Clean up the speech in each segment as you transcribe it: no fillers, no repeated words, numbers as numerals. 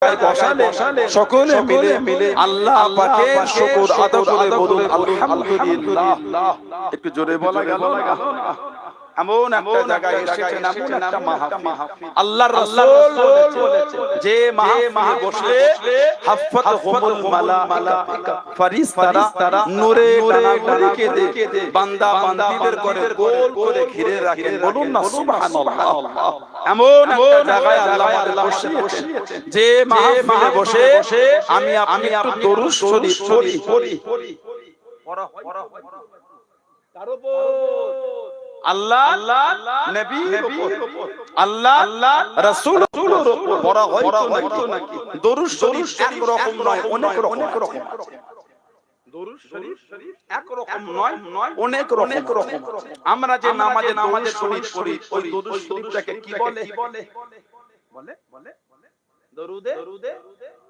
বসালে সকলে মিলে আল্লাহ পাকের শুকর আদা করে বলুন আলহামদুলিল্লাহ। একটু জোরে বলা গেল না? এমন একটা জায়গায় এসেছেন, এমন একটা মাহফিল আল্লাহর রাসূল বলেছেন যে মাহফিলে বসলে হাফাতহুমুল মালাইকা, ফেরেশতারা নূরে ডানাগুলিকে দিয়ে বান্দা বান্দীদের করে গোল করে ঘিরে রাখেন। বলুন না সুবহানাল্লাহ। এমন একটা জায়গায় আল্লাহ আমাদের বসিয়েছেন যে মাহফিলে বসে আমি আপনি একটু দরুদ শরীফ পড়ি। কার উপর? আল্লাহ নবী আল্লাহ রাসূলের উপর পড়া হয়তো নাকি? দরুদ শরীফ এক রকম নয়, অনেক রকম। দরুদ শরীফ এক রকম নয়, অনেক রকম। আমরা যে নামাজে দরুদ শরীফ পড়ি, ওই দরুদ শরীফটাকে কি বলে?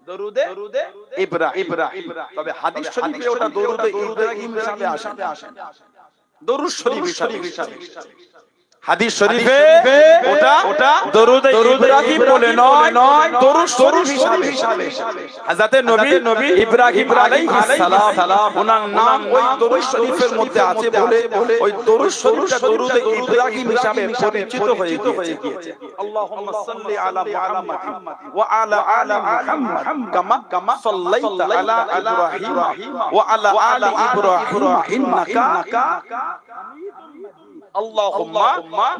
দরুদে ইব্রাহিম। তবে হাদিস শরীফে ওটা দরুদে ইব্রাহিম হিসাবে আসে, দরুদ শরীফ হিসাবে। হাদিস শরীফে ওটা দরুদে ইব্রাহিম বলে নয়, দরুদ শরীফ হিসাবে। হযরত নবী ইব্রাহিম আলাইহিস সালাম ওনার নাম ওই দরুদ শরীফের মধ্যে আছে বলে ওই দরুদ শরীফটা দরুদে ইব্রাহিম হিসাবে পরিচিত হয়ে গিয়েছে। আল্লাহুম্মা সাল্লি আলা মুহাম্মাদ ওয়া আলা আলি মুহাম্মাদ কামা সাল্লাইতা আলা ইব্রাহিম ওয়া আলা আলি ইব্রাহিম ইন্নাকা আল্লাহুম্মা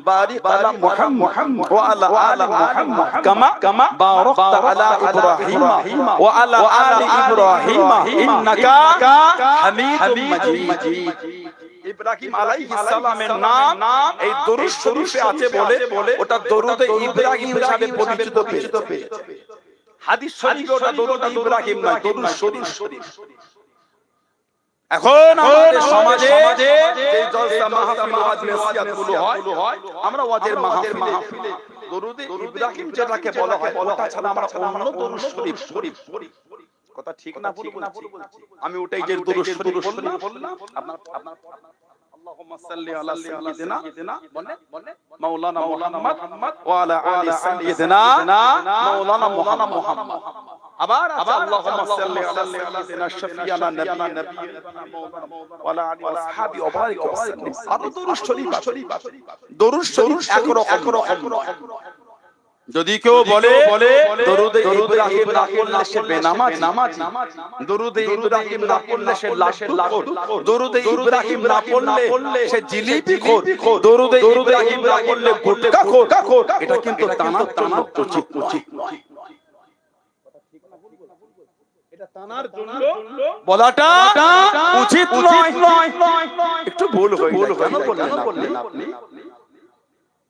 বারিক আলা মুহাম্মাদ ওয়া আলা আলি মুহাম্মাদ কামা বারাকতা আলা ইব্রাহিম ওয়া আলা আলি ইব্রাহিম ইন্নাকা হামিদুম মাজিদ। ইব্রাহিম আলাইহিস সালামের নাম এই দরুদ শরীফে আছে বলে ওটা দরুদে ইব্রাহিম হিসেবে পরিচিত পেয়েছে। হাদিস শরীফে ওটা দরুদ ইব্রাহিম নয়, দরুদ শরীফ। এখন আমাদের সমাজে যে জলসা মাহফিল ওয়াজ নসিহতগুলো হয়, আমরা ওয়াজের মাহফিলে দরুদে ইব্রাহিম যেটাকে বলা হয় ওটা ছাড়া আমরা অন্য দরুদ শরীফ কথা ঠিক না ভুল বলছি? আমি ওটাই যে দরুদ শরীফ বললাম, আপনার আল্লাহুম্মা সাল্লি আলা সাইয়্যিদিনা মাওলানা মুহাম্মদ ওয়া আলা আলি সাইয়্যিদিনা মাওলানা মুহাম্মদ। আবার আল্লাহুম্মা সাল্লি আলা সাইয়্যিদিনা শাফিয়ানা নাবিয়িনা ওয়া আলা আলি ওয়া আসহাবি ওয়া বারিক ওয়া সাল্লিম। আর দরুদ শরীফ একরকম। যদি কেউ বলে দরুদে ইব্রাহিম না পড়লে সে বেনামাজ, দরুদে ইব্রাহিম না পড়লে সে লাশের দরুদে ইব্রাহিম না পড়লে সে জিলিপি খোর, দরুদে ইব্রাহিম না পড়লে গুটখা খোর, এটা কিন্তু টানা উচিত নয়। এটা টানার জন্য বলাটা উচিত নয়। একটু ভুল হয়ে কেন বললেন আপনি?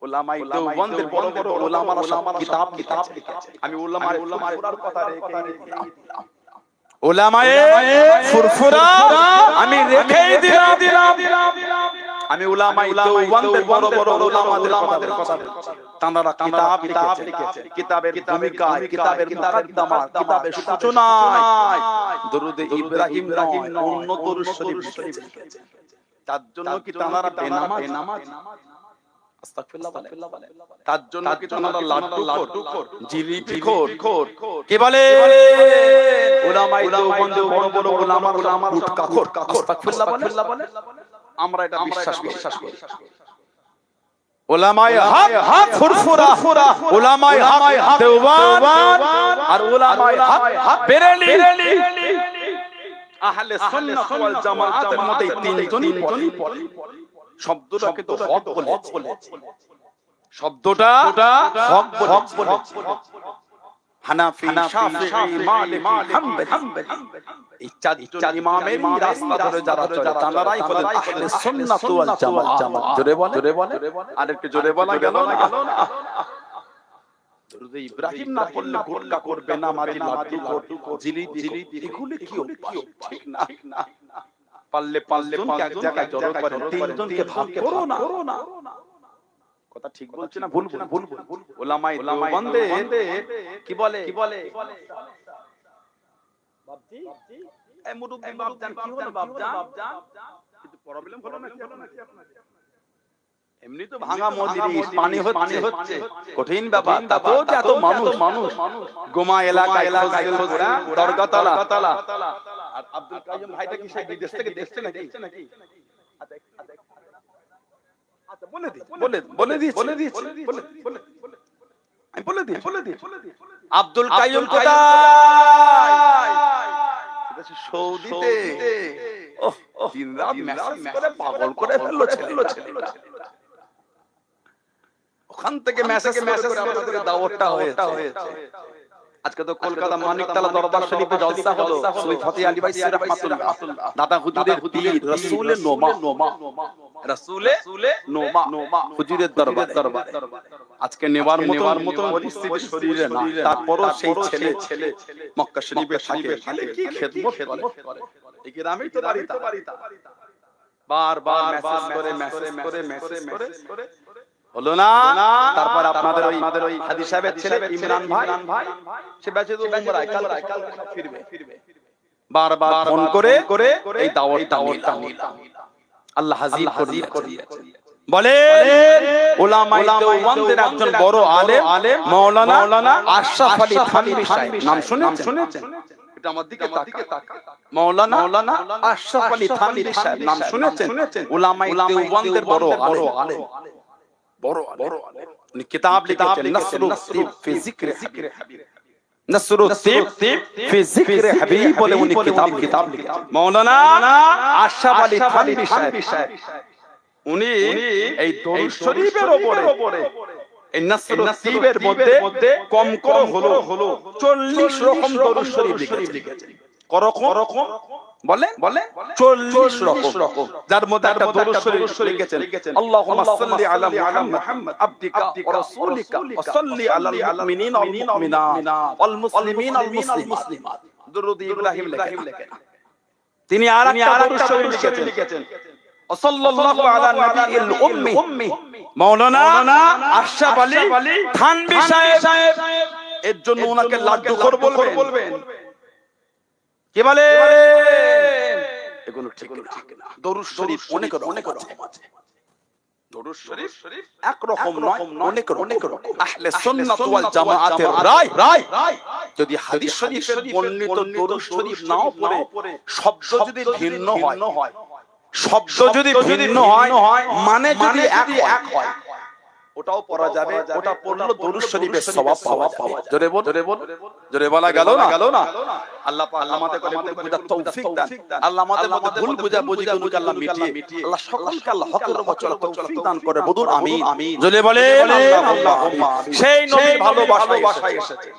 উলামায়ে দেওবন্দের বড় বড় উলামারা সব কিতাব লিখেছে। আমি উলামার ফুরফুরার কথা রেখে উলামায়ে ফুরফুরা আমি রেখেই দিলাম। আমি উলামায়ে দেওবন্দের বড় বড় উলামাদের কথা তাঁরা কিতাব লিখেছে। কিতাবের ভূমিকায়, কিতাবের মুকদ্দমা, কিতাবের সূচনায় দরুদে ইব্রাহিম নয়, অন্য দরুদ শরীফ লিখেছে। তার জন্য কি তাঁরা বেনামাজ? আস্তাগফিরুল্লাহ বলে। তার জন্য কি তোমরা লাড্ডু খোর, জিলিপি খোর? কি বলে? উলামায়ে দেওবন্দ বড় বড় উলামা গুটখা খোর। আস্তাগফিরুল্লাহ বলে। আমরা এটা বিশ্বাস করি। উলামায়ে হক ফুরফুরা, উলামায়ে হক দেওবন্দ আর উলামায়ে হক বেরেলি, আহলে সুন্নাহ ওয়াল জামাতের মধ্যে তিনজনই পড়ে। শব্দটাকে তো হক বলেছে, শব্দটা হক বলেছে। হানাফি, শাফিঈ, মালিকি, হাম্বলি এই চার ইমামের রাস্তা ধরে যারা চলে তারাই হলেন আহলে সুন্নাহ ওয়াল জামাত। জোরে বলে। আরেকটু জোরে বলা গেল না? দরুদ ইব্রাহিম না পড়লে গুটখা করবে না, মাঝি লাড্ডু খোর, জিলিপি এগুলো কি ঠিক না? পারলে এক জায়গায় জড়ো করে তিনজনকে ভাগ করো না। কথা ঠিক বলছি না ভুল? উলামায়ে দেওবন্দে কি বলে? বাপজি এই মুরব্বি বাপজান কি হলো বাপজান? কিন্তু প্রবলেম হলো নাকি আপনার? এমনি তো ভাঙা মজলিস, পানি হচ্ছে, কঠিন ব্যাপার। তাতেও যে এত মানুষ গোমা এলাকায় দরগাতলা। আর আব্দুল কাইয়ুম ভাইটা কি সেই বিদেশ থেকে দেখছে নাকি? আচ্ছা বলে দিয়েছি। আমি বলে দিয়েছি। আব্দুল কাইয়ুম কোথায়? সৌদিতে। দিন রাত মেসেজ করে পাগল করে ফেললো ছেলে। ওখান থেকে মেসেজ করে আমাদের দাওয়াতটা হয়েছে। আজকে তো কলকাতা মানিকতলা দরবার শরীফে জলসা হলো। সুফি ফতেহ আলী ভাই রাহমাতুল্লাহ, দাদা হুজুরের পীর রাসূলের নোমা হুজুরের দরবার। আজকে নেবার মতো পরিস্থিতি শরীরে না, তারপরও সেই ছেলে মক্কা শরীফে থাকে, কি খেদমত করে। এই গ্রামেই তো বাড়ি। বারবার মেসেজ করে হলো না। তারপর আপনাদের ওই হাদি সাহেবের ছেলে ইমরান ভাই, সে বেঁচে তো উমরায়, কাল ফিরবে। বারবার ফোন করে এই দাওয়াতটা নিলাম। আল্লাহ হাজির করিয়ে বলে উলামায়ে দেওবন্দের একজন বড় আলেম মাওলানা আশরাফ আলী থানভী সাহেব, নাম শুনেছেন? এটা আমার দিকে তাকা। মাওলানা আশরাফ আলী থানভী সাহেব, নাম শুনেছেন? উলামায়ে দেওবন্দের বড় আলেম। উনি কিতাব লিখেছেন নাসরুদ্দীন ফি যিকরি হাবিব। নাসরুদ্দীন ফি যিকরি হাবিব বলে উনি কিতাব লিখেছেন। মাওলানা আশরাফ আলী থানভী সাহেব, উনি এই দরুদ শরীফের উপরে এই নাসরুদ্দীনের মধ্যে কম করে হলো 40 রকম দরুদ শরীফ লিখেছেন। করকম বলেন 40 রকম, যার মধ্যে একটা দরুদ শরীফ লিখেছেন আল্লাহুম্মা সাল্লি আলা মুহাম্মাদ আবদিকা ওয়া রাসূলিকা ওয়া সাল্লি আলাল মুমিনিনা ওয়াল মুমিনাত ওয়াল মুসলিমিনা ওয়াল মুসলিমাত। দরুদ ইব্রাহিম লেখেন। তিনি আরেকটা দরুদ শরীফ লিখেছেন সাল্লাল্লাহু আলা নবিয়িল উম্মি। মাওলানা আশরাফ আলী থানভী সাহেব, এর জন্য ওনাকে লাড্ডু খোর বলবেন? কি বলে? এগুলো ঠিক না। দরুদ শরীফ অনেক রকম আছে। দরুদ শরীফ এক রকম নয়, অনেক রকম। আহলে সুন্নাত ওয়াল জামাআতের রায়, যদি হাদিস শরীফের বর্ণিত দরুদ শরীফ নাও পড়ে, শব্দ যদি ভিন্ন হয়, মানে যদি এক হয়, ওটাও পড়া যাবে। ওটা পড়লে দরুদ শরীফের সওয়াব পাওয়া যাবে। জোরে বলা গেল না? আল্লাহ পাক আমাদের বুঝার তৌফিক দান। আল্লাহ আমাদের মধ্যে ভুল বুঝাবুঝিগুলোকে আল্লাহ মিটিয়ে আল্লাহ সকলকে আল্লাহ হকের উপর চলার তৌফিক দান করে। বলুন আমিন। জোরে বলেন আল্লাহুম্মা। সেই নবীর ভালোবাসা এসেছে,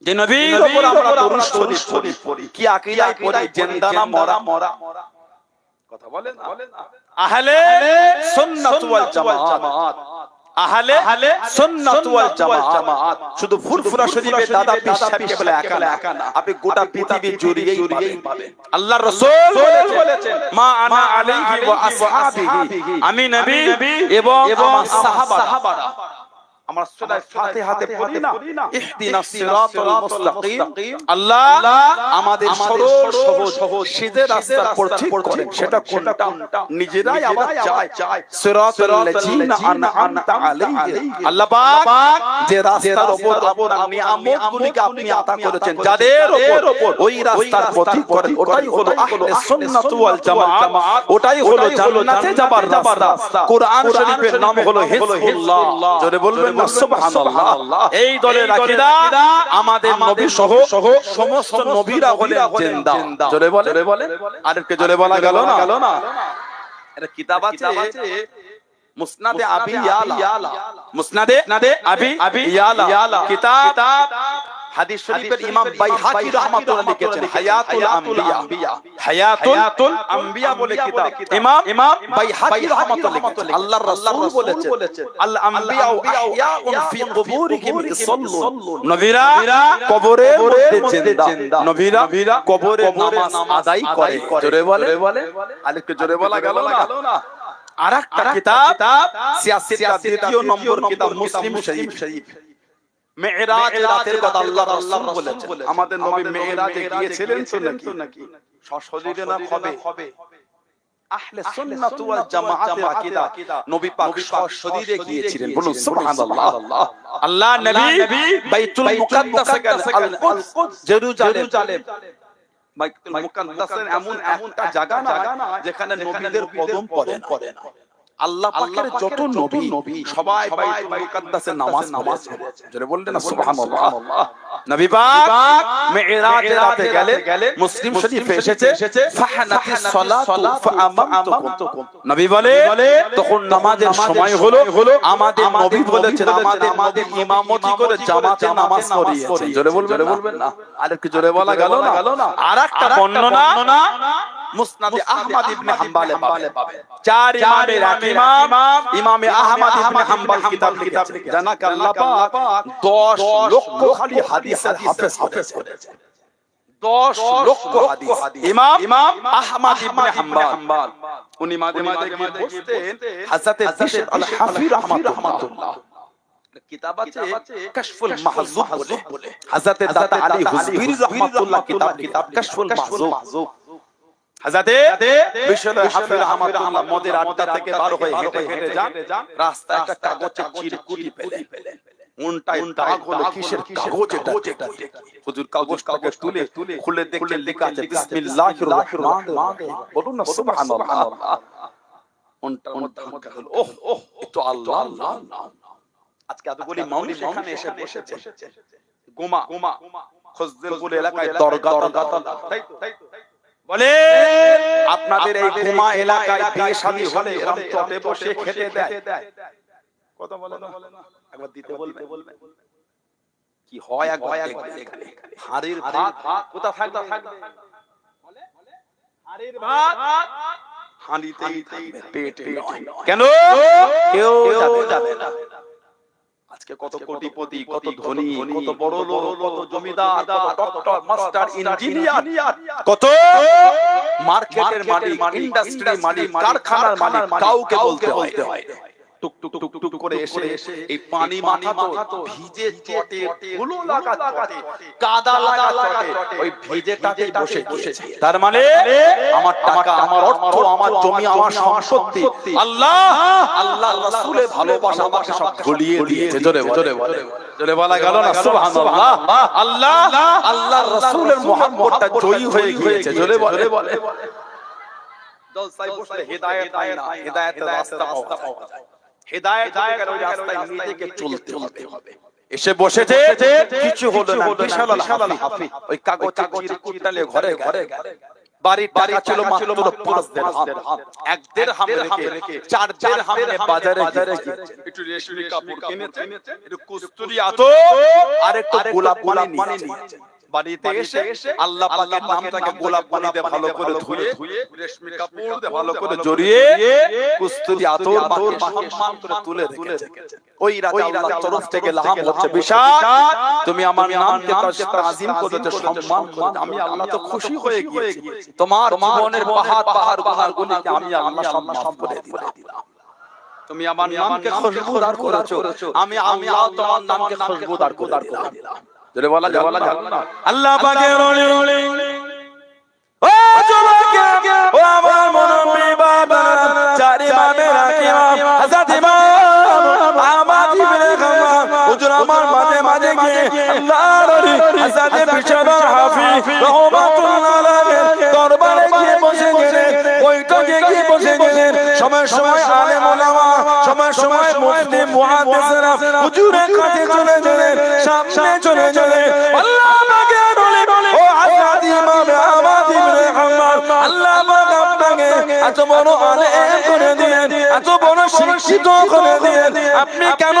যে নবীর উপর আমরা দরুদ শরীফ পড়ি। কি আকীদায় পড়ি? জিন্দা না মরা? কথা বলেন না? আহলে সুন্নাত ওয়াল জামাত, আহলে সুন্নাত ওয়াল জামাত। শুধু ফুরফুরা শরীফে দাদা পীর সাহেবকে বলে একা না, আপনি গোটা পৃথিবী জুড়েই পাবেন। আল্লাহর রাসূল বলেছেন মা আনা আলাইহি ওয়া আসহাবিহি, আমি নবী এবং আমার সাহাবারা। আমরা সূরা ফাতিহাতে পড়ি না ইহদিনাস সিরাতাল মুস্তাকিম, আল্লাহ আমাদের সরল সহজ সিধে রাস্তার পথ ঠিক করেন। সেটা কোনটা? নিজেরাই আবার চায় সিরাতাল লাযিনা আনআমতা আলাইহিম। আল্লাহ পাক যে রাস্তার উপর আপনার নিয়ামতগুলিকে আপনি আতা করেছেন, যাদের উপর ওই রাস্তার পথ ঠিক করেন, ওটাই হলো আহলে সুন্নাত ওয়াল জামাত, ওটাই হলো জান্নাতে যাবার রাস্তা। কোরআন শরীফের নাম হলো হিজবুল্লাহ। জোরে বলবেন সুবহানাল্লাহ। এই দলের আকীদা আমাদের নবী সহ সমস্ত নবীরা হলেন জিন্দা। জোরে বলেন। আরেকটা জোরে বলা গেল না? এটা কিতাব আছে মুসনাদে আবি ইয়ালা, মুসনাদে আবি ইয়ালা কিতাব। হাদিস শরীফের ইমাম বাইহাকি রাহমাতুল্লাহ লিখেছেন হায়াতুল আম্বিয়া বলে কিতাব। ইমাম বাইহাকি রাহমাতুল্লাহ লিখেছেন আল্লাহর রাসূল বলেছেন আল আম্বিয়া আহইয়াউন ফি কুবুরিহিম ইসাল্লুন, নবীরা কবরের মধ্যে জিন্দা, নবীরা কবরে নামাজ আদায় করে। জোরে বলে। আরেকটু জোরে বলা গেল না? আরেকটা কিতাব সিয়াসিয়াত দ্বিতীয় নম্বর কিতাব মুসলিম শরীফ। মেরাজ রাতের কথা আল্লাহ রাসূল বলেছেন, আমাদের নবী মেরাজে গিয়েছিলেন তো নাকি? সশরীরে না হবে? আহলে সুন্নাত ওয়াল জামাআতের আকীদা নবী পাক সশরীরে গিয়েছিলেন, বলুন সুবহানাল্লাহ। আল্লাহ নবী বাইতুল মুকাদ্দাসে গেলেন, আল কুদস জেরুজালেম। বাইতুল মুকাদ্দাসের এমন একটা জায়গা না যেখানে নবীদের কদম পড়ে না। আল্লাহ পাকের যত নবী সবাই বাইতুল মুকাদ্দাসে নামাজ পড়েছেন, জোরে বললেন না সুবহানাল্লাহ। নবী পাক মিরাজে রাতে গেলেন, মুসলিম শরীফে এসেছে ফাহনাতিস সালাতু ফাআমামতুকুম। নবী বলে তখন নামাজের সময় হলো, আমাদের নবী বলেছেন আমাদের ইমামতি করে জামাতে নামাজ পড়িয়েছেন, জোরে বলবেন না, আরেকটু জোরে বলা গেল না। আরেকটা বর্ণনা মুসনাদে আহমদ ইবনে হাম্বলে পাবে, চার ইমামের এক ইমামে আহমদ ইবনে হাম্বল কিতাব লিখেছেন, জানাক আল্লাহ পাক 10 লক্ষ খালি হাদিসের হাফেজ করেছেন। 10 লক্ষ হাদিস ইমাম আহমদ ইবনে হাম্বল। উনি মাঝে মাঝে গিয়ে বসতেন হযরতে বিশর আল হাফি রাহমাতুল্লাহ, কিতাব আছে কাশফুল মাহজুব বলে, হযরতে দাতা আলী হুজবিরি রাহমাতুল্লাহ কিতাব কাশফুল মাহজুব। হযরতে বিশর আল হাফি রাহমাতুল্লাহ মদের আড্ডা থেকে বার হয়ে হেঁটে যান, রাস্তায় একটা কাগজের চিরকুটি পেলেন। উনটায় দাগ হলো, কিসের কাগজ এটা? হুজুর কাগজটাকে তুলে খুলে দেখলেন লেখা আছে বিসমিল্লাহির রহমানির রহিম, বলুন না সুবহানাল্লাহ। উনটার মধ্যে হলো ওহ এটা আল্লাহ। আজকে এতগুলি মাউলি সেখানে এসে বসেছে, গোমা খজদের বলে এলাকায় দরগা তাই তো বলে আপনাদের এই গোমা এলাকায় বিয়ে শাদী হলে এরকম চটে বসে খেতে দেয়, কথা বলে না, একবার দিতে বলবে কি হয়, একবার এখানে হাড়ির ভাত কোথা থাকবে, বলে হাড়ির ভাত হাঁড়িতেই থাকবে, পেটে নয়। কেন কেউ যাবে না। আজকে কত কোটিপতি, কত ধনী, কত বড় লোক, কত জমিদার, কত ডক্টর, মাস্টার, ইঞ্জিনিয়ার, কত মার্কেটের মালিক, ইন্ডাস্ট্রির মালিক, কারখানার মালিক, কাউকে বলতে হয় টুক টুক টুক টুক করে এসে এই পানি মাথা তো ভিজে চটে, ধুলো লাগা চটে, কাদা লাগা চটে, ওই ভিজেটাতেই বসে গিয়েছে। তার মানে আমার টাকা, আমার অর্থ, আমার জমি, আমার সম্পত্তি আল্লাহ রাসূলের ভালোবাসা আমাকে সব ভুলিয়ে দিয়েছে, জোরে বলা গেল না সুবহানাল্লাহ। আল্লাহ রাসূলের মুহাব্বতটা জয়ী হয়ে গিয়েছে, জোরে বলে। জলসায় বসলে হেদায়েত হয় না, হেদায়েতের রাস্তা পাওয়া যায়। হেদায়েত হতে গেলে ওই রাস্তায় নিজেকে চলতে হবে। এসে বসেছে কিছু হলো না, বিশাল আল হাফি ওই কাগজে চিরকুটটা নিয়ে ঘরে বাড়ির টাকা ছিল মাত্র 5 দিরহাম, 1 দিরহাম রেখে 4 দিরহামে বাজারে গিয়েছে, একটু রেশমি কাপড় কিনেছে, একটু কস্তুরি আতর আর একটু গোলাপ পানি নিয়েছে। বাড়িতে এসে আল্লাহ পাকের নামটাকে গোলাপ পানি দিয়ে ভালো করে ধুয়ে, রেশমি কাপড় দিয়ে ভালো করে জড়িয়ে, কস্তুরি আতর মাকে সম্মান করে তুলে রেখেছে। ওই রাতে আল্লাহর তরফ থেকে লাহাম হচ্ছে, বিশাল তুমি আমার নামকে তাজিম করেছো, সম্মান করেছো, আমি আল্লাহ তো খুশি হয়ে গিয়েছি, তোমার জীবনের পাহাড় গুনাহগুলিকে আমি আল্লাহ সম্মান করে দিলাম। তুমি আমার নামকে খুশবুদার করেছো, আমি আল্লাহ তোমার নামকে খুশবুদার করে দিলাম। জোরে বলা যাবে না। আল্লাহ পাকের ওলি ও যুবক, ও আমার মুরব্বি বাবা, চার ইমামের এক ইমাম হযরত ইমাম আহমদ ইবনে হাম্বল হুজুর আমার মাঝে গিয়ে আল্লাহর ওলি হযরত বিশর আল হাফি রাহমাতুল্লাহ আলাইহি দরবারে গিয়ে বসে গেলেন, বৈঠকে গিয়ে বসে গেলেন। সময় আলেম ওলামা, সময় মুফতি মুহাদ্দিসরা হুজুরের কাছে চলে গেলেন, সামনে চলে গেলেন। আল্লাহ পাকের ওলি ও হযরত ইমাম আহমদ ইবনে হাম্বল, আল্লাহ পাক আপনাকে এত বড় আলেম করে দিলেন, এত বড় শিক্ষিত করে দিলেন, আপনি কেন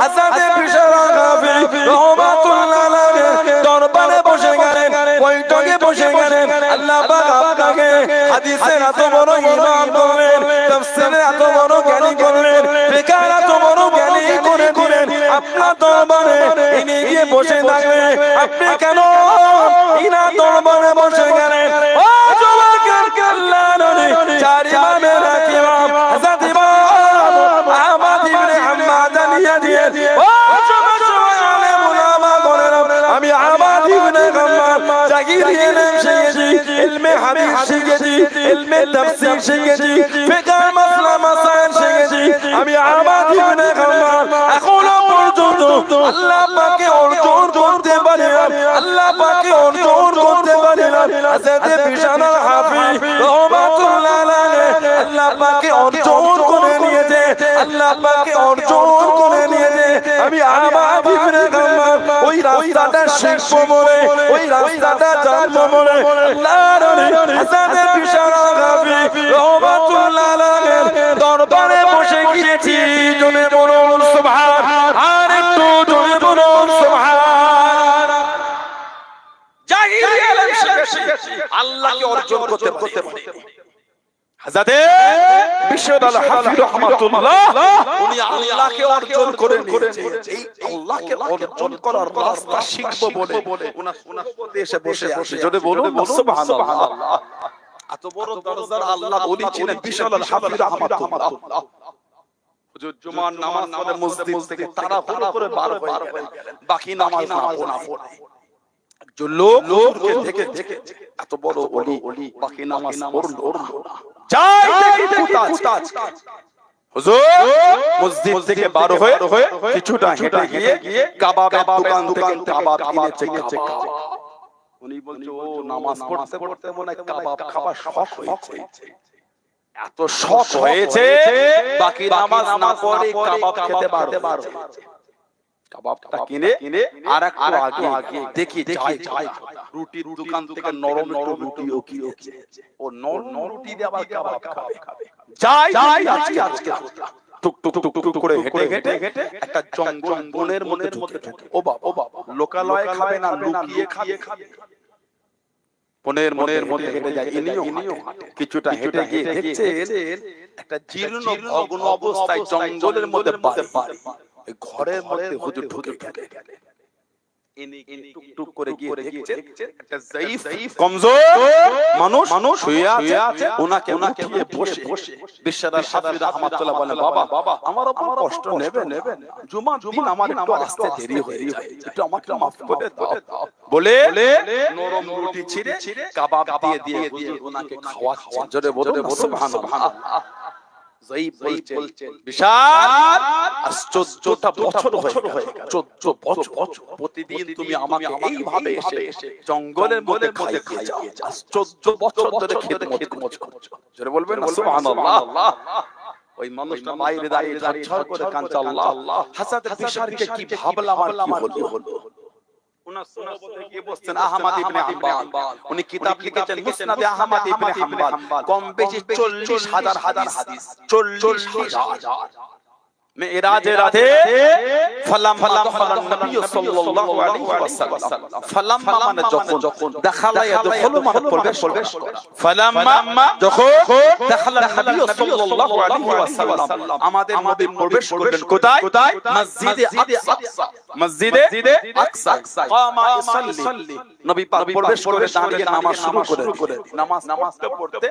হযরত বিশর আল হাফি রাহমাতুল্লাহ আলাইহি দরবারে বসে গেলেন, বৈঠকে বসে গেলেন? আল্লাহ পাক আপনাকে হাদিসের এত বড় ইমাম করলেন, তাফসীরের এত বড় জ্ঞানী করলেন, ফিকহের এত বড় জ্ঞানী করে দিলেন। আপনার দরবারে ইনি গিয়ে বসে থাকলে আপনি কেন ইনার দরবারে বসে গেলেন? ও যুবক, আল্লাহর ওলি চার ইমামের এক ইমাম হযরত ইমাম আহমদ ইবনে হাম্বল জানিয়ে দিয়ে, ও যুবক আলেম উলামা বলেন, আমি আহমদ ইবনে হাম্বল জাহিরি ইলম শিখেছি, ইলমে হাদিস শিখেছি, ইলমে তাফসীর শিখেছি, ফিকহ মাসলা মাসাইল শিখেছি। আমি আহমদ ইবনে হাম্বল এখনো পর্যন্ত আল্লাহ পাকে অর্জন করতে পারি না, আল্লাহ পাকে অর্জন করতে পারি না। হযরত বিশাল হাফিজ রাহমাতুল্লাহ আলাইহি আল্লাহ পাকে অর্জন করে নিয়েছে, আল্লাহ পাকে অর্জন করে নিয়েছে। আমি আহমদ ইবনে হাম্বল ওই রাস্তাটা শিখবো বলে, ওই রাস্তাটা জানবো বলে আল্লাহর নবী হযরত বিশাল হাফিজ রাহমাতুল্লাহ আলাইহি দরবারে বসে গিয়েছি। জোরে বলুন সুবহান, আর একটু জোরে বলুন সুবহান। জাহিরি ইলম শিখেছি, আল্লাহকে অর্জন করতে পারি। হযরত বিশাল হাফিজ রাহমাতুল্লাহ উনি আল্লাহকে অর্জন করে নিয়েছে। এই আল্লাহকে অর্জন করার রাস্তা শিখবো বলে ওনার দেশে বসে আছে। জোরে বলুন সুবহানাল্লাহ। এত বড় দরজার আল্লাহ ওলি ছিলেন বিশাল হাফিজ রাহমাতুল্লাহ। হুজুর জুমার নামাজ পড়ে মসজিদ থেকে তারা করে বার হয়ে গেলেন, বাকি নামাজ না পড়ে। যে লোককে দেখে এত বড় ওলি বাকি নামাজ পড়লো না। যাই দেখি কুতাজ হুজুর মসজিদ থেকে বার হয়ে কিছুটা হেঁটে গিয়ে কাবাবের দোকান থেকে কাবাব কিনেছে। উনি বলছে ও নামাজ পড়তে পড়তে মনে হয় কাবাব খাবার শখ হয়েছে, এত শখ হয়েছে বাকি নামাজ না পড়ে কাবাব খেতে বার। কাবাবটা কিনে আর একটু আগে দেখি যাই রুটির দোকান থেকে নরম রুটিও কিনেছে। ও নরম রুটি দিয়ে আবার কাবাব খাবে। যাই আজকে টুক টুক টুক টুক করে হেঁটে একটা জঙ্গল বনের মধ্যে ঢুকে। ও বাবা লোকালয়ে খাবে না, লুকিয়ে খাবে। বনের মধ্যে হেঁটে যায়, ইনিও কিছুটা হেঁটে গিয়ে দেখছেন একটা জীর্ণ ভগ্ন অবস্থায় জঙ্গলের মধ্যে বাড়ি। ঘরের মধ্যে হুজুর ঢুকে গেলেন। ইনি টুক করে গিয়ে দেখছেন একটা যায়ীফ কমজোর মানুষ শুয়ে আছে। ওনাকে উঠিয়ে বসে বিশাল হাফিজ রাহমাতুল্লাহ বলেন, বাবা আমার উপর কষ্ট নেবেন, জুমার দিন আমার একটু আসতে দেরি হয়ে যায়, একটু আমাকে মাফ করে দাও বলে নরম রুটি ছিঁড়ে কাবাব দিয়ে হুজুর ওনাকে খাওয়াচ্ছেন। জোরে বলুন সুবহানাল্লাহ। যায়ীফ বলছেন বিশাল আজ 14টা বছর হয়ে গেল, 14 বছর প্রতিদিন তুমি আমাকে এইভাবে এসে জঙ্গলের মধ্যে খাইয়ে যাও, আজ 14 বছর ধরে খিদমত করছো। জোরে বলবেন না সুবহানাল্লাহ। ওই মানুষটা বাইরে দাঁড়িয়ে ঝরঝর করে কাঁদছে, আল্লাহ হযরত বিশালকে কি ভাবলাম আর কি হলো। উনার সুহবতে গিয়ে বসছেন আহমদ ইবনে হাম্বল, উনি কিতাব লিখেছেন মুসনাদে আহমদ ইবনে হাম্বল, কম বেশি 40,000 হাদিস, 40,000। মেরাজের রাতে ফালাম্মা দাখালান নবী সাল্লাল্লাহু আলাইহি ওয়াসাল্লাম, ফালাম্মা মানে যখন দাখালা ইয়াদখুলু মানে প্রবেশ করা, ফালাম্মা যখন দাখালান নবী সাল্লাল্লাহু আলাইহি ওয়াসাল্লাম আমাদের নবী প্রবেশ করবেন কোথায়? মসজিদে আকসা, মসজিদে আকসা। কামা ইসাল্লি, নবী পাক প্রবেশ করে দাঁড়িয়ে নামাজ শুরু করে নামাজ পড়তে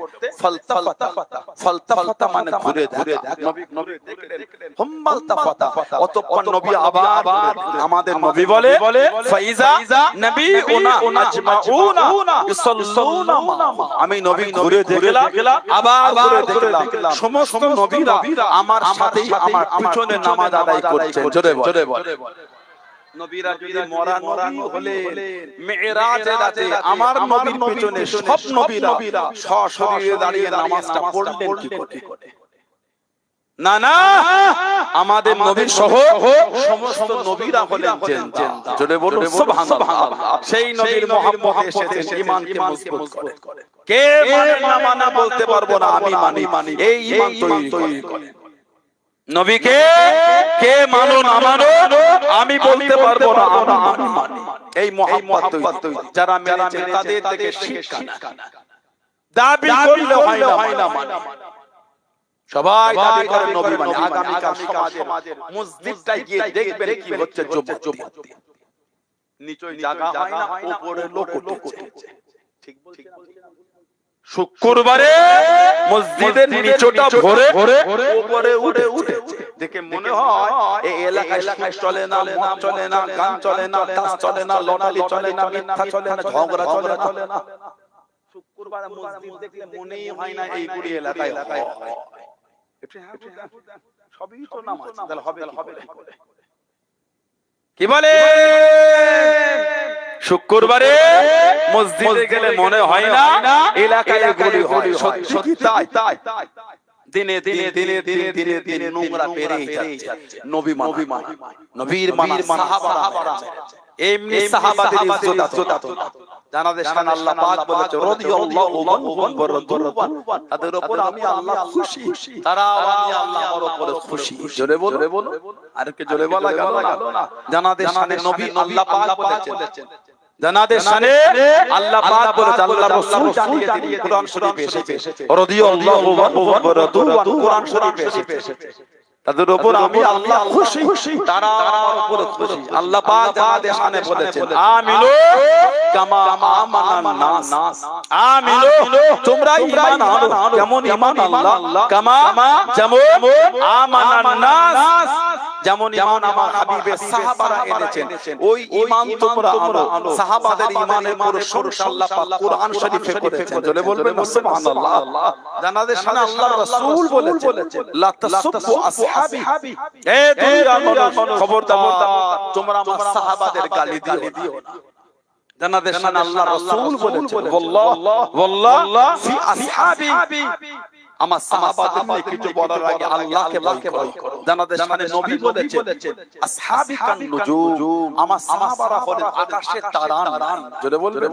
ফালতাফাতা মানে ঘুরে দেখ। নবী দেখলেন হুম্মালতাফাতা, অতঃপর নবী আবার আমাদের নবী বলে ফাইজা নবীউনা আজমাউনা ইসাল্লুনা, আমি নবী ঘুরে দেখলাম, আবার ঘুরে দেখলাম সমস্ত নবীরা আমার সাথেই আমার পিছনে নামাজ আদায় করছেন। জোরে বলে নবীরা যদি মরা নবী হলে মিরাজের রাতে আমার নবীর পিছনে সব নবীরা সশরীরে দাঁড়িয়ে নামাজটা পড়লেন কি করে? না আমাদের নবীর সহ সমস্ত নবীরা হলেন জিন্দা। জোরে বলুন সুবহানাল্লাহ। সেই নবীর মুহাব্বত এসেছে ঈমানকে মজবুত করে। কে মানে না বলতে পারবো না, আমি মানি। এই ঈমান তৈরি করে। নবীকে কে মানো না মানো আমি বলতে পারবো না, আমি মানি। এই মুহাব্বত তৈরি যারা মেনেছে তাদের থেকে শিক্ষা দাবি করলে হয় না মানে। সবাই দাবি করে নবী মানে। আগামীকাল সমাজের মসজিদটায় গিয়ে দেখবেন কি হচ্ছে, জবরদস্তি নিচে জায়গা হয় না, উপরে লোক উঠেছে। ঠিক বলছেন? শুক্রবারে মসজিদের নিচটা ভরে উপরে উঠেছে। দেখে মনে হয় এই এলাকায় চলে না, মদ চলে না, গান চলে না, তাস চলে না, লটারি চলে না, মিথ্যা চলে না, ঝগড়া চলে না। শুক্রবারে মসজিদ দেখলে মনেই হয় না এইগুলি এলাকায় হয়। সবই তো নামাজ, তাহলে হবে কি বলে? শুক্রবারে মসজিদে গেলে মনে হয় না এলাকায় এগুলি হয়। সত্যি কি তাই? দিনে দিনে দিনে দিনে দিনে দিনে নোংরা বেড়েই যাচ্ছে। নবীর মানা সাহাবারা এমনি সাহাবাদের ইজ্জত আছে। জানাতে শান আল্লাহ পাক বলেছে রাদিয়াল্লাহু আনহুম ওয়া রাদুয়ান, তাদের উপর আমি আল্লাহ খুশি, তারা আমি আল্লাহ আমার উপর খুশি। জোরে বলো, আর কে জোরে বলা গেল না? জানাতে শানে নবী আল্লাহ পাক বলেছেন, জানাতে শানে আল্লাহ পাক বলেছেন, আল্লাহ রাসূল জানিয়ে দিলেন কুরআন শরীফে এসেছে রাদিয়াল্লাহু আনহু ওয়া রাদুয়ান, কুরআন শরীফে এসেছে। তাদের উপর আমি আল্লাহ খুশি, তারা আমার উপর খুশি। আল্লাহ পাক জানাতে শানে বলেছেন আমিনু কামা আমানান নাস, আমিনু তোমরা ঈমান আনো যেমন ঈমান আল্লাহ, কামা যেমন আমানান নাস, যেমন ঈমান আমার হাবিবের সাহাবারা এনেছেন ওই ঈমান তোমরা আনো। সাহাবাদের ঈমানের প্রশংসা আল্লাহ পাক কুরআন শরীফে করেছেন। জোরে বলবেন সুবহানাল্লাহ। জানাতে শানে আল্লাহর রাসূল বলেছেন লা তাসুব্বু আসহাবি, এ দুনিয়ার মানুষ খবরদার তোমরা আমার সাহাবাদের গালি দিও না। জানাতে শানে আল্লাহর রাসূল বলেছেন ওয়াল্লাহ ফি আসহাবি, আমার সাহাবাদের নিয়ে কিছু বলার আগে আল্লাহকে ভয় করো। জানাতে শানে নবী বলেছেন আসহাবি কান নুজুম, আমার সাহাবারা হলেন আকাশের তারা। জোরে বলবেন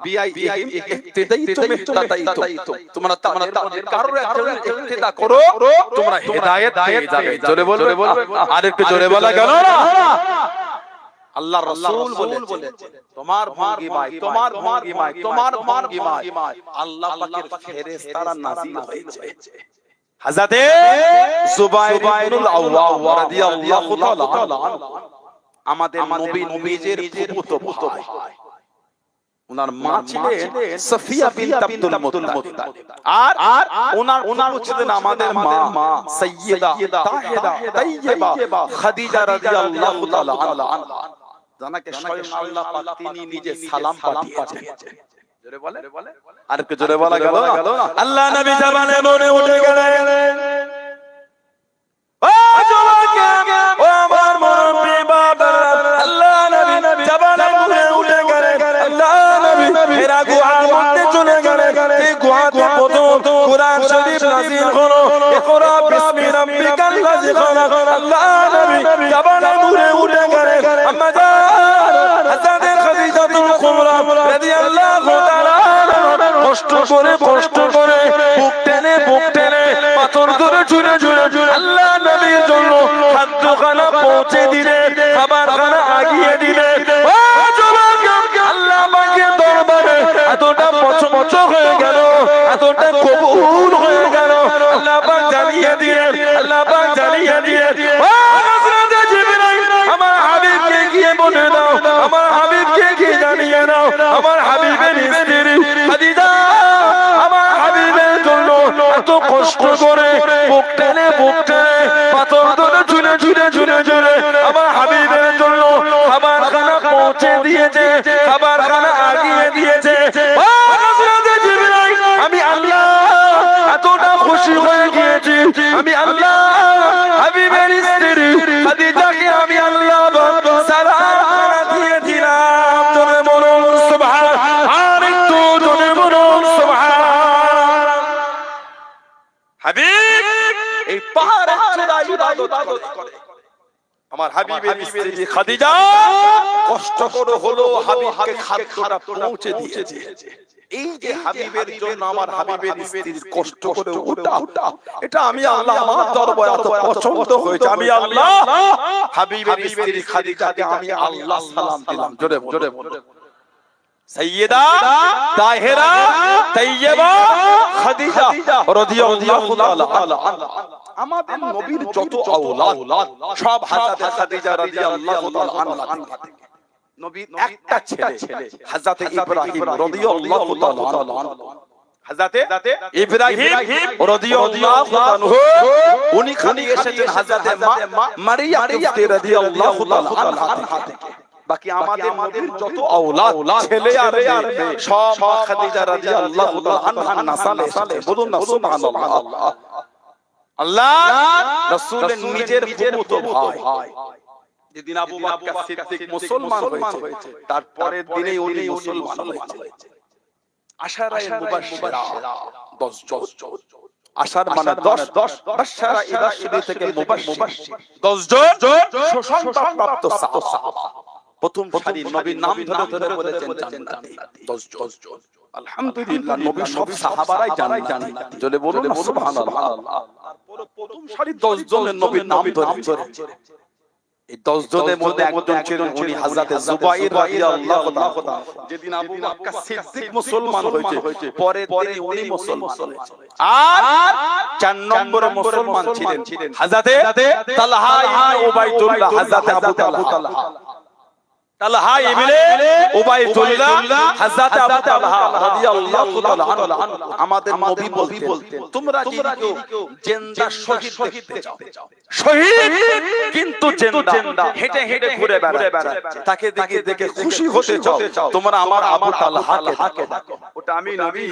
বিআইহিম ইহতিদাইতু মিহতাদাইতু, তোমরা তাদের কারোর একজনের ইহতিদা করো, তোমরা হেদায়েত পেয়ে যাবে। জোরে বলবেন, আর একটু জোরে বলা গেল না? আল্লাহর রাসূল বলেছেন তোমার ভঙ্গিমায় আল্লাহ পাকের ফেরেশতারা নাযিল হয়েছে। হযরতে যুবাইর ইবনুল আওয়াম রাদিয়াল্লাহু তাআলা আমাদের নবী নিজের ফুফুতো ভাই, ওনার মা ছিলেন সাফিয়া বিনত আব্দুল মুত্তালিব, আর ওনার ছিলেন আমাদের মা সাইয়্যিদা তাহিরা তাইয়্যিবা খাদিজা রাদিয়াল্লাহু তাআলা আনহা, জানাকে স্বয়ং আল্লাহ পাক তিনি নিজে সালাম পাঠিয়েছেন। জোরে বলে, আর একটু জোরে বলা গেল না? আল্লাহ নবী জবানে মনে উঠে গেলেন, ও যুবক ও আমার মুরব্বি বাবা, আল্লাহ নবী জবানে মনে উঠে গেলেন, আল্লাহ নবী এরা গুহার মধ্যে চলে গেলেন। এই গুহাতে প্রথম কুরআন শরীফ নাযিল হলো, ইকরা বিসমি রাব্বিকাল্লাযী খালাক। আল্লাহ নবী জবানে মনে উঠে গেলেন, আম্মা জান হযরত খাদিজাতুল কুবরা রাদিয়াল্লাহু তাআলা কষ্ট করে বুক টেনে পাথর ধরে জুড়ে আল্লাহ নবীর জন্য খাদ্যখানা পৌঁছে দিলে, খাবারখানা আগিয়ে দিলে। ও যুবক, আল্লাহ পাকের দরবারে এতটা পছন্দ হয়ে গেল, এতটা কবুল হয়ে গেল। আল্লাহ পাক জানিয়ে দিলেন, ও হযরত জিবরাইল আমার হাবিবকে গিয়ে বলে দাও, আমার হাবিবকে গিয়ে জানিয়ে দাও, আমার হাবিবের স্ত্রী খাদিজা আমার হাবিবের জন্য এত কষ্ট করে বুক টেনে পাথর ধরে ঝুলে আমার হাবিবের জন্য খাবারখানা পৌঁছে দিয়েছে, খাবারখানা আগিয়ে দিয়েছে। ও হযরত জিবরাইল, আমি আল্লাহ এতটা খুশি হয়ে গিয়েছি, আমি আল্লাহ হাবিবের স্ত্রী খাদিজাকে আমি আল্লাহ সালাম দিয়ে দিলাম। জোরে বলুন সুবহান, আর একটু জোরে বলুন সুবহান। হাবিব এই পাহাড়ের চূড়ায় ইবাদত করে, আমার হাবিবের স্ত্রী খাদিজা কষ্ট করে হলো হাবিবকে খাদ্যটা পৌঁছে দিয়েছে। এই যে হাবিবের জন্য আমার হাবিবের স্ত্রীর কষ্ট করে ওটা, এটা আমি আল্লাহ আমার দরবারে এত পছন্দ হয়েছে, আমি আল্লাহ হাবিবের স্ত্রী খাদিজাকে আমি আল্লাহ সালাম দিলাম। জোরে বলো সাইয়্যিদা তাহিরা তাইয়্যিবা খাদিজা রাদিয়াল্লাহু তাআলা আনহা। আমাদের নবীর যত আওলাদ সব হযরত খাদিজা রাদিয়াল্লাহু তাআলা আনহা থেকে। নবীর একটা ছেলে হযরত ইব্রাহিম রাদিয়াল্লাহু তাআলা আনহু, হযরতে ইব্রাহিম রাদিয়াল্লাহু আনহু উনি খালি এসেছেন হযরতে মারিয়া কিবতি রাদিয়াল্লাহু আনহা থেকে। বাকি আমাদের নবীর যত আওলাদ ছেলে আর মেয়ে সব মা খাদিজা রাদিয়াল্লাহু আনহার নাসালে এসেছে। বলুন না সুবহানাল্লাহ। আল্লাহ রাসূলের নিজের ফুফুতো ভাই যেদিন আবু বকর সিদ্দিক মুসলমান হয়েছে তারপরের দিনেই উনি মুসলমান হয়েছে। আশারায়ে মুবাশশিরা 10 জন। আশার মানে 10 বাশশারা ইবাশশিরি থেকে মুবাশশির 10 জন সুসংবাদপ্রাপ্ত সাহাবা। প্রথম সারি নবীর নাম ধরে ধরে বলেছেন জান্নাতি 10 জন। আলহামদুলিল্লাহ নবী সব সাহাবারাই জান্নাতি। জোরে বলুন সুবহানাল্লাহ। প্রথম সারি 10 জনের নবীর নাম ধরে এই 10 জনের মধ্যে একজন ছিলেন উনি হযরত জুবাইর রাদিয়াল্লাহু তাআলা। যেদিন আবু বকর সিদ্দিক মুসলমান হয়েছে পরে দিনে উনি মুসলমান হয়েছে। আর 4 নম্বরে মুসলমান ছিলেন হযরত তালহা ইবনে উবাইদুল্লাহ। হযরত আবু তালহা তালহা ইবনে উবাইদুল্লাহ হযরত আবু তালহা রাদিয়াল্লাহু তাআলা আনহু আমাদের নবী বলতেন তোমরা যদি জিন্দা শহীদ দেখতে চাও, শহীদ কিন্তু জিন্দা হেঁটে হেঁটে ঘুরে বেড়াচ্ছে, তাকে দেখে খুশি হতে চাও, তোমরা আমার আবু তালহাকে ডাকো। ওটা আমি নবী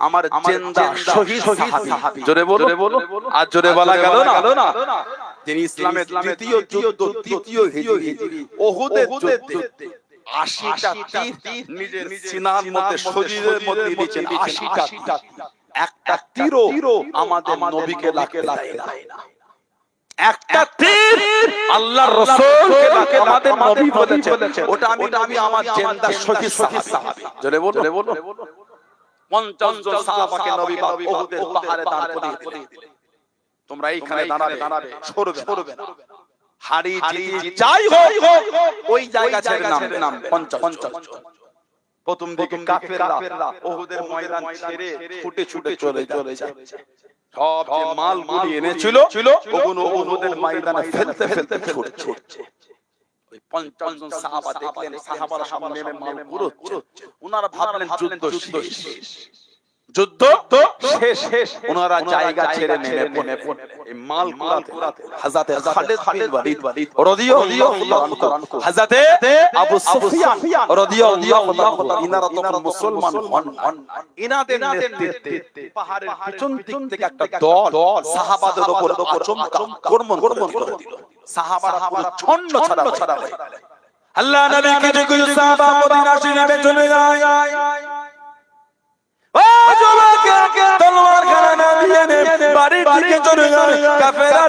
আমার জিন্দা শহীদ সাহাবী। জোরে বলো আর জোরে বলা গেল না। যিনি ইসলামের তৃতীয় যুদ্ধ তৃতীয় হিজরি ওহুদের যুদ্ধে 80টা তীর নিজের সিনার মধ্যে শরীরের মধ্যে দিয়েছেন। 80টা একটা তীরও আমাদের নবীকে লাগে না। একটা তীর আল্লাহর রাসূলকে লাগে আমাদের নবী বলেছেন ওটা আমি আমার জিন্দা শহীদ সাহাবী। জোরে বলো 50 জন সাহাবাকে নবী পাক ওহুদের পাহাড়ে দাঁড় করিয়ে দিলেন। তোমরা এইখানে দাঁড়াবে সরবে না। হাড়ি জিতি যাই হোক ওই জায়গা ছেড়ে নাম 50 জন। প্রথম দিকে কাফেররা ওহুদের ময়দান ছেড়ে ছুটে চলে যায়। সব যে মাল গুলি এনেছিল ওগুলো ওহুদের ময়দানে ফেলতে ছুটছে। ওই 50 জন সাহাবা দেখলেন সাহাবারা সামনে মাল পুরো ওনারা ভাবলেন যুদ্ধ যুদ্ধ শেষ। ওনারা জায়গা ছেড়ে নেমে এই মাল কুড়াতে হযরত খালিদ বিন ওয়ালিদ রাদিয়াল্লাহু আনহু হযরত আবু সুফিয়ান রাদিয়াল্লাহু আনহু ইনারা তখন মুসলমান হন। ইনাদের নেতৃত্বে পাহাড়ের পিছন দিক থেকে একটা দল সাহাবাদের উপর আচমকা আক্রমণ করে দিল। সাহাবারা পুরো ছন্ন ছড়া হয়ে গেল। আল্লাহ নবীকে দেখে সাহাবা মদিনা শরীফে চলে যায়। তলোয়ার খানা দিয়ে বাড়ির দিকে চলে যায়। কাফেরা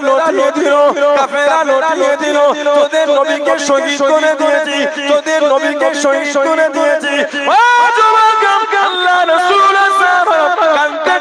লটিয়ে দিল তোদের নবীকে শহীদ করে দিয়েছি, তোদের নবীকে শহীদ করে দিয়েছি। আল্লাহ রাসূল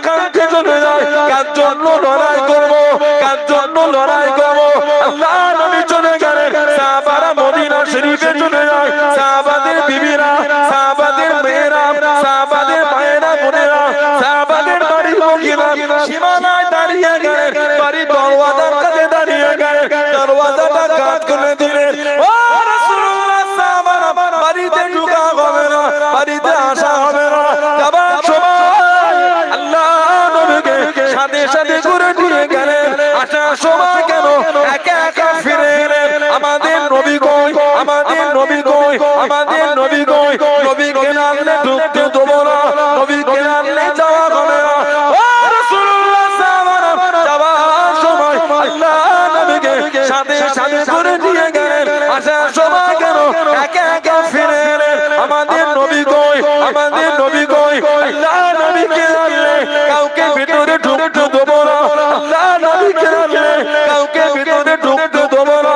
কাঁদতে চলে যায়। কার জন্য লড়াই করবো, কার জন্য লড়াই করবো। আল্লাহ নবী চলে গেলেন। সাহাবারা মদিনা শরীফে চলে যায়। সাহাবাদের বিবিরা, সাহাবাদের মেয়েরা, সাহাবাদের মায়েরা, বোনেরা, সাহাবাদের বাড়ি মদিনা সীমানায় দাঁড়িয়ে গেলেন। বাড়ি দরওয়াজার কাছে দাঁড়িয়ে গেলেন। দরওয়াজাটা কাট করে দিলেন। ও রাসূলুল্লাহ সাহাবারা বাড়িতে ঢোকা হবে না, বাড়িতে আসা হবে না। যাবার সময় আল্লাহ নবীকে সাথে করে দিয়ে গেলেন। আসার সময় কেন একা ফিরে এলেন? আমাদের নবী কই, আমাদের নবী কই, আমাদের নবী কই? নবীকে না আনলে ঢুকতে দেবো না, নবীকে না আনলে যাওয়া হবে না। ও রাসূলুল্লাহ সাহাবারা যাওয়ার সময় আল্লাহ নবীকে সাথে করে দিয়ে গেলেন। আসার সময় কেন একা ফিরে এলেন? আমাদের নবী কই, আমাদের নবী কই? আল্লাহ নবীকে আনলে কাউকে ভিতরে ঢুকতে দেবো না, আল্লাহ নবীকে আনলে কাউকে ভিতরে ঢুকতে দেবো না।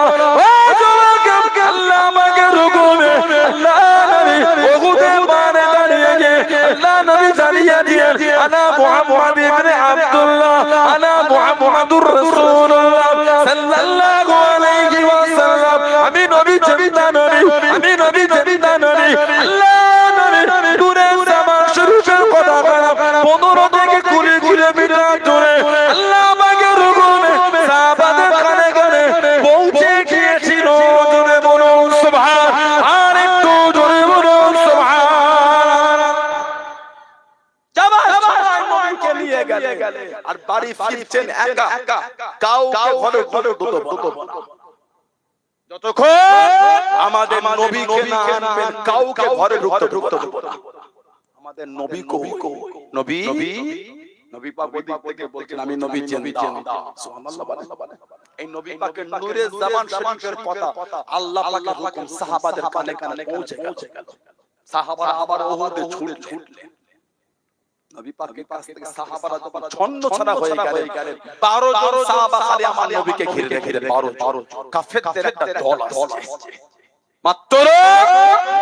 আল্লাহ আমাকে রুকুনে আল্লাহ নবী ওহুদে পারে দাঁড়িয়ে আল্লাহ নবী জানিয়ে দিলেন আনা মুহাম্মদ ইবনে আব্দুল্লাহ, আনা মুহাম্মাদুর রাসূলুল্লাহ সাল্লাল্লাহু আলাইহি ওয়াসাল্লাম। আমি নবী জিন্দা নবী, আমি নবী জিন্দা নবী। আল্লাহ নবী দূরে জামা শরীফের কথা বলা 15 থেকে 20 কিলোমিটার দূরে আল্লাহ আমাকে রুকুনে সাহাবাদের কানে পৌঁছে গিয়েছিল। জোরে বলুন সুবহান, আর একটু জোরে বলুন সুবহান। যাবার সময় আর বাড়ি ফিরছেন একা কাউকে ঘরে ঢুকতে দেব না যতক্ষণ আমাদের নবীকে না আনবেন কাউকে ঘরে ঢুকতে দেব না আমাদের নবী কবি নবী নবী পাক ওই দিক থেকে বলছেন আমি নবী জিন্দা সুবহানাল্লাহ বলেন এই নবী পাকের নূরে জামান শরীফের কথা আল্লাহ পাকের হুকুম সাহাবাদের কানে কানে পৌঁছে গেল সাহাবারা আবার ওহুদে ছুটলেন নবী পাকের কাছ থেকে সাহাবারা যখন ছন্নছাড়া হয়ে গেলেন 12 জন সাহাবা খালি আমার নবীকে ঘিরে রেখে 12 কাফেরদের একটা দল আসছে মাত্র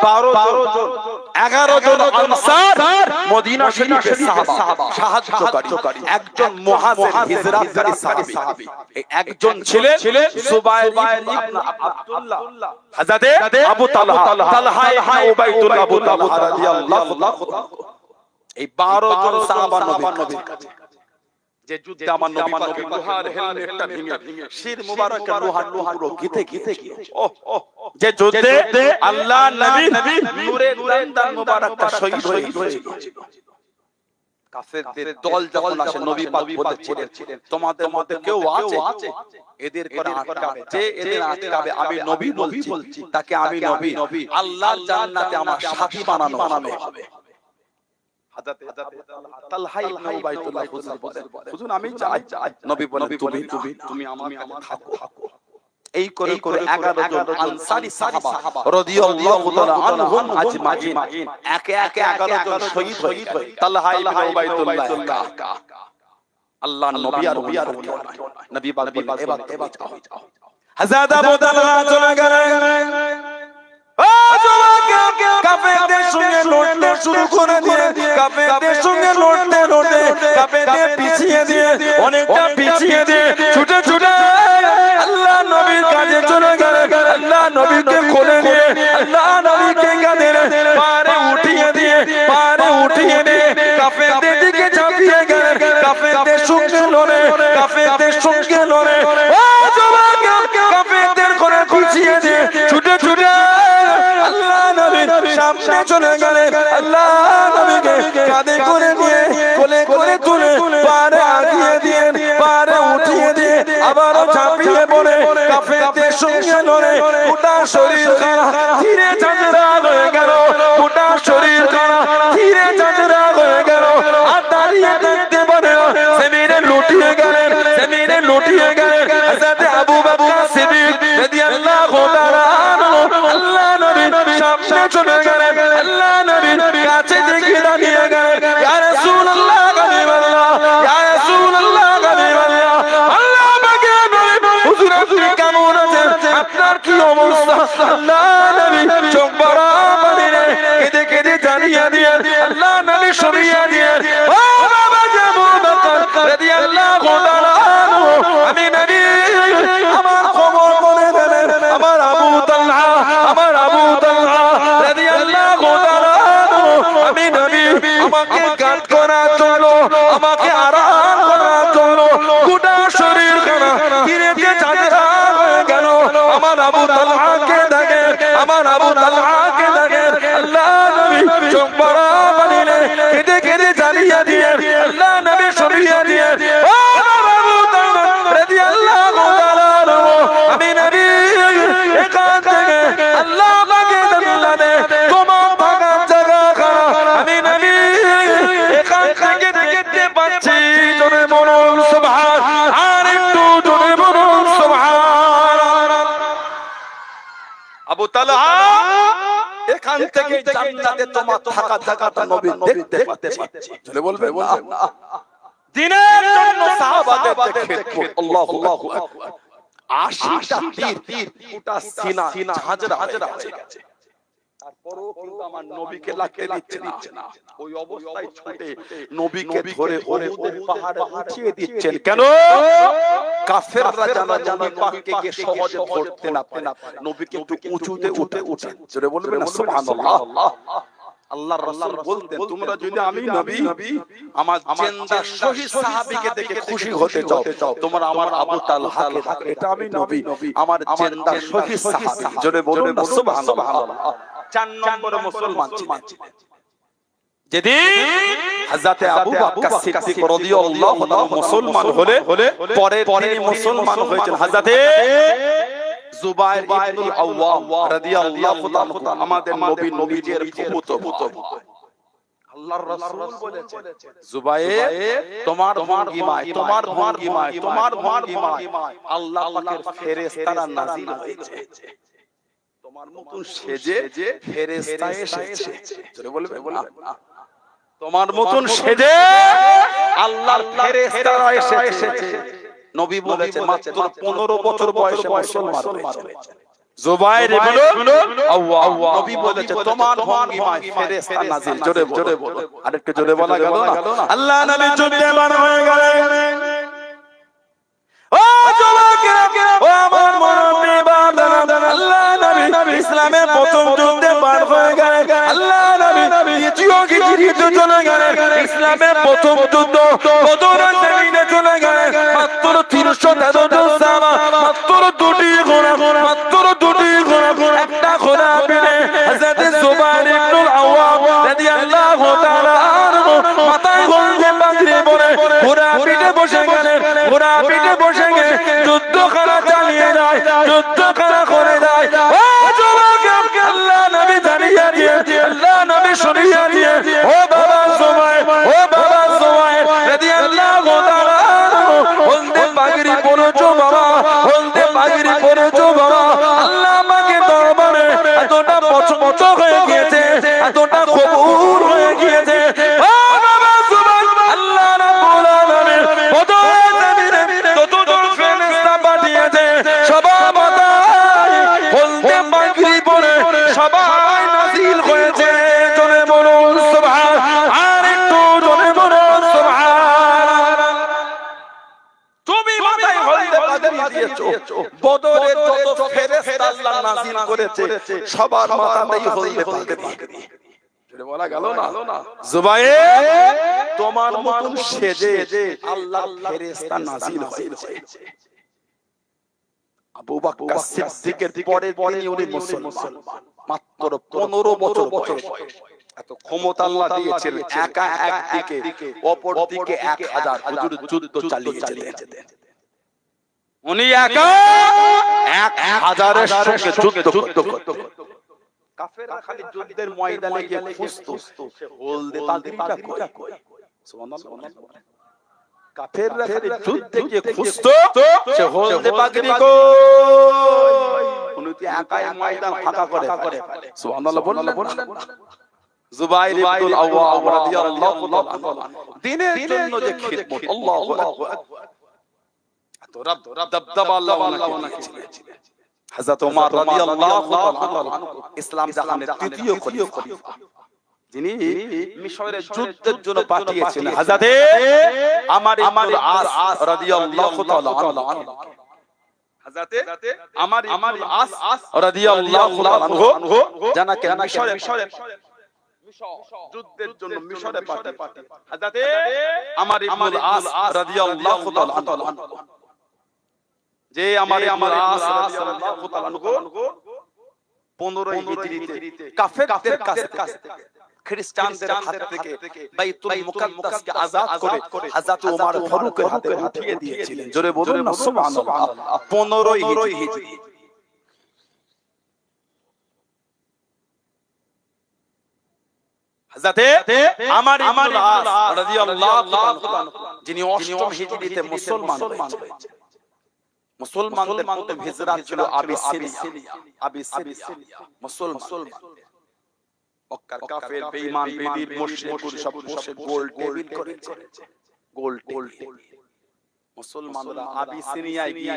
12 জন 11 জন আনসার মদিনা শরীফের সাহাবা সাহায্যকারী একজন মুহাজির হিজরাতকারী সাহাবী এই একজন ছিলেন সুবাইর ইবনে আব্দুল্লাহ হযরত আবু তালহা ইবনে উবাইদুল্লাহ আবু তালহা রাদিয়াল্লাহু তাআলা এই 12 জন সাহাবা নবীর কাছে যে যুদ্ধে আমার নবী পাকের লোহার হেলমেটটা ভেঙে শির মুবারকের লোহার টুকরো গিতে যে যুদ্ধে আল্লাহ নবী নূরে দান মুবারকটা শহীদ হয়েছিল কাফেরদের দল যখন আসে নবী পাক বলেছিলেন তোমাদের মধ্যে কেউ আছে এদের করে আটকাবে যে এদের আটকাবে আমি নবী বলছি তাকে আমি নবী আল্লাহর জান্নাতে আমার সাথী বানানো হবে হযরত তালহা ইবনে উবাইদুল্লাহ হুজুর আমি চাই নবী বলেন তুমি আমার কাছে থাকো এই করে 11 জন আনসারী সাহাবা রাদিয়াল্লাহু তাআলা আনহুম আজমাইন একে 11 জন শহীদ হয়ে তালহা ইবনে উবাইদুল্লাহ আল্লাহর নবী আর নবী পাক বলেন এবার যাও হযরত আবু তালহা চলে গেলেন কাফেরদের সঙ্গে লড়তে শুরু করে দিয়ে কাফেরদের সঙ্গে লড়তে কাফেরদের পিছিয়ে দিয়ে অনেকটা পিছিয়ে দিয়ে ছুটে আল্লাহ নবীর কাছে চলে গেলেন আল্লাহ নবীকে কোলে নিয়ে আল্লাহ নবীকে কাঁধে পারে উঠিয়ে দিয়ে কাফেরদের দিকে ঝাঁপিয়ে গেলেন কাফেরদের সঙ্গে লড়ে ও জওয়ান কাফেরদের কোলে পিছিয়ে দিয়ে ছুটে আল্লাহ নবীর সামনে চলে গেলেন আল্লাহ নবীকে কাঁধে করে নিয়ে কোলে করে তুলে পারে আগিয়ে দিয়ে পারে উঠিয়ে দিয়ে আবারও ঝাঁপিয়ে পড়ে কাফেরদের সঙ্গে লড়ে গোটা শরীর খানা ধীরে ঝাঁঝরা হয়ে গেল গোটা শরীর খানা ধীরে ঝাঁঝরা হয়ে গেল আর দাঁড়িয়ে দেখতে পারে জমিনে লুটিয়ে গেলেন হযরত আবু বকর সিদ্দিক রাদিয়াল্লাহু তাআলা আল্লাহ নবীর সামনে চলে গেলেন আল্লাহ নবীর কাছে দেখে দাঁড়িয়ে গেলেন ইয়া রাসূলুল্লাহ হাবিবাল্লাহ ইয়া রাসূলুল্লাহ হাবিবাল্লাহ আল্লাহ পাকের নবী হুজুর আপনি কেমন আছেন আপনার কি অবস্থা আল্লাহ নবী চোখ বড় পানিতে কেঁদে দাঁড়িয়ে দিয়ে আল্লাহ নবী সরিয়ে দিয়ে ও বাবা আবু বকর রাদিয়াল্লাহু তাআলা আমি নবী আমার খবর বলে দিলেন আমার আবু তালহা রাদিয়াল্লাহু তাআলা আমি নবী আমাকে গান করার জন্য আমাকে আরাম করার জন্য গোটা শরীর খানা ধীরে ঝাঁঝরা হয়ে গেল আমার আবু তালহাকে দেখেন আল্লাহ নবী চোখ বড় পানিতে কেঁদে জানিয়ে দিয়ে আল্লাহ নবী সরিয়ে দিয়ে ও আবু তালহা রাদিয়াল্লাহু তাআলা আমি নবী এখান থেকে আল্লাহ পাকের জান্নাতে তোমার থাকার জায়গা আমি নবী এখান থেকে দেখতে পাচ্ছি জোরে বলুন সুবহান আর একটু জোরে বলুন সুবহান আবু তালহা এখান থেকে জান্নাতে তোমার থাকার জায়গাটা নবী দেখতে পাচ্ছি জোরে বলবেন না দিনের জন্য সাহাবাদের দেখে আল্লাহু আকবার 80টা তীর গোটা সিনা ঝাঁঝরা হয়ে গেছে তারপরও কিন্তু আমার নবীকে লাগতে দিচ্ছে না ওই অবস্থায় ছুটে নবীকে ধরে উহুদের পাহাড়ে উঠিয়ে দিচ্ছেন কেন কাফেররা জানা পাককে কে সহজে ধরতে না পারে নবীকে একটু উঁচুতে উঠে জোরে বলবেন না সুবহানাল্লাহ আল্লাহর রাসূল বলতেন তোমরা যদি আমি নবী আমার জিন্দা শহীদ সাহাবীকে দেখে খুশি হতে চাও তোমরা আমার আবু তালহাকে দেখো এটা আমি নবী আমার জিন্দা শহীদ সাহাবী জোরে বলুন না সুবহানাল্লাহ 4 নম্বরে মুসলমান ছিলেন যেদিন হযরত আবু বকর সিদ্দিক রাদিয়াল্লাহু তাআলা মুসলমান হলে পরে তিনি মুসলমান হয়েছেন হযরত জুবাইর ইবনে আওয়াম রাদিয়াল্লাহু তাআলা আমাদের নবীর ফুফুতো ভাই আল্লাহর রাসূল বলেছেন জুবাইর তোমার ভঙ্গিমায় আল্লাহ পাকের ফেরেশতারা নাযিল হয়েছে তোমার মতন সেজে ফেরেশতা এসেছে জোরে বলবেন তোমার মতন সেজে আল্লাহর ফেরেশতারা এসেছে নবী বলেছে মাত্র 15 বছর বয়সে মুসলমান হয়েছে জুবাইর ইবনে আওয়াম নবী বলেছে তোমার ভঙ্গিমায় ফেরেশতা নাযিল জোরে বলো আরেকটু জোরে বলা গেল না আল্লাহ নবী যুদ্ধে বার হয়ে গেলেন ও যুবকেরা ও আমার মুরব্বি বাবারা আল্লাহ নবী ইসলামের প্রথম যুদ্ধে বার হয়ে গেলেন আল্লাহ নবী দ্বিতীয় হিজরিতে চলে গেলেন ইসলামের প্রথম যুদ্ধ বদরের জমিনে চলে গেলেন মাত্র 300 জন সাহাবা মাত্র দুটি ঘোড়া একটা ঘোড়া পেলে হযরত জুবাইর ইবনে আওয়াম রাদিয়াল্লাহু তাআলা মাথায় গলদে পাগড়ি পরে ঘোড়া পিঠে বসে গেলেন যুদ্ধখানা চালিয়ে যায় যুদ্ধখানা করে যায় ও যুবক আল্লাহ নবী জানিয়ে দিয়ে আল্লাহ নবী শুনিয়ে দিয়ে ও বাবা জুবাইর রাদিয়াল্লাহু তাআলা গলদে পাগড়ি পরেছো বাবা আল্লাহ আমাকে দরবারে এতটা পছন্দ হয়ে গিয়েছে এতটা কবুল হয়ে গিয়েছে ও বাবা জুবাইর আল্লাহ রাব্বুল আলামিন বদরের জমিনে যতজন ফেরেশতা পাঠিয়েছে সবার মাথায় হলদে পাগড়ি পরে সবাই নাযিল হয়েছে জোরে বলুন সুবহান আর একটু জোরে বলুন সুবহান তুমি মাথায় হলদে পাগড়ি দিয়েছো বদরের যত ফেরেশতা আল্লাহ নাযিল করেছে সবার মাথাতেই হলদে পাগড়ি বলা গেল না জুবাইর তোমার মতন সেজে আল্লাহ ফেরেশতা নাযিল হয়েছে আবু বকর সিদ্দিকের পরে উনি মুসলমান মাত্র 15 বছর বয়স এত ক্ষমতা আল্লাহ দিয়েছিলেন একা একদিকে অপর দিকে 1000 হুজুর যুদ্ধ চালিয়ে যেতেন উনি একা 1000 এর সঙ্গে যুদ্ধ করতেন কাফেররা খালি যুদ্ধের ময়দানে গিয়ে খুঁজতো সে হলদে পাগড়িটা কই সুবহানাল্লাহ কাফেররা খালি যুদ্ধে গিয়ে খুঁজতো সে হলদে পাগড়ি কই উনি তো একাই ময়দান ফাঁকা করে সুবহানাল্লাহ বললেন জুবাইর ইবনে আওয়াম রাদিয়াল্লাহু তাআলা দ্বীনের জন্য যে খিদমত আল্লাহু আকবার এত দবদবা আল্লাহ ওনাকে দিয়েছিলেন হযরত ওমর রাদিয়াল্লাহু তাআলা ইসলাম জাহানের তৃতীয় খলিফা যিনি মিশরের যুদ্ধের জন্য পাঠিয়েছিলেন হযরত আমর ইবনে আস রাদিয়াল্লাহু তাআলা হযরত আমর ইবনে আস রাদিয়াল্লাহু তাআলা জানাকে মিশরের যুদ্ধের জন্য মিশরে পাঠিয়েছিলেন হযরত আমর ইবনে আস রাদিয়াল্লাহু তাআলা যে আমার আস রাদিয়াল্লাহু তাআলা 15 হিজরিতে কাফেরদের কাছ থেকে খ্রিস্টানদের হাত থেকে বাইতুল মুকাদ্দাসকে আযাদ করে হযরত ওমর ফারুকের হাতে উঠিয়ে দিয়েছিলেন জোরে বলুন না সুবহানাল্লাহ 15 হিজরি হযরত আমর ইবনে আস রাদিয়াল্লাহু তাআলা যিনি 8ম হিজরিতে মুসলমান হয়েছেন মুসলমানদের প্রথম হিজরত ছিল আবিসিনিয়া মুসলমান মক্কার কাফের বেঈমান বেদির মুশরিক সব বসে গোল টেবিল করেছে গোল টেবিল মুসলমানরা আবিসিনিয়ায় গিয়ে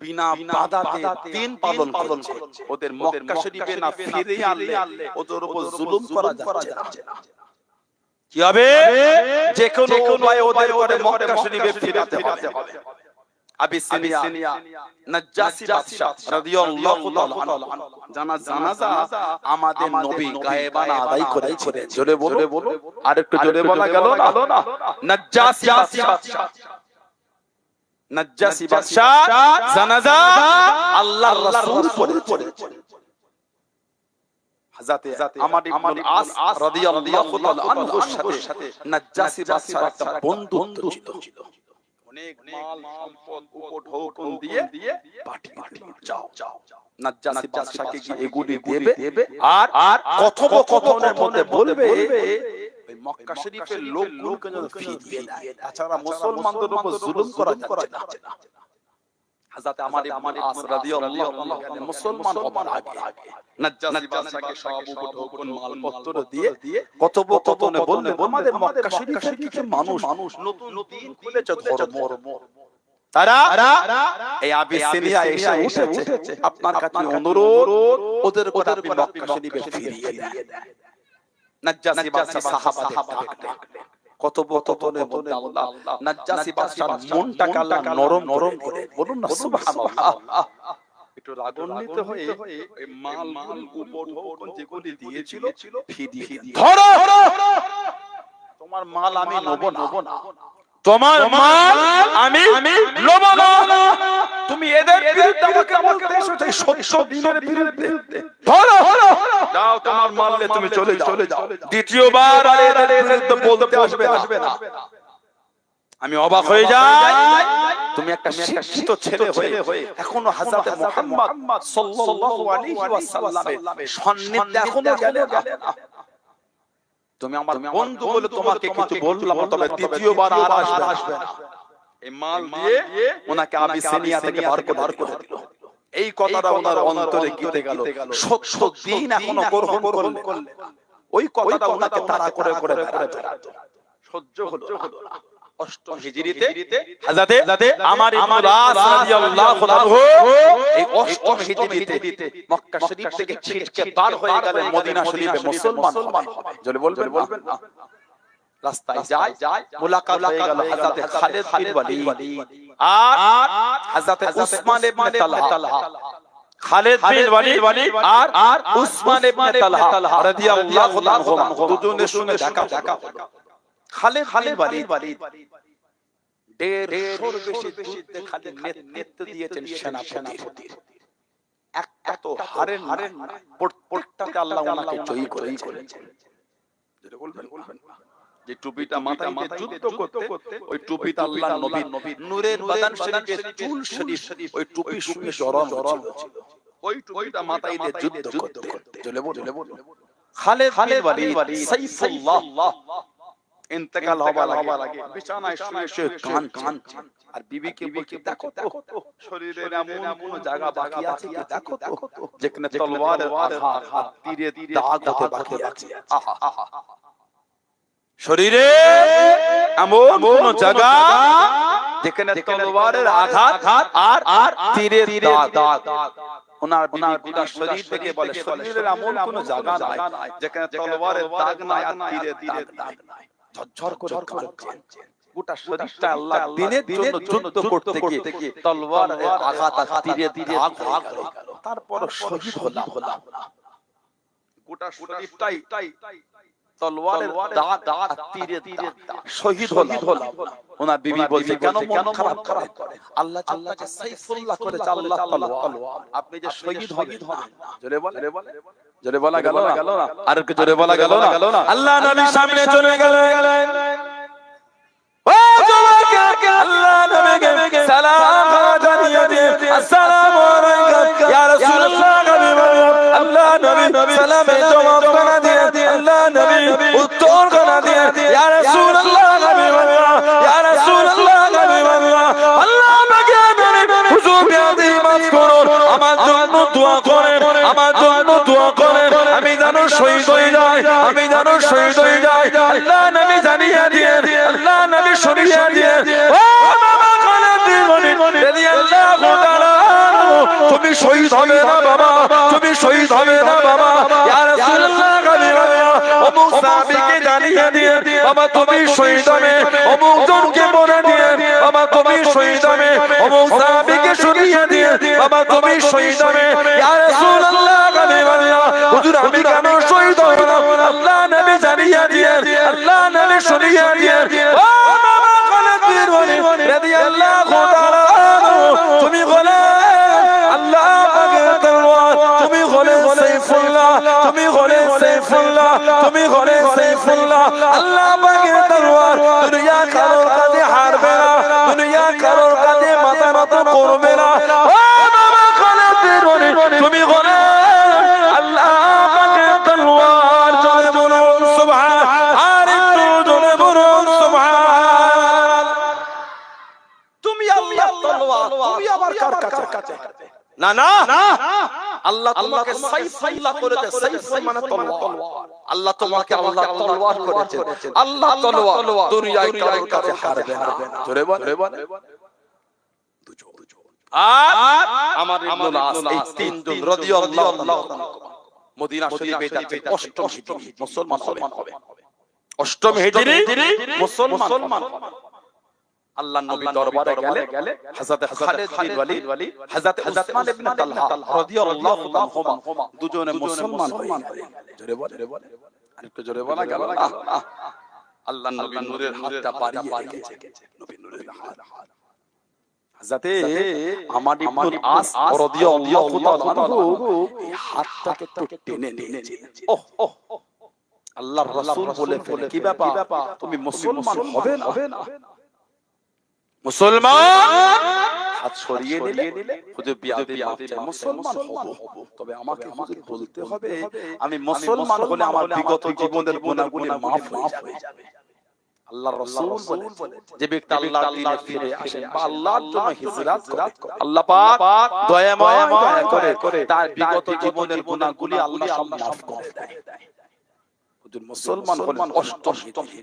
বিনা বাধাতে দিন পালন করছে ওদের মক্কা শরীফে না ফিরে আনলে ওদের উপর জুলুম করা যাচ্ছে না কি হবে যে কোনো উপায়ে ওদের করে মক্কা শরীফে ফিরাতে হবে আবিসিনিয়া নাজ্জাসী বাদশা রাদিয়াল্লাহু তাআলা জানাজা আমাদের নবী গায়েবানা আদায় করেছিলেন জোরে বলো আর একটু জোরে বলা গেল না নাজ্জাসী বাদশা জানাজা আল্লাহর রাসূল পড়েছেন যাতে আমার ইবনুল আস রাদিয়াল্লাহু তাআলা আনহুর সাথে নাজ্জাসী বাদশার একটা বন্ধুত্ব ছিল। অনেক মাল সম্পদ উপঢৌকন দিয়ে পাঠিয়ে যাও নাজ্জাসী বাদশাকে কি এগুলি দেবে আর কথোপকথনের মধ্যে বলবে ওই মক্কা শরীফের লোকগুলোকে যেন ফিরিয়ে দেয়, তাছাড়া মুসলমানদের উপর জুলুম করা যাচ্ছে না। হযরত আমার ইবনুল আস রাদিয়াল্লাহু আনহু মুসলমান হবার আগে নাজ্জাসী বাদশাকে সব উপঢৌকন মালপত্র দিয়ে কথোপকথনে বললেন, আমাদের মক্কা শরীফের কিছু মানুষ নতুন দিন খুলেছে ধর্ম, তারা এই আবিসিনিয়া এসে উঠেছে, আপনার কাছে অনুরোধ ওদের কথা আপনি মক্কা শরীফে ফিরিয়ে দেন। নাজ্জাসী বাদশা সাহাবাদের ডাকলেন, কথোপকথনের মধ্যে আল্লাহ নাজ্জাসী বাদশার মনটাকে আল্লাহ নরম করে বলুন না সুবহানাল্লাহ। একটু রাগান্বিত হয়ে ওই মাল উপঢৌকন যেগুলি দিয়েছিল ফিরিয়ে ধরো, তোমার মাল আমি নেব না, তোমার মাল আমি নেব না। তুমি এদের বিরুদ্ধে আমাকে বলছো এই 70 দিনের বিরুদ্ধে, ধরো যাও তোমার মাল নিয়ে তুমি চলে যাও, দ্বিতীয়বার আর এদের বিরুদ্ধে বলতে আসবে না। আমি অবাক হয়ে যাই, তুমি একটা শিক্ষিত ছেলে হয়ে এখনো হযরত মুহাম্মদ সাল্লাল্লাহু আলাইহি ওয়াসাল্লামের সান্নিধ্যে এখনো গেলে না। তুমি আমার বন্ধু বলে তোমাকে কিছু বললাম, তবে দ্বিতীয়বার আর আসবে না। এই মাল দিয়ে ওনাকে আবিসিনিয়া থেকে বার করে দিল। এই কথাটা ওনার অন্তরে গেঁথে গেল, 70 দিন এখনো গ্রহণ করলেন। ওই কথাটা ওনাকে তাড়া করে সহ্য হলো না। অষ্টম হিজরিতে হযরতে আমার ইবনুল আস রাদিয়াল্লাহু আনহু এই অষ্টম হিজরিতে মক্কা শরীফ থেকে ছিটকে বার হয়ে গেলেন মদিনা শরীফে মুসলমান হবে। জোরে বলবেন না। রাস্তায় যায় মুলাকাত হয়ে গেল হযরতে খালিদ বিন ওয়ালিদ আর হযরতে উসমান ইবনে তালহা। খালিদ বিন ওয়ালিদ আর উসমান ইবনে তালহা রাদিয়াল্লাহু আনহু দুজনের সঙ্গে দেখা হলো। খালিদ বিন ওয়ালিদ 150 বেশি যুদ্ধে খালিদ নেতৃত্ব দিয়েছেন সেনাপতির। একটা তো হারেন প্রত্যেকটাতে আল্লাহ ওনাকে জয়ী করেছেন। যেটা বলবেন যে টুপিটা মাথায় দিয়ে যুদ্ধ করতে ওই টুপিটা আল্লাহর নবী নূরের বাদান শরীফের চুল শরীফ ওই টুপির সঙ্গে জড়ানো ছিল। ওই টুপিটা মাথায় দিয়ে যুদ্ধ করতে চলে বল খালিদ বিন ওয়ালিদ সাইফুল্লাহ ইন্তেকাল হবার আগে বিছানায় শুয়ে কান আর বিবিকে বলছে, দেখো তো শরীরের এমন কোন জায়গা বাকি আছে কি, দেখো তো যেখানে তলোয়ারের আঘাত তীরের দাগ হতে বাকি আছে। শরীরে এমন কোন জায়গা যেখানে তলোয়ারের আঘাত আর তীরের দাগ। ওনার গোটা শরীর থেকে বলে শরীরের এমন কোন জায়গা নাই যেখানে তলোয়ারের দাগ নাই আর তীরের দাগ নাই। ঝরঝর করে কাঁপছে গোটা শরীরটা। আল্লাহ দিনের জন্য যুদ্ধ করতে গিয়ে তলোয়ারের আঘাত আর তীরের দাগ হয়ে গেল। তারপর শহীদ হলাম। গোটা শরীরটাই তলোয়ারের দাগ আর তীরের দাগ, শহীদ হলাম। ওনার বিবি বলছে, কেন মন খারাপ করে? আল্লাহ আল্লাহকে সাইফুল্লাহ করেছে, আল্লাহ তলোয়ার, আপনি যে শহীদ হবেন। জোরে বলা গেল না, আর একটু জোরে বলা গেল না। আল্লাহ নবীর সামনে চলে গেলেন, ও জওয়ানকে আল্লাহ নবীকে সালাম জানিয়ে দিয়ে, আসসালামু আলাইকুম ইয়া রাসূলুল্লাহ। আল্লাহ নবী সালামে জবাব করে দিয়ে, আল্লাহ নবী উত্তর করে দিয়ে, ইয়া রাসূলুল্লাহ ইয়া রাসূলুল্লাহ। আল্লাহ আমাকে হুজুর বিয়াদি মাফ করুন, আমার জন্য দোয়া করেন, আমার জন্য দোয়া করেন, আমি যেন শহীদ হয়ে যাই, আমি যেন শহীদ হয়ে যাই। আল্লাহ নবী জানিয়ে দিয়ে, আল্লাহ নবী শুনিয়ে দিয়ে, ও বাবা খালিদ বিন ওয়ালিদ রাদিয়াল্লাহু তাআলা, তুমি শহীদ হবে না বাবা, তুমি শহীদ হবে না বাবা। ইয়া রাসূলুল্লাহ অমুক সাহাবীকে জানিয়ে দিয়ে, বাবা তুমি শহীদ হবে। অমুক জনকে বলে দিয়ে, বাবা তুমি শহীদ হবে। অমুক সাহাবীকে শুনিয়ে দিয়ে, বাবা তুমি শহীদ হবে। ইয়া রাসূলুল্লাহ হুজুর আমি কেন শহীদ হব না? আল্লাহ নবী জানিয়ে দিয়ে, আল্লাহ নবী শুনিয়ে দিয়ে, ও বাবা খালিদ বিন ওয়ালিদ রাদিয়াল্লাহু তাআলা, তুমি হলে আল্লাহ পাকের তলোয়ার, তুমি হলে সাইফুল্লাহ, তুমি হলে ঘরে সাইফুল্লাহ আল্লাহ পাকের তলোয়ার দুনিয়া কারোর কাছে হারবে না দুনিয়া কারোর কাছে মাথা নত করবে না ও বাবা খালেদের তুমি ঘরে আল্লাহ পাকের তলোয়ার জোরে বলুন সুবহান আর একটু জোরে বলুন সুবহান তুমি আল্লাহর তলোয়ার তুমি আবার কার কাছে না না আল্লাহ তোমাকে সাইফুল্লাহ করেছে সাইফুল মানে তলোয়ার আল্লাহ তোমাকে আল্লাহ তলোয়ার করেছে আল্লাহ তলোয়ার দুনিয়ায় কারোর কাছে হারবে না জোরে বল আর আমার ইবনুল আস এই তিনজন রাদিয়াল্লাহু তাআলা মদিনা শরীফে যাচ্ছে অষ্টম হিজরি মুসলমান হবে অষ্টম হিজরি মুসলমান আল্লাহর নবী দরবারে গেলে হযরত খালিদ বিন ওয়ালিদ হযরত উসমান ইবনে তালহা রাদিয়াল্লাহু আনহুমা দুজনে মুসলমান হয়ে জোরে বল আরেকটু জোরে বলা গেল না আল্লাহর নবী নূরের হাতটা বাড়িয়ে রেখেছে নবী নূরের হাত হযরত আমার ইবনুল আস রাদিয়াল্লাহু তাআলা এই হাতটাকে একটু টেনে নিয়েছে ওহ আল্লাহর রাসূল বলে ফেলে কি ব্যাপার তুমি মুসলমান হবে না মুসলমান হাত সরিয়ে নিলে হুজুর বিয়াদবি মুসলমান হব তবে আমাকে হুজুর বলতে হবে আমি মুসলমান হলে আমার বিগত জীবনের গুনাহগুলি maaf হয়ে যাবে আল্লাহর রাসূল বলে যে ব্যক্তি আল্লাহর দ্বীনে ফিরে আসে বা আল্লাহর জন্য হিজরত করে আল্লাহ পাক দয়াময় করে তার বিগত জীবনের গুনাহগুলি আল্লাহ সব maaf করে দেয় হুজুর মুসলমান হলেন অষ্টম হিজরি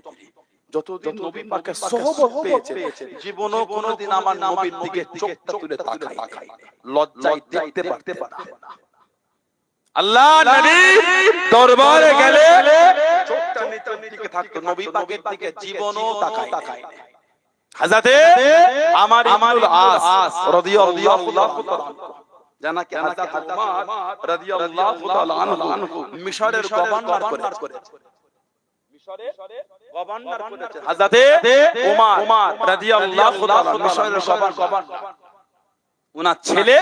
যতদিন নবী পাকের সোহবত পেয়েছে জীবনও কোনোদিন আমার নবীর দিকে চোখটা তুলে তাকায় লজ্জায় দেখতে পারতে না আল্লাহ নবী দরবারে গেলে চোখটা নিচের দিকে থাকতো নবী পাকের দিকে জীবনও তাকায় হযরতে আমার ইবনুল আস রাদিয়াল্লাহু তাআলা জানা কি হযরত উমর রাদিয়াল্লাহু তাআলা আনহু মিশরের গভর্নর করেছে গভর্নর করেছে হযরতে ওমর রাদিয়াল্লাহু তাআলা মিশরের গভর্নর ওনার ছেলে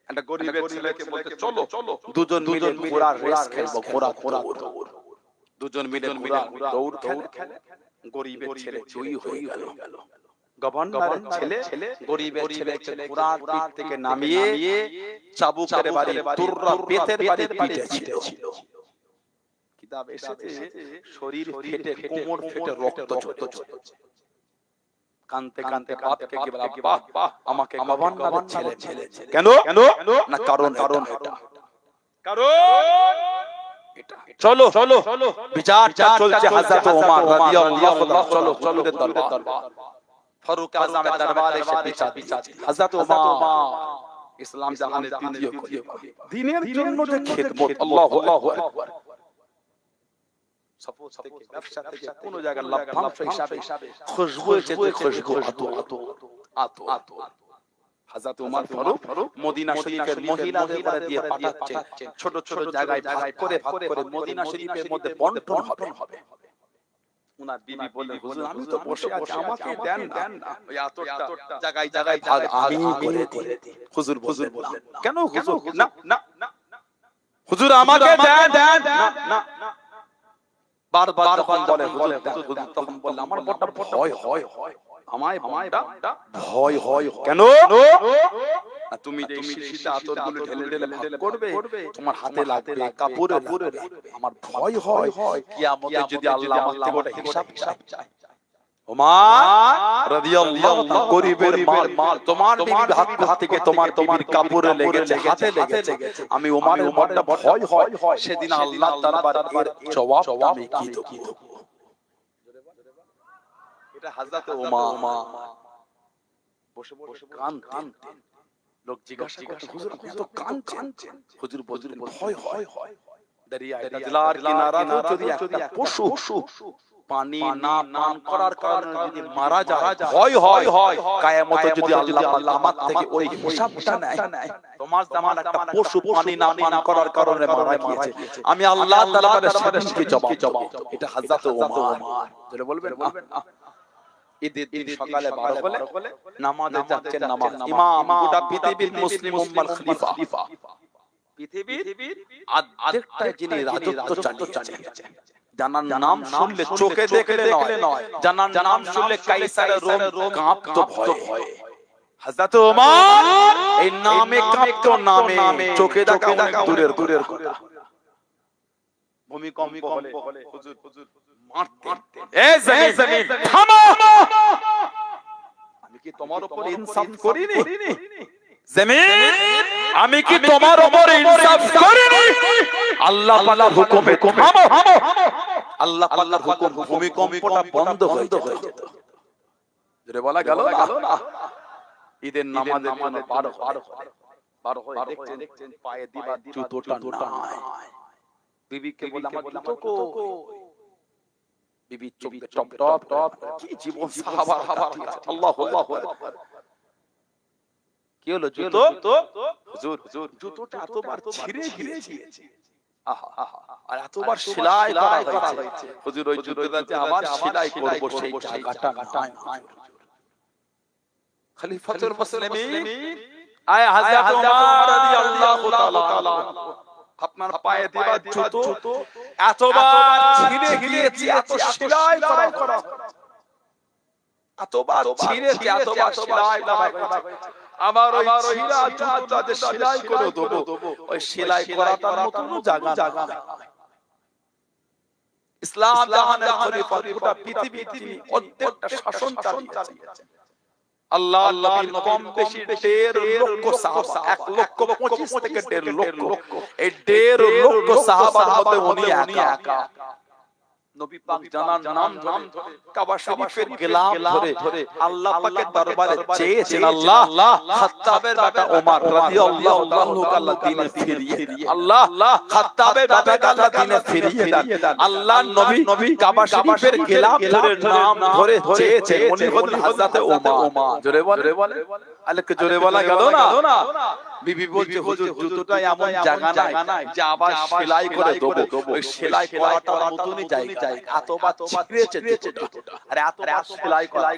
একটা গরিবের ছেলেকে বলতে চলো দুজন মিলে ঘোড়ার রেস খেলবো ঘোড়া দুজন মিলে ঘোড়ার দৌড় খেলে গরিবের ছেলে জয়ী হয়ে গেল গভর্নরের ছেলে গরিবের ছেলেকে ঘোড়ার পিঠ থেকে নামিয়ে চাবুকের বাড়ি তুররা বেতের বাড়ি পিঠে ছিল কিতাব এসেছে শরীর ফেটে কোমর ফেটে রক্ত ঝরছে কানতে বাপকে কি বলে বাবা আমাকে গভর্নরের ছেলে কেন না কারণ এটা চলো বিচার চলছে হযরত ওমর রাদিয়াল্লাহু তাআলা চলো দরবার ফারুক আযমের দরবারে এসে বিচার হযরত ওমর ইসলাম জাহানের দ্বিতীয় খলিফা দ্বীনের জন্য যে খিদমত আল্লাহু আকবার সাপোজ থেকে ব্যবসা থেকে কোন জায়গায় লাভবান হিসাবে খুশবু যেতে খুশবু আতো হযরত ওমর ফারুক মদিনা শরীফের মহিলাদের করে দিয়ে পাঠাচ্ছে ছোট জায়গায় ভাগ করে মদিনা শরীফের মধ্যে বন্টন হবে উনার বিবি বলে হুজুর আমি তো বসে আছি আমাকে দেন না ওই আতরটা জায়গায় ভাগ আমি করে দিই হুজুর বললেন কেন হুজুর না হুজুর আমাকে দেন না বারবার যখন বলে হুজুর তখন বলল আমার বড়টা ভয় হয় আমায় ভয় হয় কেন তুমি যে শীতে আতরগুলো ঢেলে ভাগ করবে তোমার হাতে লাগবে কাপড়ে লাগবে আমার ভয় হয় কিয়ামতে যদি আল্লাহ আমার থেকে ওটা হিসাব চায় ওমর রাদিয়াল্লাহু তাআলা গরিবের মাল তোমার বিবির হাত থেকে তোমার কাপড়ে লেগেছে হাতে লেগেছে আমি ওমরটা ভয় হয় সেদিন আল্লাহ দরবারে এর জবাব আমি কি দেব এটা হযরত ওমর বসে কান লোক জিজ্ঞাসা করে হুজুর আপনি তো কাঁদছেন হুজুর বললেন ভয় হয় দরিয়ায় দাজলার কিনারা যদি একটা পশু পানি না পান করার কারণে যদি মারা যায় ভয় হয় কিয়ামতে যদি আল্লাহ আমার থেকে ওই হিসাবটা নেয় তোমার জামান একটা পশু পানি না পান করার কারণে মারা গিয়েছে আমি আল্লাহ তাআলার সেদিনকে জবাব এটা হযরত ওমর বলে বলবেন ঈদের দিন সকালে 12 হলে নামাজে যাচ্ছেন নামাজ ইমাম গোটা পৃথিবীর মুসলিম উম্মার খলিফা পৃথিবীর অর্ধেকটা যিনি রাজত্ব চালিয়েছেন, জানার নাম শুনলে চোখে দেখলে নয়, জানার নাম শুনলে কাইসারের রোম কাঁপতো ভয়ে। হযরত ওমর এই নামে কাঁপতো, নামে চোখে দেখা অনেক দূরের কথা। ভূমিকম্প হলে হুজুর মারতেন, এ জমিন থামো, আমি কি তোমার উপর ইনসাফ করিনি? জমিন আমি কি তোমার উপর ইনসাফ করিনি? আল্লাহ পাকের হুকুমে থামো। আল্লাহ পাকের হুকুম, ভূমিকম্পটা বন্ধ হয়ে যেত। জোরে বলা গেল না? ঈদের নামাজের জন্য বার হয়ে দেখছেন পায়ে দিবার জুতোটা নাই। বিবিকে বলে আমার জুতো কই? বিবি চোখে টপ টপ টপ, কি জীবন সাহাবা, আল্লাহু আকবার। কি হলো জুতো? হুজুর জুতোটা এতবার ছিঁড়ে গিয়েছে, আর এতবার সেলাই করা হয়েছে। হুজুর ওই জুতোটাতে আবার সেলাই করব, সেই জায়গাটা নাই। খলিফাতুল মুসলিমিন আয় হযরত ওমর রাদিয়াল্লাহু তাআলা, আপনার পায়ে দেওয়া জুতো এতবার ছিঁড়ে গিয়েছে, এত সেলাই করা, এতবার ছিঁড়েছে, এতবার সেলাই করা। আমার ওই ছিঁড়া জুতোটাতে সেলাই করে দেব, ওই সেলাই করাটার মতন জায়গা নাই। ইসলাম জাহানের খলিফা, গোটা পৃথিবীতে প্রত্যেকটা শাসন চালিয়েছেন। আল্লাহ নবীর কম বেশি 1.5 লক্ষ সাহাবা, 1,25,000 থেকে 1.5 লক্ষ, এই 1.5 লক্ষ সাহাবার মধ্যে উনি একা। নবী পাক জানার নাম ধরে কাবা শরীফের গিলাফ ধরে আল্লাহ পাকের দরবারে চেয়েছেন, আল্লাহ খাত্তাবের বেটা ওমর রাদিয়াল্লাহু তাআলা আল্লাহ দ্বীনে ফিরিয়ে দেন, আল্লাহ খাত্তাবের বেটা আল্লাহ দ্বীনে ফিরিয়ে দেন। আল্লাহ নবী কাবা শরীফের গিলাফ ধরে নাম ধরে চেয়েছেন, উনি হলেন হযরত ওমর। জোরে বলে, আলেকে জোরে বলা গেল না? বিবি বলছে হুজুর জুতোটা এমন জায়গা নাই যে আবার সেলাই করে দেব, ওই সেলাই করাটার মতনই জায়গা, এতবার ছিঁড়েছে জুতোটা, আর এতবার সেলাই করা।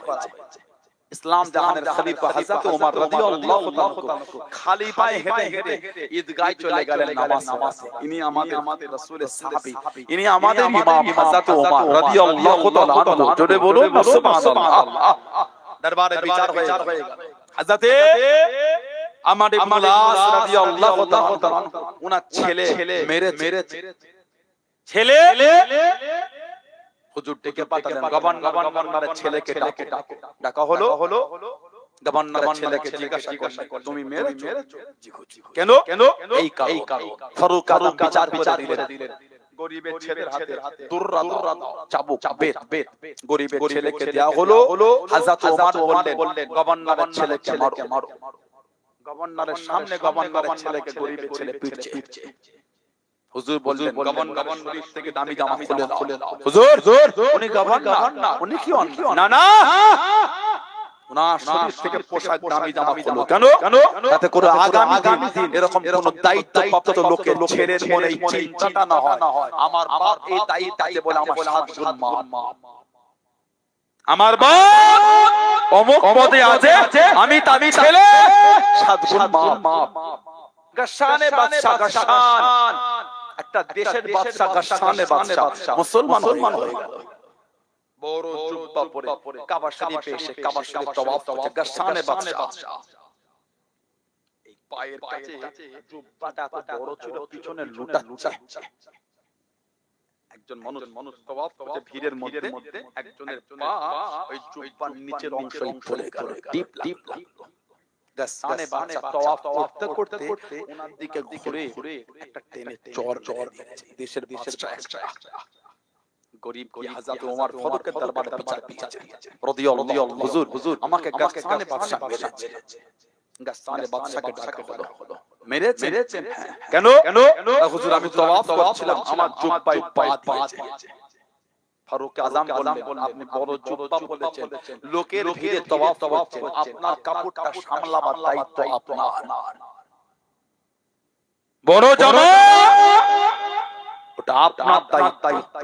ইসলাম জাহানের খলিফা হযরত ওমর রাদিয়াল্লাহু তাআলা খালি পায়ে হেঁটে ঈদগাহে চলে গেলেন নামাজে। ইনি আমাদের রাসূলের সাহাবী, ইনি আমাদের ইমাম হযরত ওমর রাদিয়াল্লাহু তাআলা আনহু। জোরে বলুন সুবহানাল্লাহ। দরবারে বিচার হয়ে গেল। হযরতে আমর ইবনে আস রাদিয়াল্লাহু তাআলা ওনার ছেলে মেরেছে। ছেলে হুজুর ডেকে পাঠালেন, গভর্নরের ছেলেকে ডাকা হলো। গভর্নরের ছেলেকে জিজ্ঞাসা করলেন, তুমি মেরেছো? কেন? এই কারণ। ফারুক আলম বিচার দিলেন, গরিবের ছেলের হাতে দুররা চাবুক বেত গরিবের ছেলেকে দেয়া হলো। হযরত ওমর বললেন, গভর্নরের ছেলেকে মারো। গভর্নরের সামনে গভর্নরের ছেলেকে গরিবের ছেলে পিটছে। হুজুর বললেন, গভর্নর শরীফ থেকে দামি জামা খুলে দাও। হুজুর উনি গভর্নর, উনি কি না ওনার শরীর থেকে পোশাক দামি জামা খুলো। কেন? তাতে করে আগামী দিন এরকম কোন দায়িত্বপ্রাপ্ত লোকের ছেলের মনে এই চিন্তাটা না হয়, আমার বাপ এই দায়িত্বে বলে আমার 7 গুণ মা, আমার বাপ অমুক পদে আছে, আমি তার ছেলে 7 গুণ মা। গাসানে বাদশা, গাসান একটা দেশের বাদশা, গাসানে বাদশা মুসলমান হয়ে গেল। বড় জুব্বা পরে কাবা শরীফে এসে কাবা শরীফ তওয়াফ করছে। গাসানে বাদশা এই পায়ের কাছে জুব্বাটা এত বড় ছিল, পিছনে লুটাচ্ছে। একজন মানুষ তওয়াফ করছে, ভিড়ের মধ্যে একজনের পা ওই জুব্বার নিচের অংশে পড়ে গেল, ডিপ লাগলো। গাসানে বাদশা তওয়াফ করতে ওনার দিকে ঘুরে একটা টেনে চর দিয়েছে। দেশের বাদশা একটা গরিব কি হযরত ওমর ফারুকের দরবারে বিচার রাদিয়াল্লাহু হুজুর আমাকে গাসানে বাদশা মেরেছে। গাসানে বাদশাকে ডাকা হলো, মেরেছেন? কেন? হুজুর আমি তওয়াফ করছিলাম, আমার জুব্বায় পা দিয়েছে। ফারুক আযম বললেন, আপনি বড় জুব্বা বলেছেন, লোকের ভিড়ে তওয়াফ করছেন, আপনার কাপড়টা সামলাবার দায়িত্ব আপনার। বড় জামা ওটা আপনার দায়িত্ব।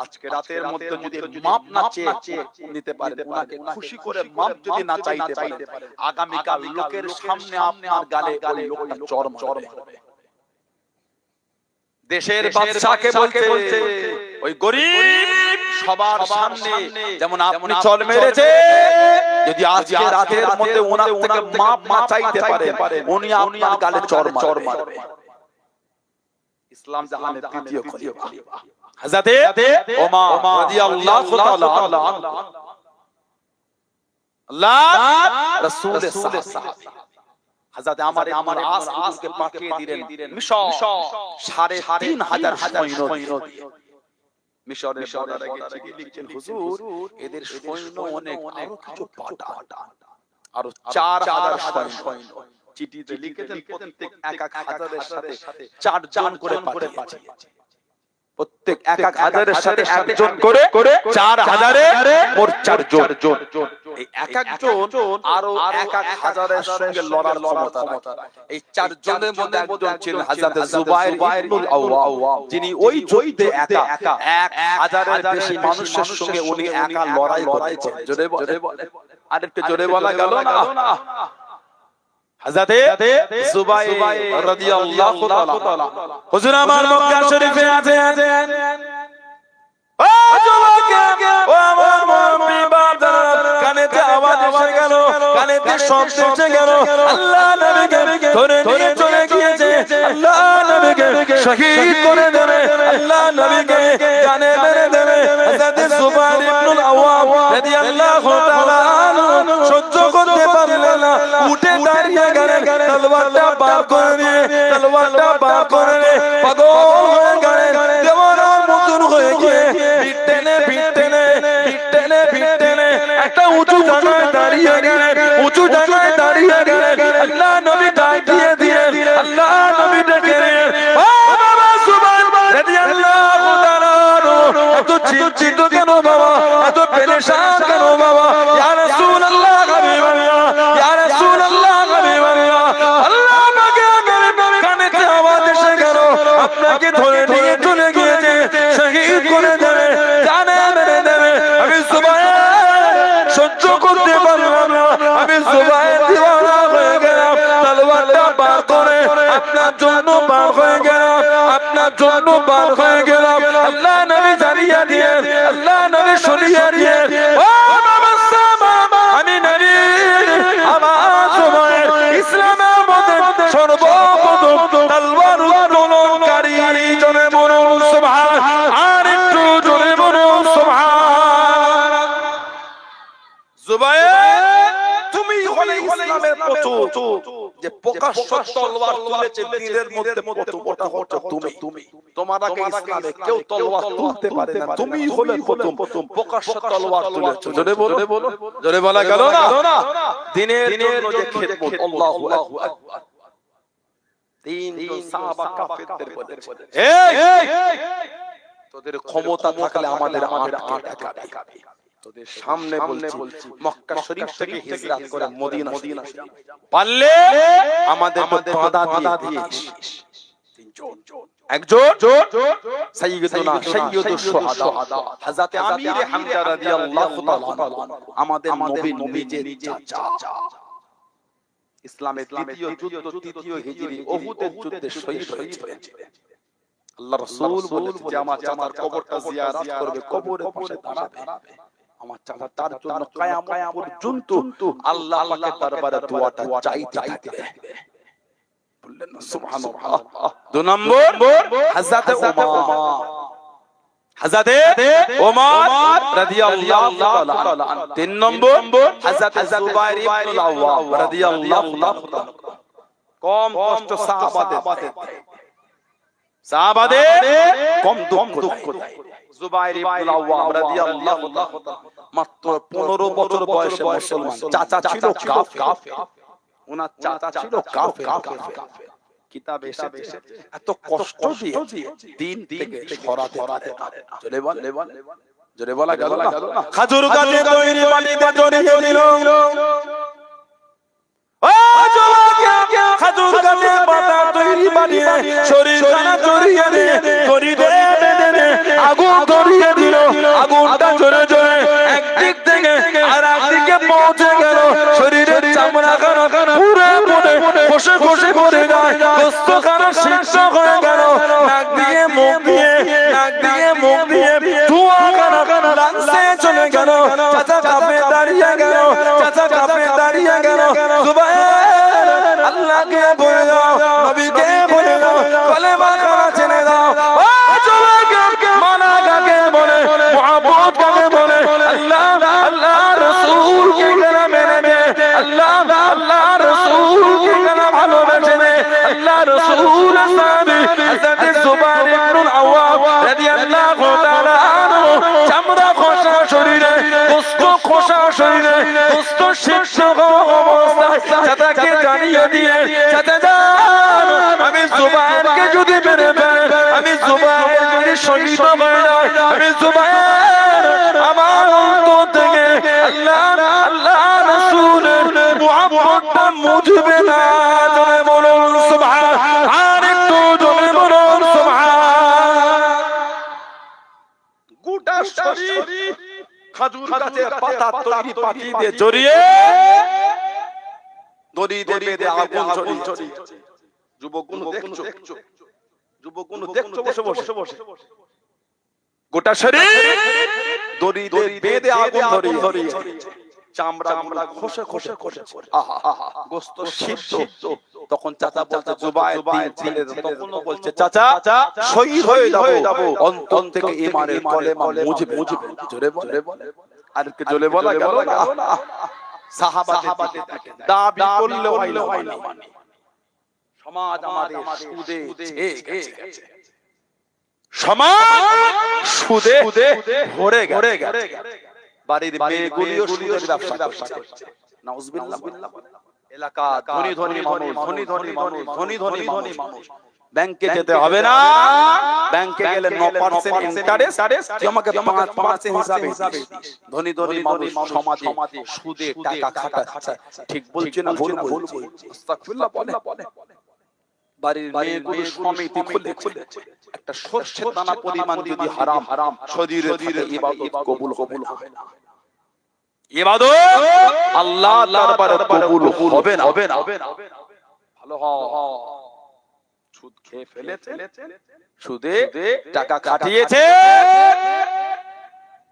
আজকে রাতের মধ্যে যদি মাপ না চেয়ে নিতে পারেন, ওনাকে খুশি করে মাপ যদি না চাইতে পারেন, আগামী কাল লোকের সামনে আপনার গালে ওই লোকটা চড় মারবে। দেশের বাদশাকে বলছে ওই গরিব সবার সামনে যেমন আপনি চল মেরেছে, যদি আজকে রাতের মধ্যে ওনার থেকে মাপ চাইতে পারে উনি আপনার গালে চড় মারবে। ইসলাম জাহানের তৃতীয় খলিফা হযরত ওমর রাদিয়াল্লাহু তাআলা আল্লাহ রাসূলের সাহাবী হযরত আমার আসকে পাঠিয়ে দিলেন মিশর ৩,৫০০ সৈন্য দিয়ে। মিশরের বর্ডারে গিয়ে লিখছেন হুজুর এদের সৈন্য অনেক, আরো কিছু পাঠান, আরো ৪,০০০ সৈন্য। চিঠিতে লিখেছেন প্রত্যেক এক হাজারের সাথে ৪ জন করে পাঠিয়েছে। প্রত্যেক এক হাজারের সাথে একজন করে ৪,০০০ মোট ৪ জন। এই এক একজন আরো এক হাজারের সঙ্গে লড়ার ক্ষমতা রাখে। এই ৪ জনের মধ্যে একজন ছিলেন হযরত জুবাইর ইবনুল আওয়াম, যিনি ওই যুদ্ধে একা ১,০০০-এর বেশি মানুষের সঙ্গে উনি একা লড়াই করেছেন। জোরে বলে, আরেকটু জোরে বলা গেল না? হযরত জুবাইর রাদিয়াল্লাহু তাআলা হুজুর আমার মক্কা শরীফে আছেন। ও যুবক, ও আমার মুরব্বি বাপদাদা, কানেতে আওয়াজ এসে গেল, কানেতে শব্দ এসে গেল। আল্লাহ নবীকে ধরে নিয়ে চলে গিয়েছে, আল্লাহ নবীকে শহীদ করে দেবে, আল্লাহ নবীকে জানে মেরে দেবে। হযরত জুবাইর ইবনুল আওয়াম রাদিয়াল্লাহু তাআলা সহ্য করতে পারলেন না, উঠে দাঁড়িয়ে গেলেন, তলোয়ারটা বার করে নিয়ে পাগল হয়ে গেলেন, দেওয়ানার মতন হয়ে গিয়ে পিঠ টেনে একটা উঁচু জায়গায় দাঁড়িয়ে গেলেন। আল্লাহ নবী ডাক দিয়ে দিলেন, আল্লাহ নবী ডেকে নিলেন, ও বাবা সুবহান রাদিয়াল্লাহু তাআলা, এত চিন্তিত কেন বাবা, এত পেরেশান কেন বাবা? ইয়া রাসূলুল্লাহ হাবিবাল্লাহ, ইয়া রাসূলুল্লাহ হাবিবাল্লাহ, আল্লাহ পাকের কানেতে আওয়াজ এসে গেল, আপনাকে ধরে নিয়ে চলে গিয়েছে, শহীদ করে দেবে, জানে মেরে দেবে। আমি সুবহান সহ্য করতে পারলাম না, আমি সুবহান দিওয়ানা হয়ে গেলাম, তলোয়ারটা বার করে আপনার জন্য বার হয়ে গেলাম, আল্লাহ নবী জানিয়ে দিয়ে, আল্লাহ নবী শুনিয়ে দিয়ে, ও বাবা সামা, আমি নবী আমার সময় ইসলামের মধ্যে সর্বপ্রথম তলোয়ার উত্তোলনকারী। জোরে বলুন সুবহান, আর একটু জোরে বলুন সুবহান। জুবাইর, তুমি হলে ইসলামের প্রতীক, যে প্রকাশ্য তলোয়ার তুলেছে দিলের মধ্যে ওটা হচ্ছে তুমি। তোমার আগে ইসলামে কেউ তলোয়ার তুলতে পারে না, তুমি হলে প্রথম প্রকাশ্য তলোয়ার তুলেছো। জোরে বলো, জোরে বলা গেল না? দিনের জন্য যে খিদমত, আল্লাহু আকবার। ৩ জন সাহাবা কাফেরদের বলেছে, এই তোদের ক্ষমতা থাকলে আমাদের আট দেখাবি। তোদের সামনে বলছি, মক্কা শরীফ থেকে হিজরত করে মদিনা শরীফ, পারলে আমাদের বাধা দিয়ে একজন সাইয়্যিদুনা সাইয়্যিদুশ শুহাদা হযরত আমির হামজা রাদিয়াল্লাহু তাআলা, আমাদের নবী নিজের চাচা, ইসলামের তৃতীয় যুদ্ধ, তৃতীয় হিজরি উহুদের যুদ্ধে শহীদ হয়েছে। আল্লাহ রাসূল বলেছেন যে আমার চাচার কবরটা জিয়ারত করবে, কবরের পাশে দাঁড়াবে, আমার চাচা তার জন্য কিয়ামত পর্যন্ত আল্লাহ পাকের দরবারে দোয়াটা চাইতে থাকবে। বললেন না সুবহানাল্লাহ। ২ নম্বর হযরত ওমর রাদিয়াল্লাহু তাআলা। ৩ নম্বর হযরত জুবাইর ইবনুল আওয়াম রাদিয়াল্লাহু তাআলা। কম কষ্ট সাহাবাদের কম দুঃখ দেয়। জুবাইর ইবনুল আওয়াম রাদিয়াল্লাহু তাআলা মাত্র ১৫ বছর বয়সে মুসলমান, চাচা ছিল কাফের, ওনার চাচা ছিল কাফের। কিতাবে এসেছে এত কষ্ট দিয়ে দিন থেকে সরাতে পারে না। জোরে বলা গেল না? খাজুর গাছে তৈরি মাটিতে জড়িয়ে দিল, ও যুবক, খাজুর গাছে পাতা তৈরি বানিয়ে শরীরখানা জড়িয়ে দিয়ে শরীরে বেঁধে আগুন ধরিয়ে দিল। আগুনটা জোরে জোরে একদিক থেকে আর একদিকে পৌঁছে গেল, শরীরের চামড়া খানা পুরে পুরে খসে খসে পড়ে যায়, গোস্ত খানা সিদ্ধ হয়ে গেল, নাক দিয়ে রসূল সাহাবী হযরত জুবাইর ইবনুল আওয়াম রাদিয়াল্লাহু তাআলা আনহু চামড়া খোসা শরীরে গোশত খোসা শরীরে গোশত সিদ্ধ অবস্থায় চাচাকে জানিয়ে দিয়ে চাচা যান আমি জুবাইরকে যদি মেরে ফেলেন আমি জুবাইর যদি শহীদ হয়ে যায় আমি জুবাইর আমার অন্তর থেকে আল্লাহ আল্লাহ রাসূলের মুহাব্বতটা মুছবে না জোরে বলুন সুবহান আর একটু জোরে বলুন সুবহান গোটা শরীর খাজুর গাছের পাতা তৈরি পাটি দিয়ে জড়িয়ে দড়ি দিয়ে বেঁধে আগুন ছড়িয়ে যুবকগুলো দেখছো যুবকগুলো দেখছো বসে বসে গোটা শরীর দড়ি দিয়ে বেঁধে আগুন ধরিয়ে চামড়া খসে খসে খসে আহা গোশত সিদ্ধ তখন চাচা বলতে জুবাইর দিন ছেলে তখন বলছে চাচা শহীদ হয়ে যাব অন্তর থেকে ঈমানের কলেমা মুজবে জোরে বলে আর কি জোরে বলা গেল না সাহাবাদের দাবি করলে হয় না সমাজ আমাদের সুদে গেছে সমাজ সুদে ভরে গেছে বাড়ির মেয়েগুলিও সুদের ব্যবসা করছে নাউজুবিল্লাহ এলাকা ধনী মানুষ ব্যাংকে যেতে হবে না ব্যাংকে গেলে 9% ইন্টারেস্ট তুই আমাকে 5% হিসাবে ধনী মানুষ সমাজে সুদে টাকা খাটাচ্ছে ঠিক বলছি না ভুল বলছি আস্তাগফিরুল্লাহ বলে বাড়ির মেয়েগুলো সমিতি খুলে একটা সরষের দানা পরিমাণ যদি হারাম শরীরে থাকে ইবাদত কবুল হবে না ইবাদত আল্লাহ দরবারে কবুল হবে না ভালো সুদ খেয়ে ফেলেছে সুদে টাকা খাটিয়েছে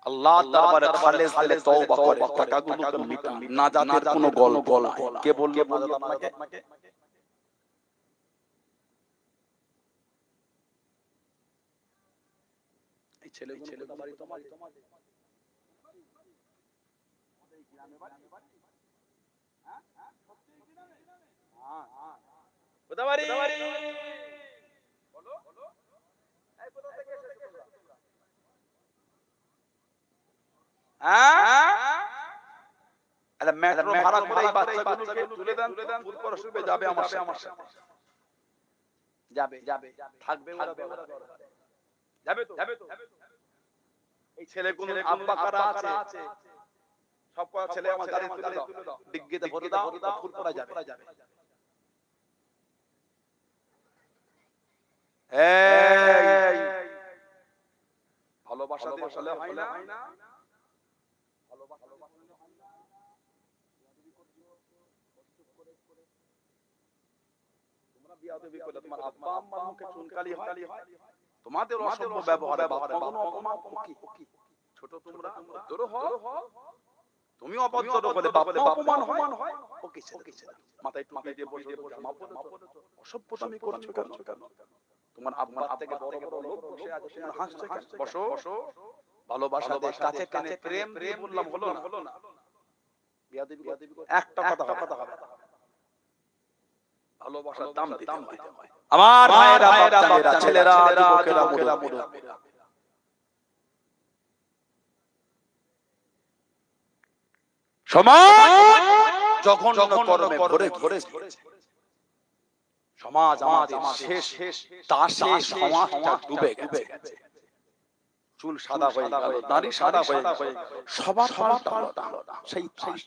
আল্লাহ দরবারে খালেস দিলে তওবা করে টাকাগুলোকে মিটান নাজাতের কোনো গল্প না কে বলবে আপনাকে ছেলে বাড়ি তোমার গ্রামে বাড়ি হ্যাঁ সত্যি গ্রামে হ্যাঁ কোথা বাড়ি বলো এই কোথা থেকে এসেছো তোমরা হ্যাঁ আরে মেট্রো ভাড়া করে এই বাচ্চাগুলোকে তুলে দেন ফুলপুর শুবে যাবে আমার সাথে যাবে থাকবে ওরা যাবে তো এই ছেলেগুলো আব্বা কারা আছে সব কটা ছেলে আমার গাড়ি তুলে দাও ডিগ্গিতে ভরে দাও ফুলপুরা যাবে এই ভালোবাসা দিয়ে চলে হয় না ভালোবাসা তোমরা বিয়াদবি করলে তোমার আব্বা আম্মার মুখে চুনকালি হয় তোমাদের অসভ্য ব্যবহারে বাবা অপমান কি ছোট তোমরা ভদ্র হও তুমি অভদ্র বলে বাবা অপমান হয় ওকে মাথায় টুপি দিয়ে বসে জামা পরে অসভ্যতামি করছো কেন তোমার আব্বার থেকে বড় লোক বসে আছে তোমার হাসছে কেন বসো ভালোবাসা দিয়ে কাছে প্রেম দিয়ে বললাম হলো না বিয়াদবি একটা কথা হবে ভালোবাসার দাম দিতে হয় আমার ভাইয়েরা বাচ্চারা ছেলেরা যুবকেরা মুরব্বিরা সমাজ যখন কর্মে ভরে সমাজ আমাদের শেষ তাসে সমাজটা ডুবে গেছে চুল সাদা হয়ে গেল দাড়ি সাদা হয়ে গেল সবার পাল্টা সেই তাস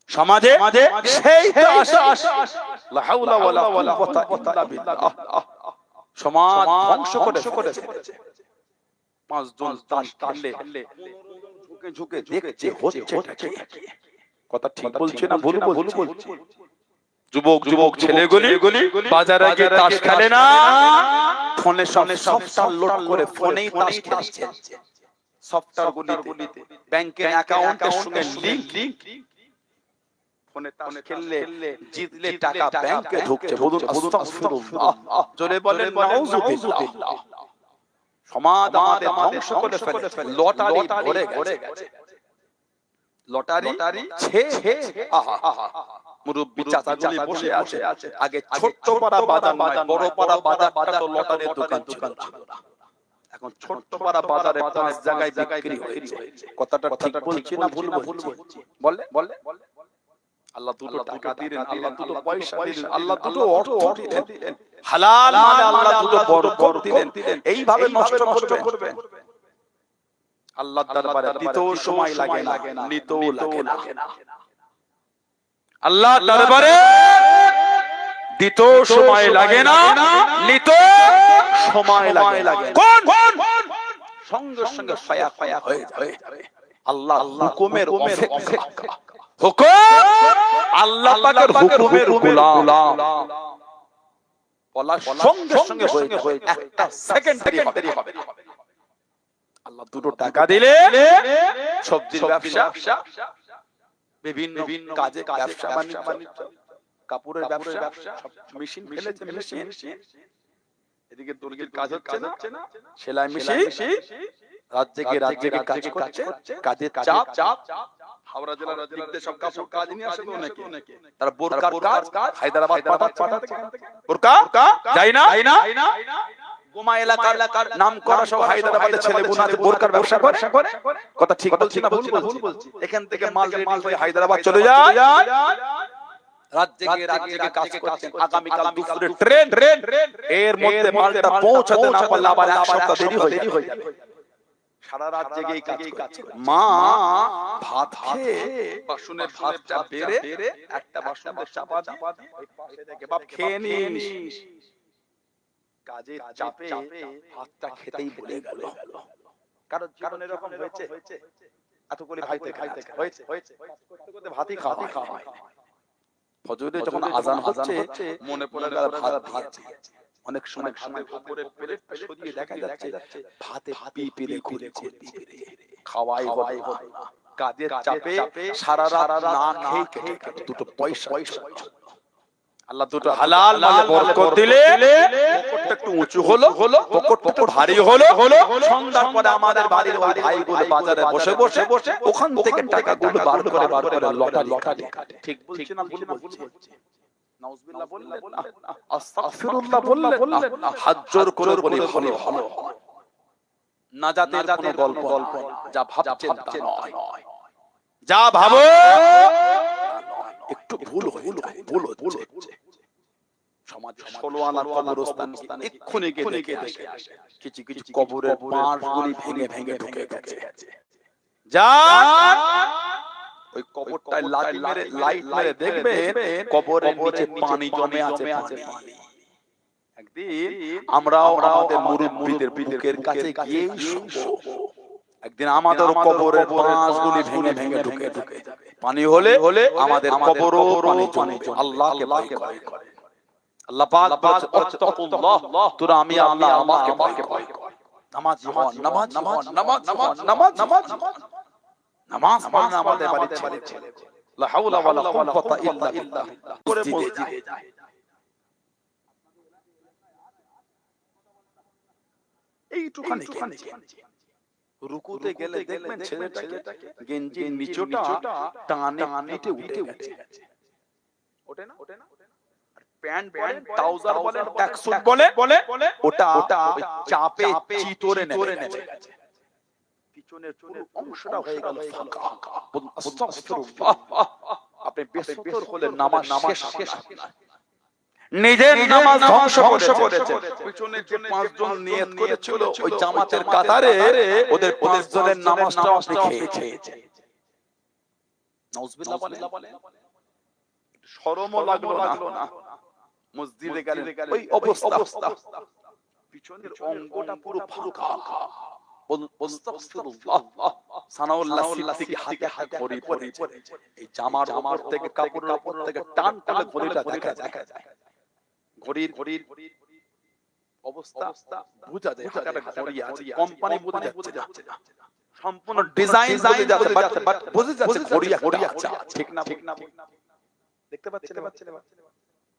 সমাজে সেই তাস লা হাওলা ওয়ালা কুওয়াতা ইল্লা বিল্লাহ সমাজ ধ্বংস করেছে পাঁচজন তাস খেললে ঝুঁকে দেখছে হচ্ছে কথা ঠিক বলছে না ভুল বলছে যুবক ছেলেগুলি বাজারে গিয়ে তাস খেলে না ফোনে সফটওয়্যার লোড করে ফোনেই তাস খেলছে সফটওয়্যারগুলিতে ব্যাংকের অ্যাকাউন্টের সঙ্গে লিংক ফোনে তাস খেললে জিতলে টাকা ব্যাংকে ঢুকছে বলুন আস্তাগফিরুল্লাহ জোরে বলেন নাউযুবিল্লাহ সমাজ আমাদের ধ্বংস করে ফেলে লটারি ভরে গেছে লটারি ছে আহা মুরব্বি চাচাগুলি বসে আছে। আগে ছোট্ট পাড়া বাজার নয়, বড় পাড়া বাজারটা তো লটারির দোকান ছিল না। এখন ছোট্ট পাড়া বাজারে 5 জায়গায় বিক্রি হয়েছে। কথাটা ঠিক বলছি না ভুল বলছি? বলে আল্লাহ দুটো টাকা দিলেন, আল্লাহ দুটো পয়সা দিলেন, আল্লাহ দুটো অর্থ দিলেন, হালাল মালে আল্লাহ দুটো বরকত দিলেন। এইভাবে নষ্ট করবেন? আল্লাহর দরবারে দিতেও সময় লাগে না, নিতেও লাগে না। আল্লাহর দরবারে দিতেও সময় লাগে না, নিতেও সময় লাগে। কোন সঙ্গে সঙ্গে ফায়া ফায়া হয়ে যাবে। আল্লাহ হুকুমের অপেক্ষা, হুকুম আল্লাহ পাকের হুকুমের গোলাম বলার সঙ্গে সঙ্গে হয়ে একটা সেকেন্ড দেরি হবে। আল্লাহ দুটো টাকা দিলে সবজির ব্যবসা, বিভিন্ন কাজে ব্যবসা বাণিজ্য, কাপড়ের ব্যবসা, মেশিন ফেলেছে মেশিন, এদিকে দর্জির কাজ হচ্ছে না, সেলাই মেশিন, রাজ্যে কাজ করছে, কাজের চাপ। হাওড়া জেলার দিকে সব কাপড় কাজ নিয়ে আসে অনেকে, তারা বোরকার কাজ হায়দ্রাবাদ পাঠাচ্ছে, বোরকা যায় না। গোমা এলাকার নাম করা সব হায়দ্রাবাদের ছেলে বোনাদের বোরকার ব্যবসা করে। কথা ঠিক বলছি না ভুল বলছি? এখান থেকে মাল রেডি হয়ে হায়দ্রাবাদ চলে যায়, রাজ্যে কাজ করছেন। আগামী কাল দুপুরে ট্রেন, এর মধ্যে মালটা পৌঁছাতে না পারলে আবার এক সপ্তাহ দেরি হয়ে যাবে। সারা রাত জেগে কাজ করে। মা ভাত খেয়ে বাসনের ভাতটা বেড়ে একটা বাসনে চাপা দিয়ে ওই পাশে রেখে বাপ খেয়ে নিস। কাজের চাপে ভাতটা খেতেই ভুলে গেল। কারণ জীবন এরকম হয়েছে, এতগুলি খাইতে হয়েছে, করতে করতে ভাতই খাওয়া হয়। ফজরে যখন আজান হচ্ছে মনে পড়ে গেল ভাত। অনেক সময় উপরে প্লেটটা সরিয়ে দেখা যাচ্ছে ভাতে পিঁপড়ে ঘুরেছে, খাওয়াই হয় না। কাজের চাপে সারা রাত না খেয়ে কেটে দুটো পয়সা। আল্লাহ দুটো হালাল মালে বরকত দিলে পকেটটা একটু উঁচু হলো, পকেটটা একটু ভারী হলো। সন্ধ্যার পরে আমাদের বাড়ির ওই ভাইগুলো বাজারে বসে ওখান থেকে টাকাগুলো বার করে লটারি কাটে। ঠিক বলছি না ভুল বলছি? নাউজুবিল্লাহ বললেন না, আস্তাগফিরুল্লাহ বললেন না, হাত জোর করে বলি ভালো নাজাতের কোনো গল্প যা ভাবছেন তা নয়, যা ভাবো একটু ভুল হচ্ছে। সমাজ 16 আনার কবরস্থান এক্ষুনি গিয়ে দেখে কিছু কবরের বাঁশগুলি ভেঙে ঢুকে গেছে। যা ওই কবরটায় লাইট মেরে দেখবে কবরের নিচে পানি জমে আছে। একদিন আমরাও আমাদের মুরব্বিদের বুকের কাছে গিয়ে একদিন আমাদের কবরের বাঁশগুলি ভেঙে ঢুকে পানি হলে আমাদের কবরও পানি জমে। আল্লাহকে ভয় করে। আল্লাহ পাক বলেন আত্তাকুল্লাহ, তোরা আমি আল্লাহ আমাকে ভয় করে। নামাজি হন, নামাজ পড়না আমাদের বাড়ির ছেলে লা হাওলা ওয়ালা কুওয়াতা ইল্লা বিল্লাহ করে মসজিদে যায়। এইটুখানি রুকুতে গেলে দেখবেন ছেলেটাকে গেঞ্জির নিচটা টানে উঠে গেছে। ওঠে না? প্যান্ট ট্রাউজার বলে, ট্যাক্সুট বলে, ওটা চাপে চিতরে নেমে গেছে। পিছনের পুরো অংশটা হয়ে গেল ফাঁকা। আস্তাগফিরুল্লাহ। আপনি বেসতর হলে নামাজ শেষ। নিজের নামাজ ধ্বংস করেছে। পিছনে যে 5 জন নিয়ত করেছিল ওই জামাতের কাতারে ওদের 5 জনের নামাজটা আপনি খেয়েছে। নাউজুবিল্লাহ বলেন। শরমও লাগলো না। মসজিদে গেলেন ওই অবস্থা, পিছনের অঙ্গটা পুরো ফাঁকা। সানাউল্লাহ সিদ্দিকী হাতে ঘড়ি পড়েছে। এই জামার উপর থেকে কাপড়ের উপর থেকে টান ঘড়িটা দেখা যায়। ঘড়ির অবস্থা বোঝা যায়, ঘড়ি আছে, কোম্পানি বোঝা যাচ্ছে না, সম্পূর্ণ ডিজাইন যাচ্ছে, বাট বোঝা যাচ্ছে ঘড়ি আছে। ঠিক না? দেখতে পাচ্ছেন?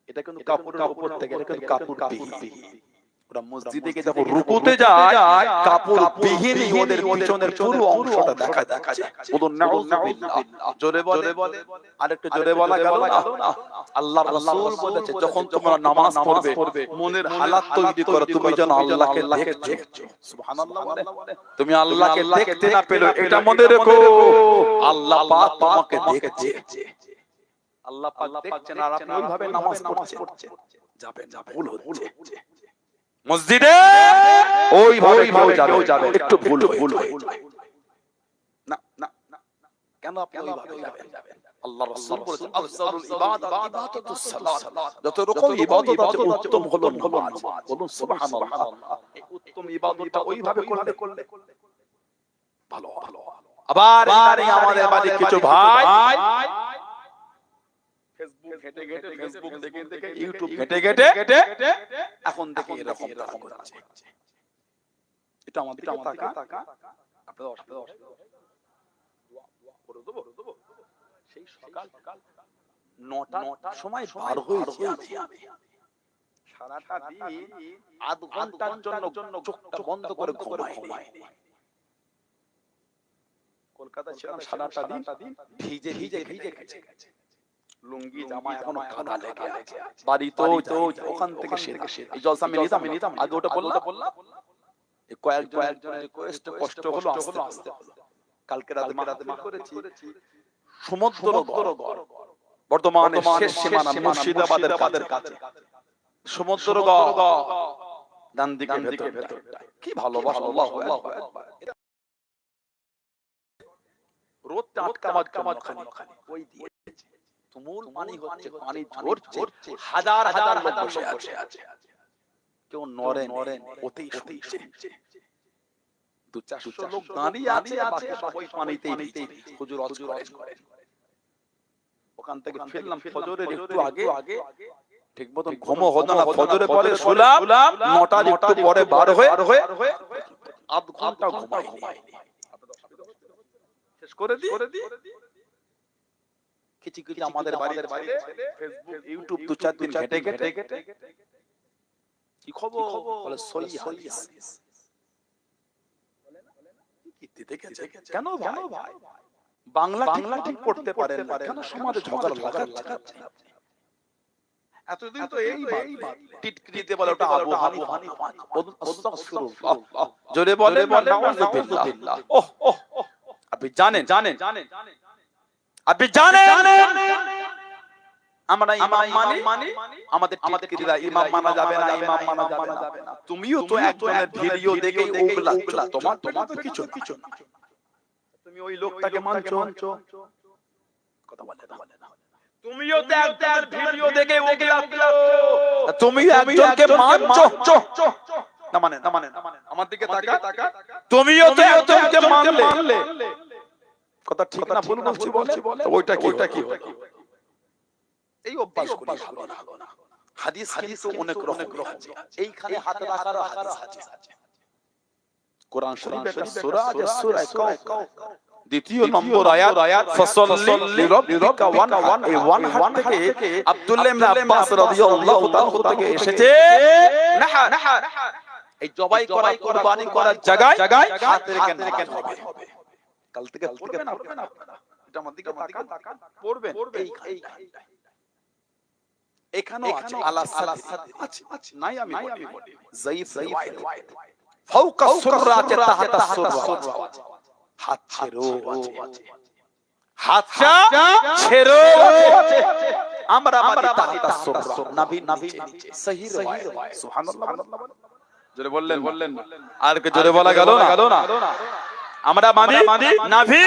এটা কিন্তু কাপড়ের উপর থেকে, এটা কিন্তু কাপড় ওরা মসজিদে গিয়ে যখন রুকুতে যায় কাপড় বিহীনই ওদের পিছনের পুরো অংশটা দেখা যায়। বলুন নাউযুবিল্লাহ। জোরে বলে আরেকটু জোরে বলা গেল না। আল্লাহর রাসূল বলেছে যখন তোমরা নামাজ পড়বে মনের হালাত তৈরি করো তুমি যেন আল্লাহকে দেখছো। সুবহানাল্লাহ বলে। তুমি আল্লাহকে দেখতে না পেলে এটা মনে রেখো আল্লাহ পাক তোমাকে দেখছে। আল্লাহ পাক দেখছেন আর আপনি ওইভাবে নামাজ পড়ছেন। যাবেন না, ভুল হচ্ছে। মসজিদে ওইভাবে যাবে একটু ভুল না না কেন আপনি ওইভাবে যাবেন? আল্লাহর রাসূল বলেছেন আফজালুল ইবাদাত ইবাদাতুস সালাত। যত রকম ইবাদত আছে উত্তম হলো নামাজ। বলুন সুবহানাল্লাহ। এই উত্তম ইবাদতটা ওইভাবে করলে ভালো। আবার এখানে আমাদের বাড়ি কিছু ভাই ফেসবুক দেখে ইউটিউব ঘেটে এখন দেখে এরকম করছে। এটা আমাদের টাকা আপনাদের করে দেব। সেই সকাল 9টার সময় বার হয়েছে আমি সারাটা দিন আধ ঘন্টার জন্য চোখটা বন্ধ করে ঘুমাইনি। কলকাতায় ছিলাম সারাটা দিন ভিজে গেছে। লুঙ্গি জামা এখনো কাদা লেগে আছে। বাড়ি তো ওখান থেকে এই জলসা আমি নিতাম আগে ওটা বললাম। এই কয়েকজনের রিকোয়েস্ট কষ্ট হলো আস্তে কালকে রাতে মা করেছি সমুদ্র বর্তমানে শেষ সীমানা মুর্শিদাবাদের কাছে সমুদ্র ডান দিকে ভেতরটা কি ভালোবাসা। আল্লাহু আকবার। রোদটা আটকামার খানি ওই দিয়ে তুমুল পানি হচ্ছে, পানি ঝরছে, হাজার লোক বসে আছে। কেউ নড়ে ওতেই শুনছে। 200-400 লোক দাঁড়িয়ে আছে বাকি সবাই পানিতেই হুজুর ওয়াজ করেন। ওখান থেকে ফিরলাম ফজরের একটু আগে ঠিক মতন ঘুমো হতো না। ফজরের পরে শুলাম 9টার একটু পরে বার হয়ে আধ ঘন্টা ঘুমাইনি। শেষ করে দিয়ে কিছু আমাদের বাড়ির ফেসবুক ইউটিউব 2-4 দিন ঘেটে কি খবর বলে সহি হাদিস কি দেখেছে। কেন ভাই বাংলা ঠিক পড়তে পারেন না কেন? সমাজে ঝগড়া লাগাচ্ছে। এতদিন তো এই টিটকিরিতে বলে ওটা আবু হানিফা। আস্তাগফিরুল্লাহ। জোরে বলে নাউযুবিল্লাহ। ওহ আপনি জানেন আমরা ইমাম মানি আমাদের টিটকিরিরা ইমাম মানা যাবে না। তুমিও তো একজনের ভিডিও দেখে ওগলা তোমার তো কিছু না। তুমি ওই লোকটাকে মানছো কথা বলে না। তুমিও তো একজনের ভিডিও দেখে ওগলা তুমি একজনকে মানছো না মানে আমার দিকে তাকা। তুমিও তো একজনকে মানলে কথা ঠিক না ভুল বলছি বলে ওইটা কি এই অভ্যাস করি ভালো না। হাদিস কিন্তু অনেক রকম আছে। এইখানে হাত রাখার হাদিস আছে। কোরআন শরীফের সূরা আছে সূরা কাউফ দ্বিতীয় নম্বর আয়াত ফাসাল্লি লিরাব্বিকা ওয়ানহার থেকে আব্দুল্লাহ ইবনে আব্বাস রাদিয়াল্লাহু তাআলা থেকে এসেছে নাহার এই জবাই করা কুরবানি করার জায়গায় হাত রেখে হবে। কাল থেকে পড়বেন আপনারা এটা আমার দিকে তাকান পড়বেন। এই এখানেও আছে আছে নাই আমি বলি যায়িফ রাওয়ায়াত ফাওকা সুররাতে তাহাতা সুররা হাত ছেড়ো আছে আমরা তাহাতা সুররা নবী নিচে সহিহ রাওয়ায়াত সুবহানাল্লাহ। জোরে বললেন আর কে জোরে বলা গেল না। আমরা মানি নাভি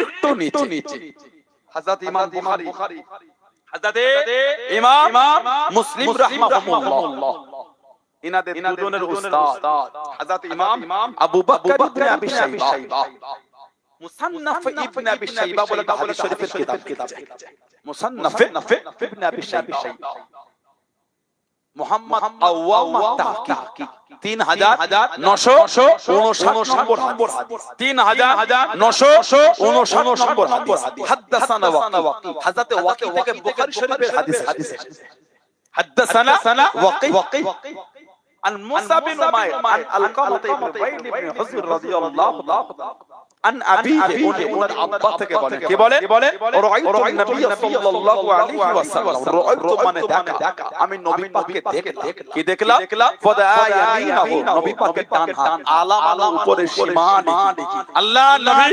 একটু নিচে। হযরত ইমাম বুখারী হযরত ইমাম মুসলিম রাহিমাহুল্লাহ ইনাদের দুজনের উস্তাদ হযরত ইমাম আবু বকর ইবনে আবি শাইবা মুসান্নাফ ইবনে আবি শাইবা বলে হাদিস শরীফের কিতাব মুসান্নাফ ইবনে আবি শাইবা মুহাম্মদ আওয়াম তাহকিক 3959 নম্বর হাদিস 3959 নম্বর হাদিস। হাদাসানা ওয়াকি হযরত ওয়াকি থেকে বুখারী শরীফের হাদিস হাদাসানা ওয়াকি عن موسى بن عمير عن علقمة بن وائل بن حجر رضي الله عنه عن أبيه عن أبا থেকে বলেন কি বলে رأيت النبي صلى الله عليه وسلم رأيت মানে দেখা আমি নবী পাককে দেখলাম কি দেখলাম ফদা ইয়ামিনাহু নবী পাকের ডান হাত আলা উপরে সীমানি আল্লাহ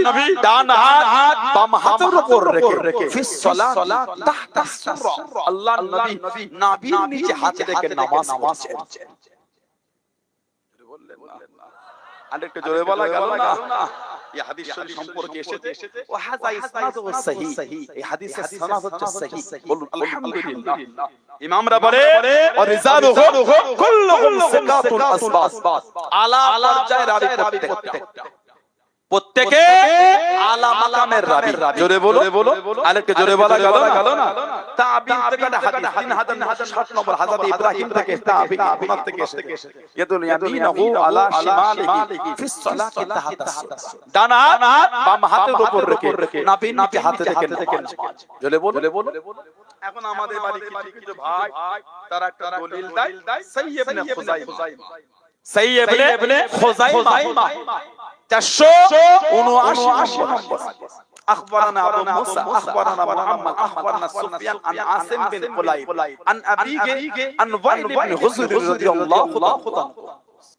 নবী ডান হাত বাম হাতের উপর রেখে ফিস সালাত তাহতা সুরা আল্লাহ নবী নাভির নিচে হাত রেখে নামাজ পড়ছেন বললেন না আরেকটু জোরে বলা গেল না এই হাদিস শরীফ সম্পর্কে এসেছে ওয়া হাযা ইসনাদুহু সহিহ এই হাদিসের সনদ হচ্ছে সহিহ বলুন আলহামদুলিল্লাহ ইমামরা বলে ওয়া রিজালুহু কুল্লুহুম সিকাতুল আসবাত আলা পর্যায়ের রাবি প্রত্যেকে আলা মাকামের রাবি জোরে বলো আরেকটু জোরে বলা গেল না তাবিঈন থেকে হাদিস 3060 নম্বর হযরত ইব্রাহিম থেকে তাবিঈন ওনার থেকে এসেছে ইয়াদুল ইয়ামিনাহু আলা শিমালিহি ফিস সালাতি তাহতা ডান হাত বাম হাতের উপর রেখে নাভির নিচে হাত রেখে নামাজ জোরে বলো এখন আমাদের বাড়ি কিছু ভাই তারা একটা দলিল দেয় সাইয়্যিব ইবনে খুযাইমা 479 নম্বর أخبرنا أبو موسى أخبرنا محمد أخبرنا سفيان عن عاصم بن قليب عن أبيه عن وائل بن حجر رضي الله عنه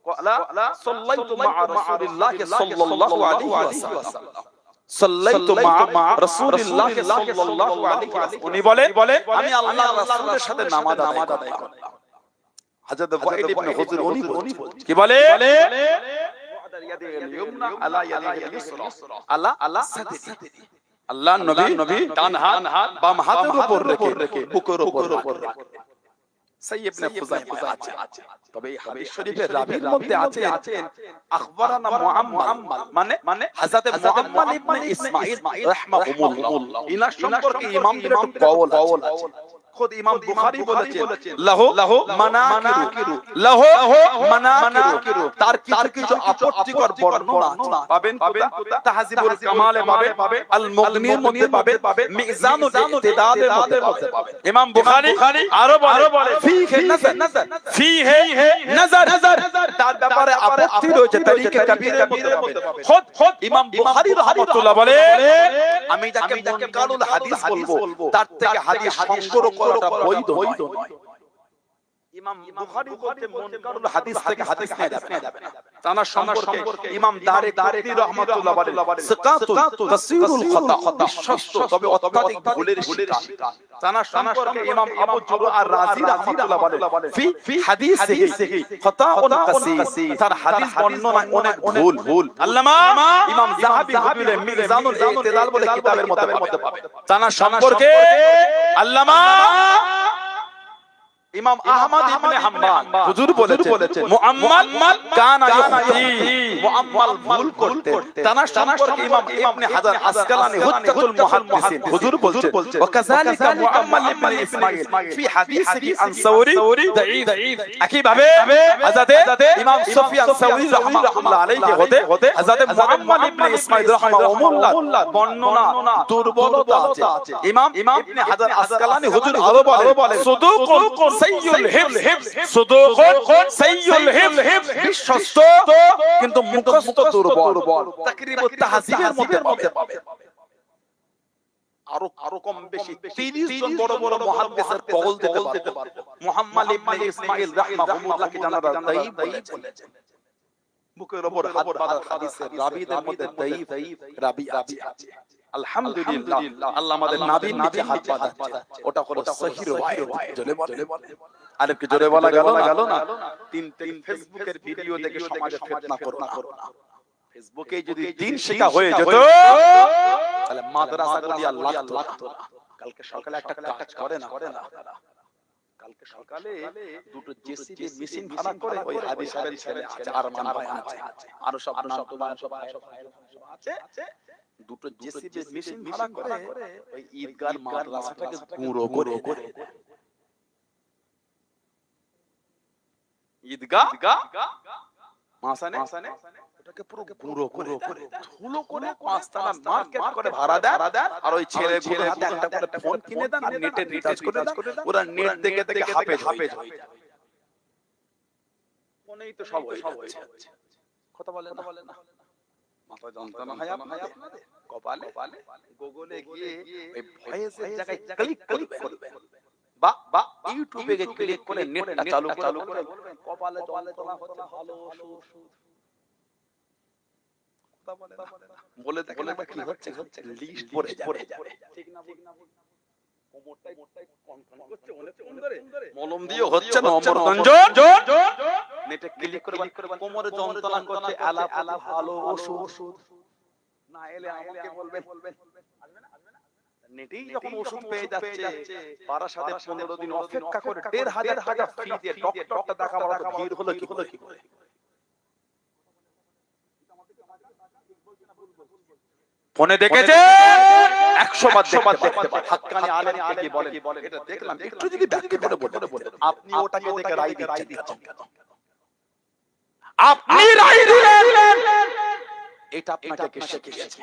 قال صليت مع رسول الله صلى الله عليه وسلم صليت مع رسول الله صلى الله عليه وسلم উনি বলে আমি আল্লাহর রাসূলের সাথে নামাজ আদায় করলাম হযরত ওয়াইল ইবনে হুজর উনি কি বলে আল্লাহ নবী ডান হাত বাম হাতের উপর রেখে বুকের উপর সাইয়্যিব ইবনে খুযাইমা আছে তবে এই হাদিস শরীফের রাবীর মধ্যে আছে আখবারানা মুহাম্মদ মানে হযরত মুহাম্মদ ইবনে ইসমাঈল রাহমাহুল্লাহ ইনার সম্পর্কে ইমামদের একটু কওল আছে खुद इमाम बुखारी বলেছেন লাহু মানাকিরু তার কিছু আপত্তিকর বর্ণনা পাবেন তাহজিবুল কামালে পাবে আল মুগনির মধ্যে পাবে মিজানুল ইতিদাদের মধ্যে পাবে ইমাম বুখারী আরো বলে ফিহি নজর তার ব্যাপারে আপত্তি রয়েছে তারিকে কবীরের মধ্যে পাবে খুদ ইমাম বুখারী রাহমাতুল্লাহ বলে আমি যাকে মুনকারুল হাদিস বলবো তার থেকে হাদিস সংগ্রহ করাটা বৈধ নয় ইমাম বুখারী বলতে মুনকারুল হাদিস থেকে হাদিস নেওয়া যাবে না তার সম্পর্কে ইমাম দারিকুতনি রাহমাতুল্লাহ বলে সিকাতু তাসীরুল খাতা বিশ্বস্ত তবে অত্যাধিক ভুলের শিকার তার সম্পর্কে ইমাম আবু জুরআ আর রাজি রাহমাতুল্লাহ বলে ফি হাদিসিহি খাতাউন কাসীর তার হাদিস বর্ণনায় অনেক ভুল আল্লামা ইমাম যাহাবী বলে মিজানুল ইতিদাল বলে কিতাবের মধ্যে পাবে তার সম্পর্কে আল্লামা ইমাম আহমদ ইবনে হাম্বাল হুজুর বলেছেন মুআম্মাল কানা ইখতি মুআম্মাল ভুল করতে তানার সম্পর্কে ইমাম ইবনে হাজার আসকালানি হুজ্জাতুল মুহাদ্দিসিন হুজুর বলছেন ওয়া কাযালিকা মুআম্মাল ইবনে ইসমাঈল ফি হাদিসিহি আন সাওরি দাঈফ একই ভাবে হযরত ইমাম সুফিয়ান সাওরি রাহমাতুল্লাহ আলাইহি হতে হযরত মুআম্মাল ইবনে ইসমাঈল রাহমাহুল্লাহ বর্ণনা দুর্বলতা আছে ইমাম ইবনে হাজার আসকালানি হুজুর আরো বলেন সুদুকুল সাইয়ুল হিফজ সুদুকুন সাইয়ুল হিফজ বিশ্বস্ত কিন্তু মুখস্থ দুর্বল তাকরিবুত তাহজিবের মধ্যে পাবে আরো কম বেশি 30 জন বড় মুহাদ্দিসের কওল দিতে পারবে মুহাম্মদ ইবনে ইসমাঈল রাহমাহুল্লাহ কি জানা দাঈফ বলেছেন মুখের উপর হাত বাঁধা হাদিসের রাবীদের মধ্যে দাঈফ রাবী আছে আলহামদুলিল্লাহ আল্লাহ আমাদের নবীর নিচে হাত বাঁধাচ্ছে ওটা হলো সহিহ riwayat জোরে বলে আরেকটু জোরে বলা গেল না তিন ফেসবুকের ভিডিও দেখে সমাজে ফিতনা করো না ফেসবুকে যদি দিন শেখা হয়ে যেত তাহলে মাদ্রাসাগুলি আর লাগতো না কালকে সকালে একটা কাজ করে না কালকে সকালে দুটো জেসিবি মেশিন ভাড়া করে ওই হাদিস সাহেবের ছেলে আছে আরমান ভাই আছে আর সব আছে দুটো জেসিবি মেশিন ভাড়া করে ওই ঈদগাহ মাদ্রাসাটাকে গুঁড়ো করে ঈদগাহ মাসানে ওটাকে পুরো গুঁড়ো করে ধুলো করে পাঁচতলা মার্কেট করে ভাড়া দেয় আর ওই ছেলেগুলো হাতে একটা করে ফোন কিনে দেন আর নেটে রিচার্জ করে দেন ওরা নেট দেখে হাফেজ হয়ে যায় ফোনেই তো সব হয়ে যাচ্ছে। কথা বলে না মাথা যন্ত্রণা হয় আপনাদের কপালে গুগলে গিয়ে ওই ভয়েসের জায়গায় ক্লিক করবেন বা ইউটিউবে গিয়ে ক্লিক করে নেটটা চালু করে বলবেন কপালে যন্ত্রণা হচ্ছে ভালো ওষুধ কথা বলে না বলে দেখেন না কি হচ্ছে লিস্ট পড়ে যাবে ঠিক না কোমরটাই কনকন করছে অনেক সুন্দরে মলম দিয়ে হচ্ছে না অমরগঞ্জন নেটে ক্লিক করে কোমরে যন্ত্রণা করছে আলা ভালো ওষুধ না এলে আমাকে বলবেন নেটেই যখন ওষুধ পেয়ে যাচ্ছে পাড়ার সাথে 15 দিন অপেক্ষা করে 1,500 টাকা ফি দিয়ে ডক্টরটা দেখাবার তো ভিড় হলো কি করে ফোনে দেখেছে 100 বার দেখতে পারে হাক্কানি আলেম কি বলেন এটা দেখলাম একটু যদি ব্যাখ্যা করে বলে আপনি ওটাকে দেখে রায় দিচ্ছেন কেন আপনি রায় দিলেন এটা আপনাকে কে শিখিয়েছে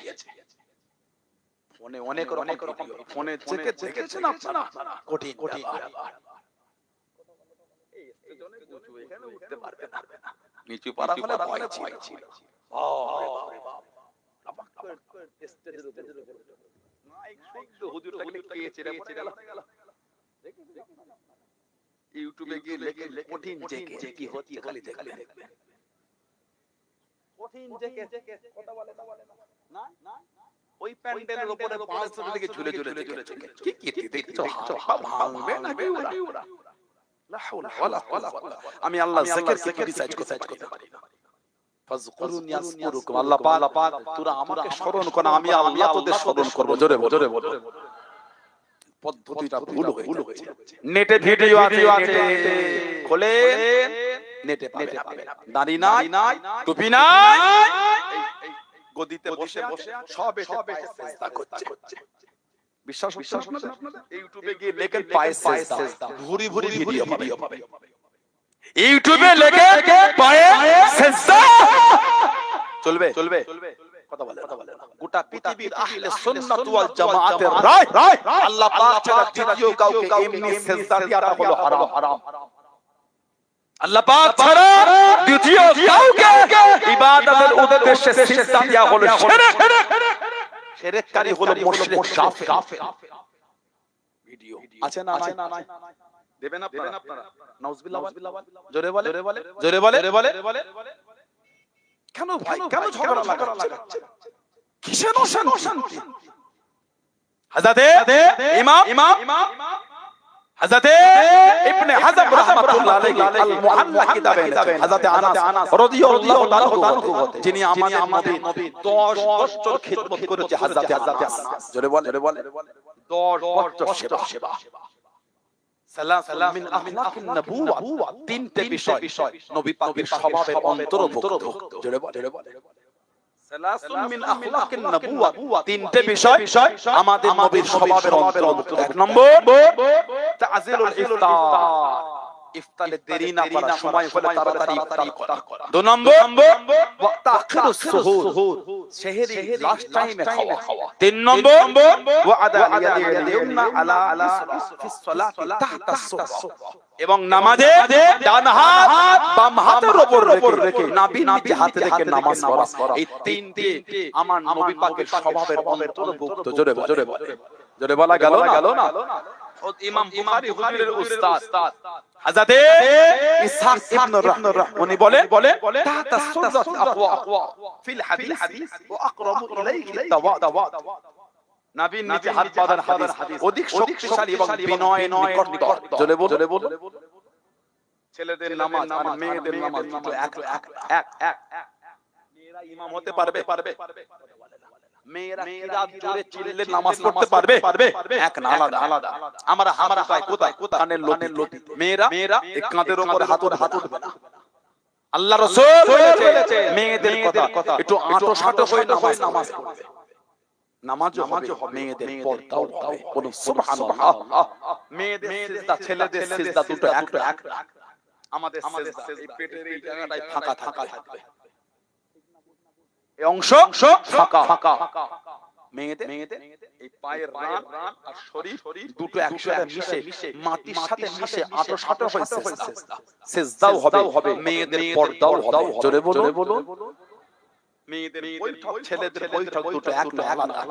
ফোনে অনেক রকম ফোনে দেখেছেন আপনারা কঠিন এই স্টেজনে উঁচু এখানে উঠতে পারবে না নিচু পারা হলে ভয় ছিল স্টেজের উপরে মাইক শুদ্ধ হুজুরটাকে পেয়েছে রে গেল ইউটিউবে গিয়ে লেখে কঠিন জেকে কি হচ্ছে খালি দেখবেন কঠিন জেকে কথা বলে না ওই প্যান্ডেলের উপরে 500 থেকে ঝুলে কি দেখছো ভাঙবে নাকি ওরা লা হাওলা ওয়ালা আমি আল্লাহ জিকির রিসার্চ করতে পারি না ফাযকুরুনি আযকুরুকুম আল্লাহ পাক তোরা আমাকে স্মরণ কর আমি আল্লাহ তোদের স্মরণ করব জোরে বল পদ্ধতিটা ভুল হয়েছে নেটে ভিডিও আছে খোলেন নেটে পাবেন দাড়ি নাই টুপি নাই গদিতে বসে সব সেজদা করছে বিশ্বাস আপনাদের ইউটিউবে গিয়ে লেখেন পায়ে সেজদা ভুরি ভিডিও পাবে ইউটিউবে লেখে পায়ে সেজদা চলবে কথা বলে গোটা পৃথিবীর আহলে সুন্নাত ওয়াল জামাতের রায় আল্লাহ পাক ছাড়া দ্বিতীয় কাউকে এমনি সেজদা দেওয়া হলো হারাম আল্লাহ পাক ছাড়া দ্বিতীয় কাউকে ইবাদতের উদ্দেশ্যে সিজদা দেওয়া হলো শিরককারী হলো মুশরিক কাফের ভিডিও আছে না দেবেন আপনারা নাউজুবিল্লাহ জোরে বলে কেন ভাই কেন ঝগড়া লাগাচ্ছে কিসের অশান্তি হযরতে ইমাম হযরতে ইবনে হাজম রাহমাতুল্লাহ আলাইহি আল মুহাল্লা কিতাবে হযরতে আনাস রাদিয়াল্লাহু তাআলা হতে যিনি আমাদের নবী 10 বছর খিদমত করেছে হযরতে আনাস জোরে বলে 10 বছর সেবা সালাম মিন আখলাকিন নবুওয়া তিনটে বিষয় নবী পাকের স্বভাবের অন্তর্ভুক্ত জোরে বলে সালাসুন মিন আখলাকিন নবুওয়া তিনটে বিষয় আমাদের নবীর স্বভাবের অন্তর্ভুক্ত এক নম্বর তাজিলুল ইফতারে দেরি না করা সময় হলে তাড়াতাড়ি ইফতার করা দুই নম্বর তাখিরুস সুহুর সেহরি লাস্ট টাইমে খাওয়া তিন নম্বর ওয়া আদা ইয়াদিনা আলা ফিস সালাতি তাহতা সুহরা এবং নামাজে ডান হাত বাম হাতের উপর রেখে নাভি নিচে হাতে রেখে নামাজ পড়া এই তিনটি আমার নবী পাকের স্বভাবের অন্তর্ভুক্ত জোরে বলা গেল না ইমাম বুখারী হুজুরের উস্তাদ হযরতে ইসহাক ইবনে রাহমাহ উনি বলে তাহতা সুররাত আকওয়া ফিল হাদিস ওয়া আকরাবু ইলাইহি তাওয়া নবীর নিচে হাত বাঁধার হাদিস অধিক শক্তিশালী এবং বিনয় নিকট জোরে বল ছেলেদের নামাজ আর মেয়েদের নামাজ দুটো এক মেয়েরা ইমাম হতে পারবে মেয়েরা কিরাত জোরে চিল্লে নামাজ পড়তে পারবে এক না আলাদা আমরা কোথায় কানের লতি মেয়েরা এই কাঁধের উপর হাত উঠবে না আল্লাহ রাসূল বলেছে মেয়েদের কথা একটু আঁটো সাঁটো হয়ে নামাজ পড়বে নামাজও হবে মেয়েদের পর্দাও হবে বলো সুবহানাল্লাহ মেয়েদের সিজদা ছেলেদের সিজদা দুটো এক আমাদের সিজদা এই পেটের এই জায়গাটাই ফাঁকা থাকবে এই অংশ ফাঁকা মেয়েদের এই পায়ের রান আর শরীর দুটো একসাথে মিশে মাটির সাথে মিশে আঁটো হয়ে সিজদাও হবে মেয়েদের পর্দাও হবে জোরে বলো মেয়েদের বৈঠক ছেলেদের বৈঠক দুটো এক না আলাদা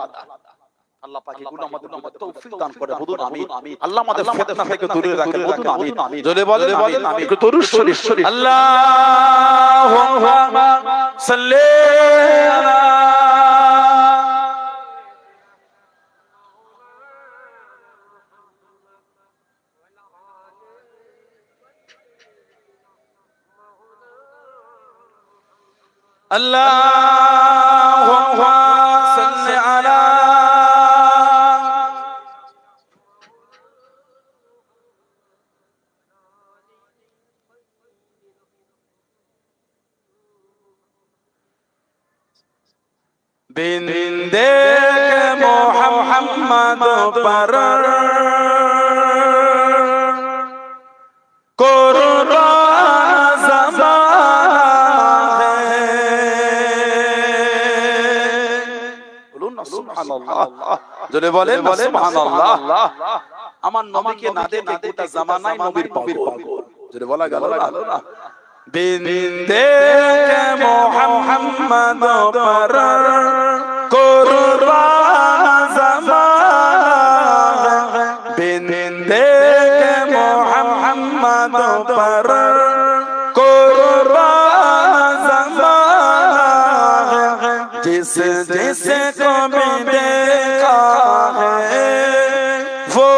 আল্লাহ পাক এগুলো আমাদের তৌফিক দান করে বলুন আমিন আল্লাহ আমাদের ফিতনা থেকে দূরে রাখে বলুন আমিন জোরে বলেন আমিন দরুদ শরীফ আল্লাহুম্মা সাল্লি আলা আল্লাহুম্মা সাল্লি আলা बिंदे मोहम्मद पर कुर्बान ज़माना है बोलूं ना सुभानअल्लाह जोरे बोलें सुभानअल्लाह আমার নবীকে না দেখে গোটা জামানায় নবীর পাগল जोरे बोला গেল না बिंदे मोहम्मद पर कुर्बान ज़माना बिंदे मोहम्मद पर कुर्बान ज़माना जिस को भी देखा है वो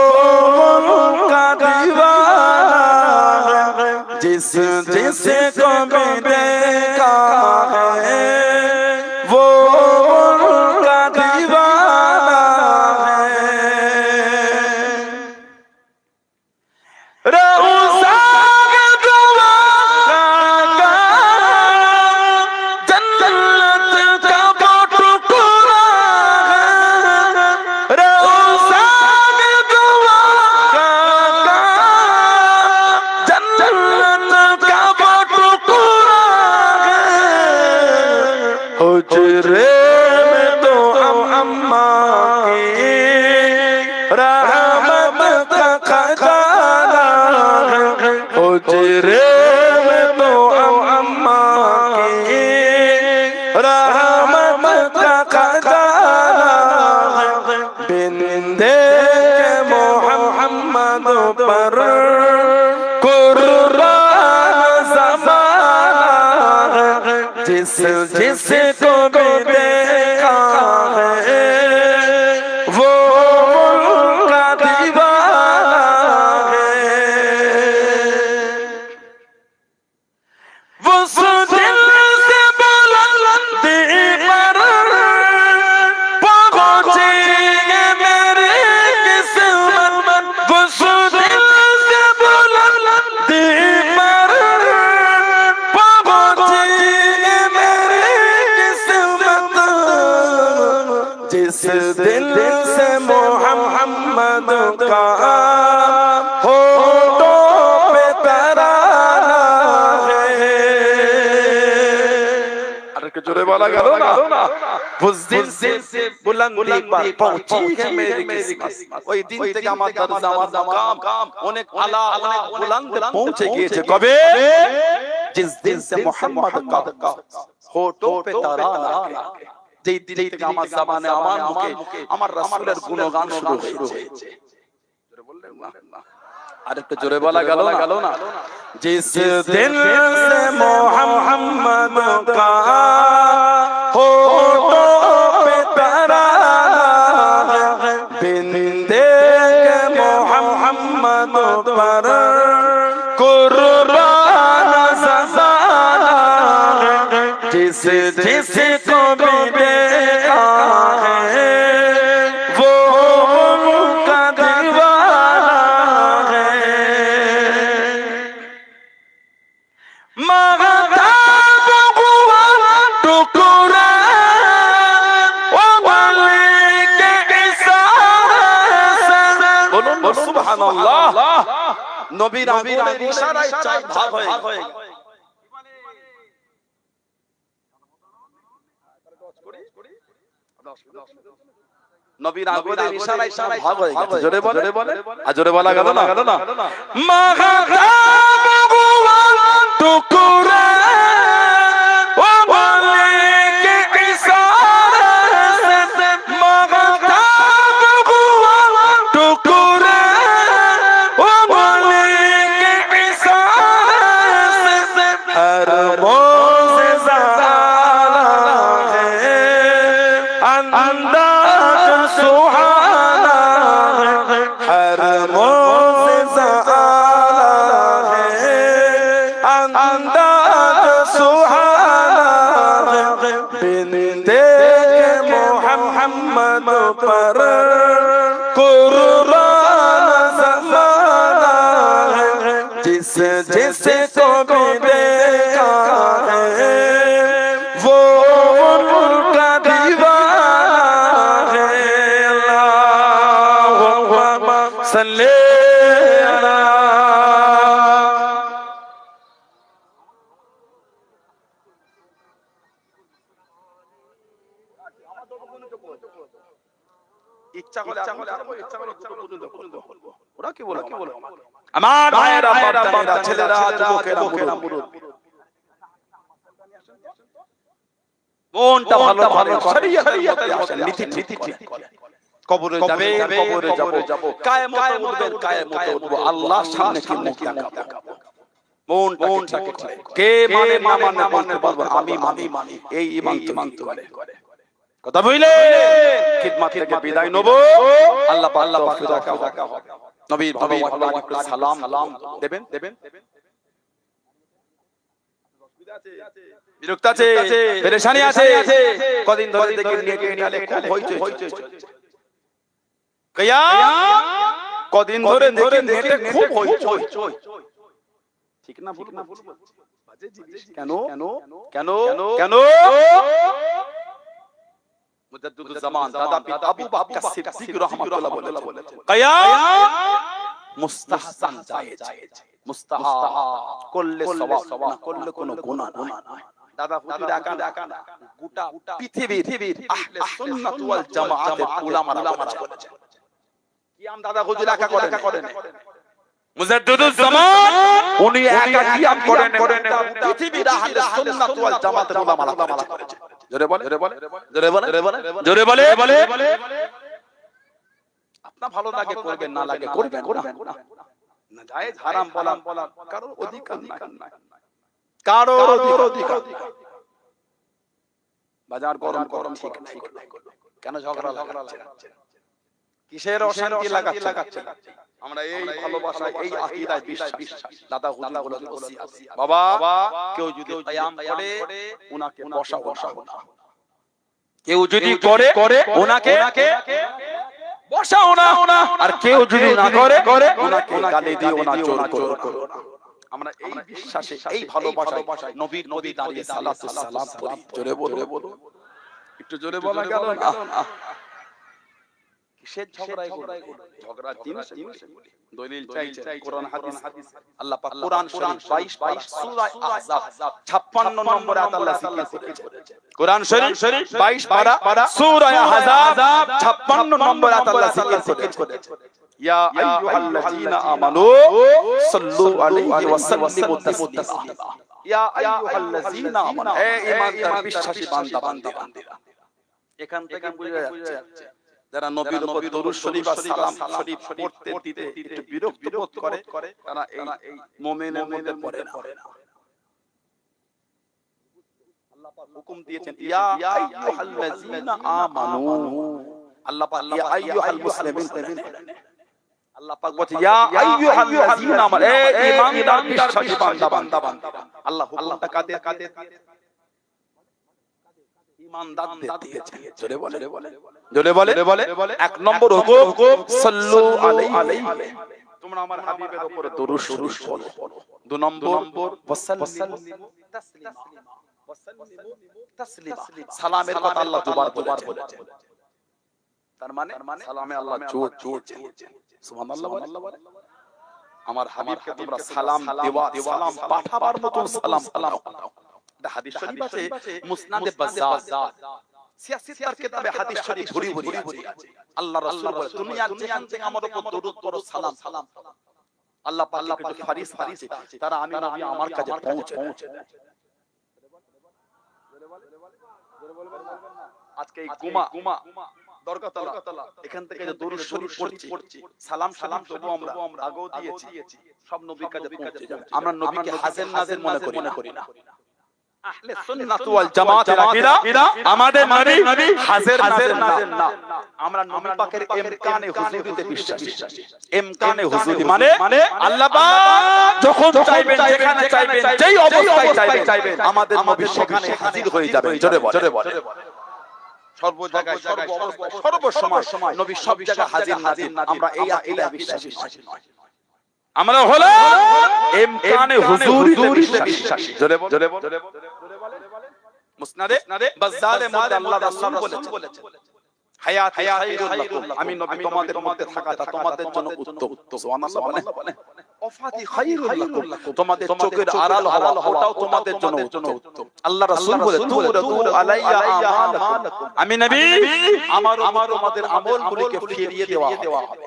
उनका दीवाना जिस को भी देखा है वो उनका दीवाना है रऊज़ा के दुआ का जन्नत का टुकड़ा है रऊज़ा के दुआ का जन्नत का टुकड़ा है हुजरे में तो अम्मा की रहमत का खजाना है हुजरे में तो अम्मा की रहमत का खजाना है बिंदे मोहम्मद पर कुर्बान ज़माना है जिस को भी देखा है वो उनका दीवाना है वो दिल से बुलंदी पर पहुंचेंगे मेरी किस्मत वो दिल से बुलंदी पर पहुंचेंगे मेरी किस्मत जिस दिल से मोहम्मद का होठों पे तराना है अरे के जोरे वाला गालो ना उस दिल से बुलंदी पर पहुंची है मेरी किस्मत ওই দিন থেকে আমার দরজা আমার মাকাম অনেক আলা বুলন্দ পৌঁছে গিয়েছে কবে जिस दिन से मोहम्मद का होठों पे तराना है যেই দিন থেকে আমার জবানে আমার মুখে আমার রাসূলের গুণগান শুরু হয়েছে জোরে বললেন না আরেকটু জোরে বলা গেল না जिस दिन से मोहम्मद का होठों पे तराना है बिंदे मोहम्मद पर कुर्बान ज़माना है जिस को भी देखा है वो उनका दीवाना है महताब हुआ टुकड़ा ओ वाले के इशारे से बोलो सुभानअल्लाह नबीर आंगुलेर इशाराয় চাঁদ ভাগ হয়ে নবীর আঙ্গুলের ইশারায় সব ভাগ হয়ে গেছে। জোরে বলে আর জোরে বলা গেল না মাগাতাবু টুকুরা ও মালিক ইশারা মাগাতাবু টুকুরা ও মালিক ইশারা হর মোজেজা अंदाज सुहाना हर मोज़ा आला है अंदाज सुहाना बिनते मोहम्मद पर कुर्बान ज़माना है जिस जिसे को भी देखा है वो उनका दीवाना सल्ले अला ইচ্ছা হলে ওরা কি বলে আমার ভাইয়েরা বাপ ছেলেরা যুবকেরা মুরুদ মনটা ভালো শরীয়তের মধ্যে নীতি ঠিক করে কবরে যাবে কবরে যাব কিয়ামতে উঠবেন কিয়ামতে উঠবো আল্লাহর সামনে কি মুখ দেখাবো মনটাকে কে মানে না মানে বলতে পারবো আমি মানি এই ঈমান তো করে কথা বলে খিদমত থেকে বিদায় নেব আল্লাহ পাক রাখা হবে নবীর ভালোবাসা একটু সালাম দেবেন বিরক্ত আছে পেরেশানি আছে কদিন ধরে দেখে নিয়ে খুব হইছে কিয়া কদিন ধরে দেখে নেটে খুব হইছে ঠিক না ভুল বাজে জিনিস কেন মুজাদ্দিদুল জামান দাদা পিতা আবু বকর সিদ্দিক রাহমাতুল্লাহ বলেছেন কিয়া মুস্তাহসান জায়েজ মুস্তাহাব করলে সওয়াব না করলে কোনো গুনাহ নয় দাদা হুজুর আকা না গোটা পৃথিবীর আহলে সুন্নাত ওয়াল জামাআতের উলামারা বলেছেন কিয়াম দাদা হুজুর আকা করেন মুজাদ্দিদুল জামান উনি একা কিয়াম করেন পৃথিবীর আহলে সুন্নাত ওয়াল জামাআতের উলামারা বলেছেন জোরে বলে আপনা ভালো লাগে করবেন না লাগে করবেন না জায়েজ হারাম বলা কারোর অধিকার নাই কারোর অধিকার বাজার গরম ঠিক নাই কেন ঝগড়া লাগাচ্ছে কিসের অশান্তি লাগাচ্ছে আমরা এই ভালোবাসা এই আকীদায় বিশ্বাস দাদা হুজুর বলেন বাবা কেউ যদি কিয়াম করে উনাকে বসাও না কেউ যদি করে উনাকে বসাও না আর কেউ যদি না করে উনাকে গালি দিও না জোর করো না আমরা এই বিশ্বাসে এই ভালোবাসায় নবী দাঁড়িয়ে সালাতু সালাম করি জোরে বলো একটু জোরে বলা গেল না কিসের ঝগড়া জিনিস দলিল চাইছে কোরআন হাদিস আল্লাহ পাক কোরআন শরীফ 22 সূরা আহজাব 56 নম্বরে আল্লাহ জিকির করেছে কোরআন শরীফ 22 পারা সূরা আহজাব 56 নম্বরে আল্লাহ জিকির করেছে ইয়া আইয়ুহাল্লাযীনা আমানু সাল্লু আলাইহি ওয়া সাল্লিমু তাসলিমা ইয়া আইয়ুহাল্লাযীনা আমানু হে ঈমানদার বিশ্বাসী বান্দা এখান থেকে বুঝা যাচ্ছে যারা নবীর উপর দরুদ শরীফ আর সালাম শরীফ পড়তে দিতে একটু বিরক্ত বোধ করে তারা এই মুমিনের মধ্যে পড়ে না আল্লাহ পাক হুকুম দিয়েছেন ইয়া আইয়ুহাল্লাযীনা আমানু আল্লাহ পাক ইয়া আইয়ুহাল মুসলিমিন আল্লাহ পাক বলে ইয়া আইয়ুহাল্লাযীনা আমানু হে ঈমানদার বিশ্বাসী বান্দা আল্লাহ হুকুমটা কাদের ঈমানদারদের দিয়েছে জোরে বলে এক নম্বর হুকুম সাল্লু আলাইহি তোমরা আমার হাবিবের উপর দরুদ শরীফ পড়ো দুই নম্বর ওয়াসাল্লিমু তাসলিমা সালামের কথা আল্লাহ দুবার বলেছেন তার মানে সালামে আল্লাহ জোর সুবহানাল্লাহ বলে আমার হাবিবকে তোমরা সালাম দেওয়া সালাম পাঠাবার মত সালাম এটা হাদিস শরীফ আছে মুসনাদে বাজ্জাজ সিয়াসিতার কিতাবে হাদিস শরীফ ভরি ভরি আছে। আল্লাহ রাসূল বলে দুনিয়ার যেখান থেকে আমার উপর দরুদ পড়ো সালাম আল্লাহ পাক কিছু ফেরেশতা আছে তারা আমি নবী আমার কাছে পৌঁছে দেয়। আজকে এই গুমা দরগাতলা এখান থেকে যে দরুদ শরীফ পড়ছি সালাম তবু আমরা আগেও দিয়েছি সব নবীর কাছে পৌঁছে যাবে। আমরা নবীকে হাজির নাজির মনে করি না। আহলে সুন্নাত ওয়াল জামাতের আকীদা আমাদের নবী হাজির নাজির না। আমরা নবী পাকের ইমকানে হুজুরিতে বিশ্বাসী। ইমকানে হুজুরি মানে আল্লাহ পাক যখন চাইবেন যেখানে চাইবেন যেই অবস্থায় চাইবেন আমাদের নবী সেখানে হাজির হয়ে যাবেন। জোরে বল সর্ব জায়গায় সর্ব সময় নবী সব জায়গায় হাজির নাজির। আমরা এই আকীদা বিশ্বাসী নয়। আমরা হলো ইমকানে হুজুরিতে বিশ্বাসী। জোরে বল মুসনাদে বাজ্জালে মধ্যে আল্লাহ রাসূল বলেছেন হায়াত খায়রুল লাকুম, আমি নবী তোমাদের মধ্যে থাকাটা তোমাদের জন্য উত্তম। সুবহানাল্লাহ বলেন ওয়াফাতি খায়রুল লাকুম, তোমাদের চোখের আড়াল হওয়া ওটাও তোমাদের জন্য উত্তম। আল্লাহ রাসূল বলে তুরদু আলাইয়া আমালাকুম, আমি নবী আমার তোমাদের আমলগুলোকে ফিরিয়ে দেওয়া হবে।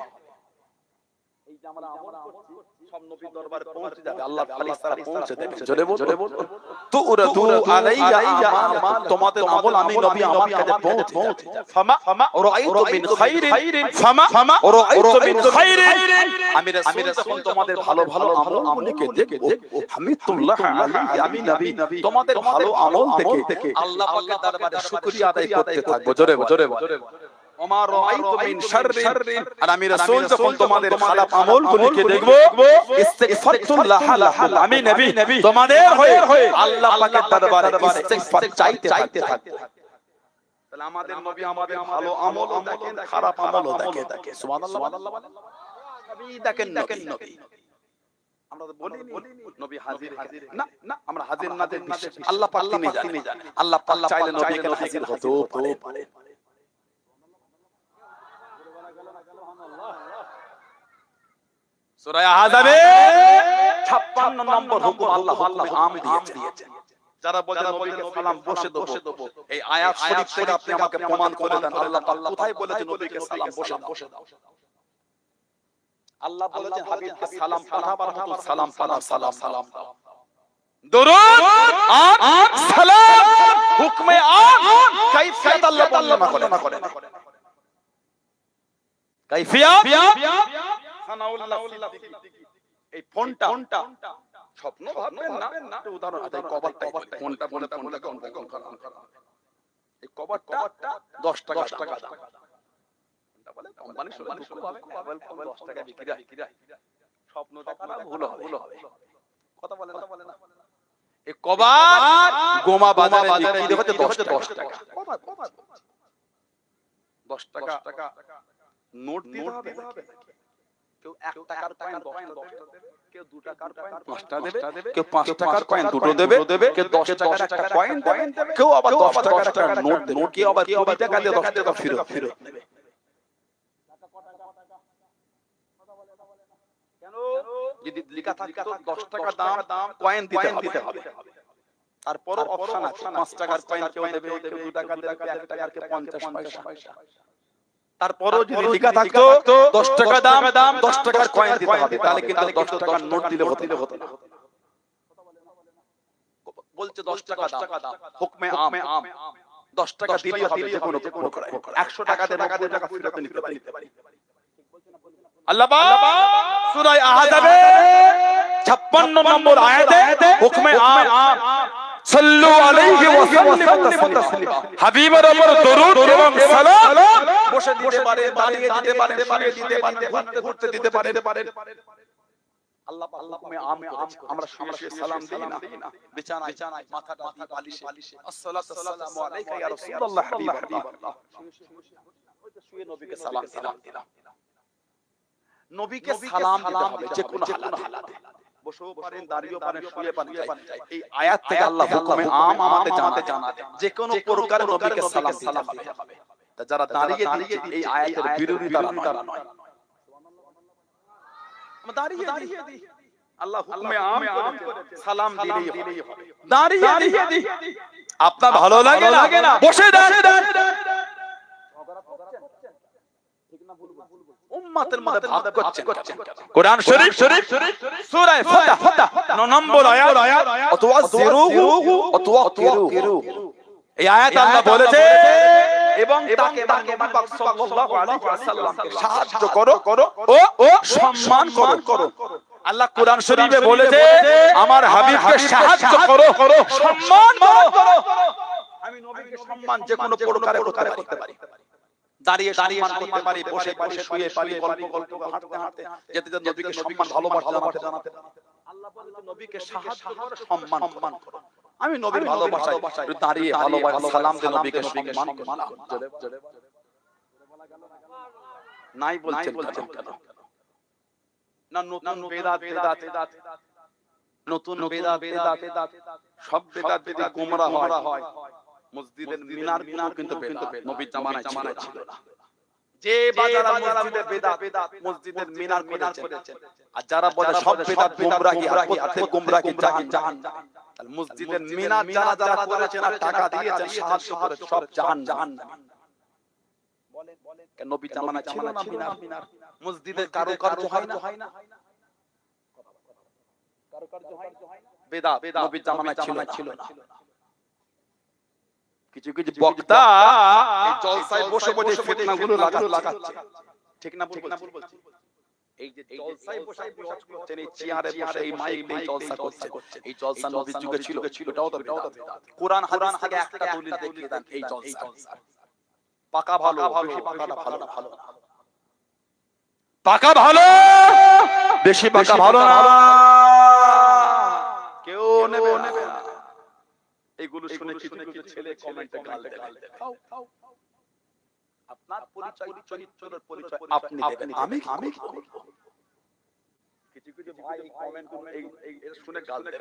এই যে আমরা আমল করছি সব নবীর দরবারে পৌঁছে যাবে, আল্লাহ তাআলা পৌঁছে দেবে। জোরে বল তুরদু আলাইয়া আমালাকুম, তোমাদের আমল আমি নবী আমার কাছে পৌঁছে যাবে। ফামা রাআইতু মিন খায়রিন ফামা রাআইতু মিন খায়রিন, আমি রাসূল যখন তোমাদের ভালো আমলগুলোকে দেখব হামিদুল্লাহ আলাইহি, আমি নবী তোমাদের ভালো আমল দেখে আল্লাহ পাকের দরবারে শুকরিয়া আদায় করতে থাকব। জোরে বল ওমা রাআইতু মিন শাররিন, আর আমি রাসূল যখন তোমাদের খারাপ আমলগুলোকে দেখব ইস্তিগফারতুল্লাহ লাহুম, আমি নবী তোমাদের হয়ে আল্লাহ পাকের দরবারে ইস্তিগফার চাইতে থাকব। তাহলে আমাদের নবী আমাদের ভালো আমলও দেখেন খারাপ আমলও দেখে। সুবহানাল্লাহ নবী দেখেন নবী। আমরা তো বলি নবী হাজির না, আমরা হাজির নাজির বিশ্বাসী। আল্লাহ পাক তিনি জানেন, আল্লাহ পাক চাইলে নবী এখানে হাজির হতেও পারে। সূরা আহজাবে 56 নম্বর হুকুম আল্লাহ আম দিয়েছেন। যারা বলে নবীকে সালাম বসে দেব, এই আয়াত শরীফ থেকে আপনি আমাকে প্রমাণ করে দেন আল্লাহ তাআলা কোথায় বলেছেন নবীকে সালাম বসে দাও। আল্লাহ বলেছেন হাবিবকে সালাম পাঠাবার মতো সালাম দাও। দরুদ আর সালাম হুকমে আম কাইফিয়াত আল্লাহ বর্ণনা করেন। কাইফিয়াত এই ফোনটা স্বপ্ন ভাববেন না, উদাহরণ আছে কভারটা ফোনটা এই কভারটা 10 টাকা দাম। বলে কোম্পানি শুরু হবে মোবাইল ফোন 10 টাকা বিক্রি হয়, স্বপ্ন দেখা না ভুল হবে। কথা বলে না এই কভার গোমা বাজারে বিক্রি হচ্ছে 10 টাকা। 10 টাকা নোট দিতে হবে। কেউ 1 টাকার কয়েন 10টা দেবে, কেউ 2 টাকার কয়েন 5টা দেবে, কেউ 5 টাকার কয়েন 2টো দেবে, কেউ 10 টাকার একটা কয়েন দেবে, কেউ আবার 10 টাকার একটা নোট দেবে, কেউ আবার 20 টাকা দিয়ে 10 টাকা ফেরত দেবে। কেন? যদি লেখা থাকতো 10 টাকা দাম কয়েন দিতে হবে, তারপরও অপশন আছে 5 টাকার কয়েন কেউ দেবে, কেউ 2 টাকা দেবে, 1 টাকার কে 50 পয়সা। তারপরও যদি লেখা থাকতো 10 টাকা দাম 10 টাকার কয়েন দিতে হবে, তাহলে কিন্তু 10 টাকার নোট দিলে হতো না। বলছে 10 টাকা দাম হুকমে আম 10 টাকা দিলেই হবে, যে কোনো করে 100 টাকা দিয়ে 90 টাকা ফেরত নিতে পারি। আল্লাহ পাক সূরা আহজাবে 56 নম্বর আয়াতে হুকমে আম সাল্লু আলাইহি ওয়া সাল্লিমু তাসলিমা, হাবিবের উপর দরুদ এবং সালাম বসে দিতে পারে, দাঁড়িয়ে দিতে পারে, শুয়ে দিতে পারে, ঘুরতে দিতে পারে। আল্লাহ পাক হুকমে আম আমরা শুয়ে সালাম দিই না, বিছানায় মাথাটা বালিশে আসসালাতু ওয়াসসালামু আলাইকা ইয়া রাসূলুল্লাহ হাবিবাল্লাহ, শুয়ে নবীকে সালাম দিলাম। নবীকে সালাম দিতে হবে যে কোনো হালাতে, বসেও পারেন, দাঁড়িয়েও পারেন, শুয়ে পারেন। এই আয়াত থেকে আল্লাহ হুকুমে আম আমাদের জানা দেন যে কোনো প্রকার নবীকে সালাম দিতে হবে। তা যারা দাঁড়িয়ে এই আয়াতের বিরোধিতা নয়, আমরা দাঁড়িয়ে দিই, আল্লাহ হুকুমে আম সালাম দিলেই হবে। দাঁড়িয়ে দিই আপনার ভালো লাগে না বসে দেন। উম্মতের মধ্যে ভাগ করছেন। কোরআন শরীফ সূরা ফাতহ 9 নম্বর আয়াত অথবা জিরুহু অথবা কিরু, এই আয়াত আল্লাহ বলেছে এবং তাকে নবী পাক সাল্লাল্লাহু আলাইহি ওয়াসাল্লামকে সাহায্য করো ও সম্মান করো। আল্লাহ কোরআন শরীফে বলেছে আমার হাবিবকে সাহায্য করো, সম্মান করো। আমি নবীকে সম্মান যে কোনো প্রকারে করতে পারি, দাঁড়িয়ে সম্মান করতে পারি, বসে শুয়ে গল্প হাঁটতে যেতে নবীকে সম্মান ভালোবাসা জানাতে। আল্লাহ বলেছে নবীকে সাহায্য করো, সম্মান করো। আমি নবীর ভালোবাসায় দাঁড়িয়ে ভালোবাসা সালাম দিয়ে নবীকে সম্মান করলাম। নাই বলছেন কেন? না নতুন বেদাত নতুন বেদাত সব বেদাত যদি গোমরা হয়, মসজিদের মিনার কিন্তু বেদাত নবীর জামানায় ছিল না। যে বাজার মসজিদের বেদাত মসজিদের মিনার করেছেন, আর যারা বলে সব বেদাত গোমরাহি আর প্রত্যেক গোমরাহি জাহান্নাম, তাহলে মসজিদের মিনার যারা করেছেন আর টাকা দিয়েছেন সাহায্য করে সব জাহান্নাম। বলেন কেন নবীর জামানায় ছিল না মিনার? মসজিদের কারুকার্য হয় না? বেদাত নবীর জামানায় ছিল না। কিছু বক্তা এই জলসায় বসে ফিতনাগুলো লাগাচ্ছে, ঠিক না ভুল বলছি? এই যে জলসায় বসে ওয়াজ করছেন, এই চেয়ারে বসে এই মাইক দিয়ে জলসা করছে, এই জলসা নবীর যুগে ছিল, এটাও তো বেদাত। কোরআন হাদিস থেকে একটা দলিল দেখিয়ে দেন এই জলসা পাকা ভালো, বেশি পাকাটা ভালো না। পাকা ভালো, বেশি পাকা ভালো না, কেউ নেবে না। এগুলো শুনে কিছু ছেলে কমেন্টে গাল দেবে। আপনার পরিচয় চরিত্রের পরিচয় আপনি দেবেন, আমি করব। কিছু ভাই এই কমেন্টগুলো এই শুনে গাল দেবে।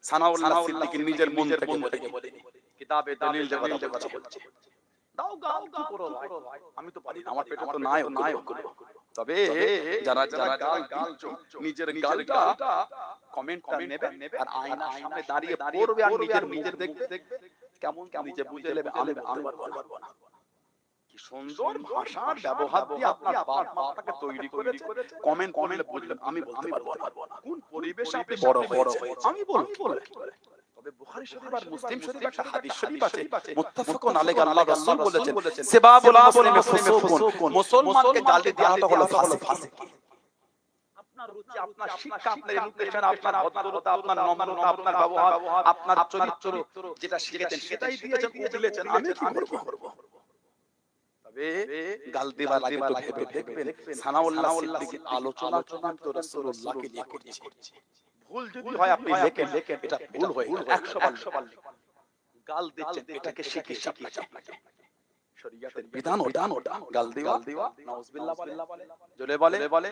সানাউল্লাহ সিদ্দিকী নিজের মন থেকে বলেনি, কিতাবে দলিল দিয়ে কথা বলছে। দাও গাল কি করো ভাই, আমি তো পারি না, আমার পেটে তো নাই তবে যারা গাল নিজের গালটা কমেন্টটা নেবে আর আয়নার সামনে দাঁড়িয়ে পড়বে আর নিজের দেখবে কেমন নিজে বুঝে নেবে। আমি পারবো না। কি সুন্দর ভাষার ব্যবহার দিয়ে আপনার বাপ মা আপনাকে তৈরি করেছে, কমেন্ট বললেন আমি বলতে পারবো না। কোন পরিবেশে আপনি বড় হয়েছে আমি বলবো। তবে বুখারী শরীফ আর মুসলিম শরীফ একটা হাদিস শরীফ আছে, মুত্তাফাকুন আলাইহি, আল্লাহ রাসূল বলেছেন সিবাবুল মুসলিমি ফুসুকুন, মুসলমানকে গালি দেওয়াটা হলো ফাসিকি। আপনার রুচি, আপনার শিক্ষা, আপনার এডুকেশন, আপনার ভদ্রতা, আপনার নম্রতা, আপনার ব্যবহার, আপনার চরিত্র যেটা শিখেছেন সেটাই দিয়েছেন, দিয়েছেন। আমি কি করব? তবে গাল দেওয়া লাগে তো ভেবে দেখবেন সানাউল্লাহ সিদ্দিকীর আলোচনা তো রাসূলুল্লাহকে নিয়ে করছে। ভুল যদি হয় আপনি লেখেন, এটা ভুল হয় 100 বার গাল দিচ্ছেন, এটাকে শিখে আপনাকে শরীয়তের বিধান ওটা গাল দেওয়া নাউজুবিল্লাহ বলে জোরে বলে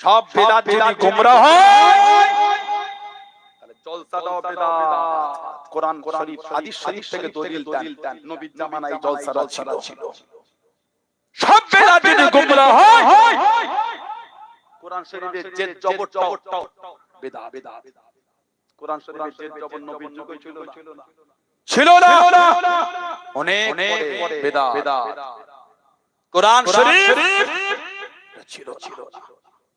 সব বেদাত যদি গোমরাহ হয় তাহলে জলসাটাও বেদাত। কোরআন শরীফ হাদিস শরীফ থেকে দলিল দেন নবীর জামানায় জলসাটা ছিল। সব বেদাত যদি গোমরাহ হয় কোরআন শরীফের যে জবরটাও বেদাত। কোরআন শরীফের যে জবর নবীর যুগে ছিল না, অনেক বেদাত। কোরআন শরীফ ছিল না।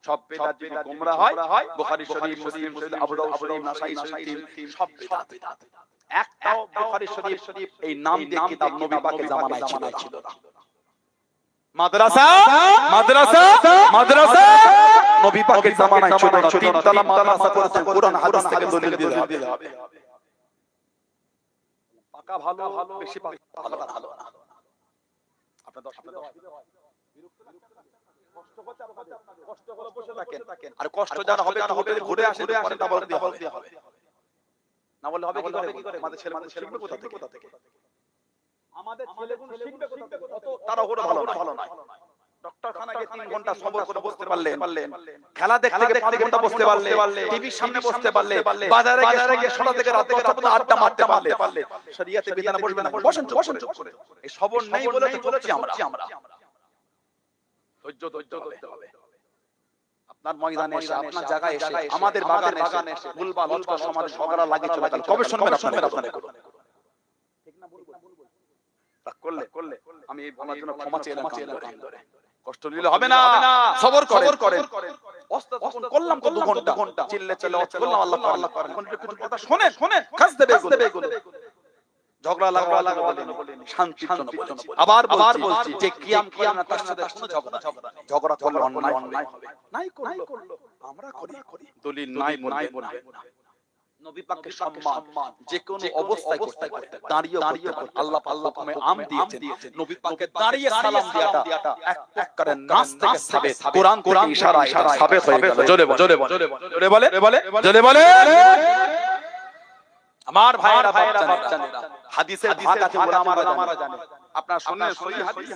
সব বেদাত যদি গোমরাহ হয় বুখারী শরীফ, মুসলিম শরীফ, আবু দাউদ শরীফ, নাসাঈ শরীফ সব বেদাত। একটাও বুখারী শরীফ এই নাম দিয়ে কিতাব নবী পাকের জামানায় ছিল না। মাদ্রাসা নবী পাকের জামানায় ছিল না। তিনতলা মাদ্রাসা করেছে, কোরআন হাদিস থেকে দলিল দিতে হবে। পাকা ভালো, বেশি পাকা ভালো না। আপনার দশ কষ্ট হচ্ছে, আপনাদের কষ্ট করে বসে থাকেন, আর কষ্ট যারা হবে হোটেলে ঘুরে আসে পরে তা বলতে হবে না, বললে হবে কি করে? আমাদের ছেলে শিখবে কোথা থেকে? আমাদের ছেলেগুলো শিখবে কোথা থেকে? তারা ওরা ভালো নয়। ডক্টর খানা গিয়ে 3 ঘন্টা সবর করে বসতে পারলেন, খেলা দেখতে গিয়ে 5 ঘন্টা বসতে পারলে, টিভির সামনে বসতে পারলে, বাজারে গিয়ে সন্ধ্যা থেকে রাত 10টা পর্যন্ত আড্ডা মারতে পারলে, শরীয়তে বিধানে বসবেন না, বসেন চুপ করে। এই সবর নেই বলে তো চলছি আমরা। ধৈর্য ধরতে হবে। আপনার ময়দানে এসে, আপনার জায়গায় এসে, আমাদের বাগানে এসে ভুলভাল সমাজে ঝগড়া লাগিয়ে চলে গেল, কবে শুনবেন আপনারা? করলে আমি এই বলার জন্য ক্ষমা চেয়ে কান ধরে কষ্ট নিলে হবে না, সবর করেন। অস্ত তখন করলাম তো 2 ঘন্টা চিল্লে করলাম আল্লাহ করেন কিছু কথা শুনেন খাস দেবে এগুলো ঝগড়া লাগা বলেন শান্তির জন্য আবার বলছি যে কিয়াম না তার সাথে কোনো ঝগড়া করলে অন্যায় হবে, নাই করলো আমরা করি দলিল নাই বলবেন না। নবী পাকের সম্মান যে কোনো অবস্থায় করতে দাঁড়িয়ে আল্লাহ হুকুমে আম দিয়েছেন। নবী পাকে দাঁড়িয়ে সালাম দেওয়াটা এক প্রকারের নাস থেকে সাবেত, কোরআন থেকে ইশারা সাবেত হয়ে গেল। জোরে বলে আমার ভাইয়েরা বাচ্চারা হাদিসের ভাগ আছে ওলামারা জানে। আপনারা শুনেন সহিহ হাদিস,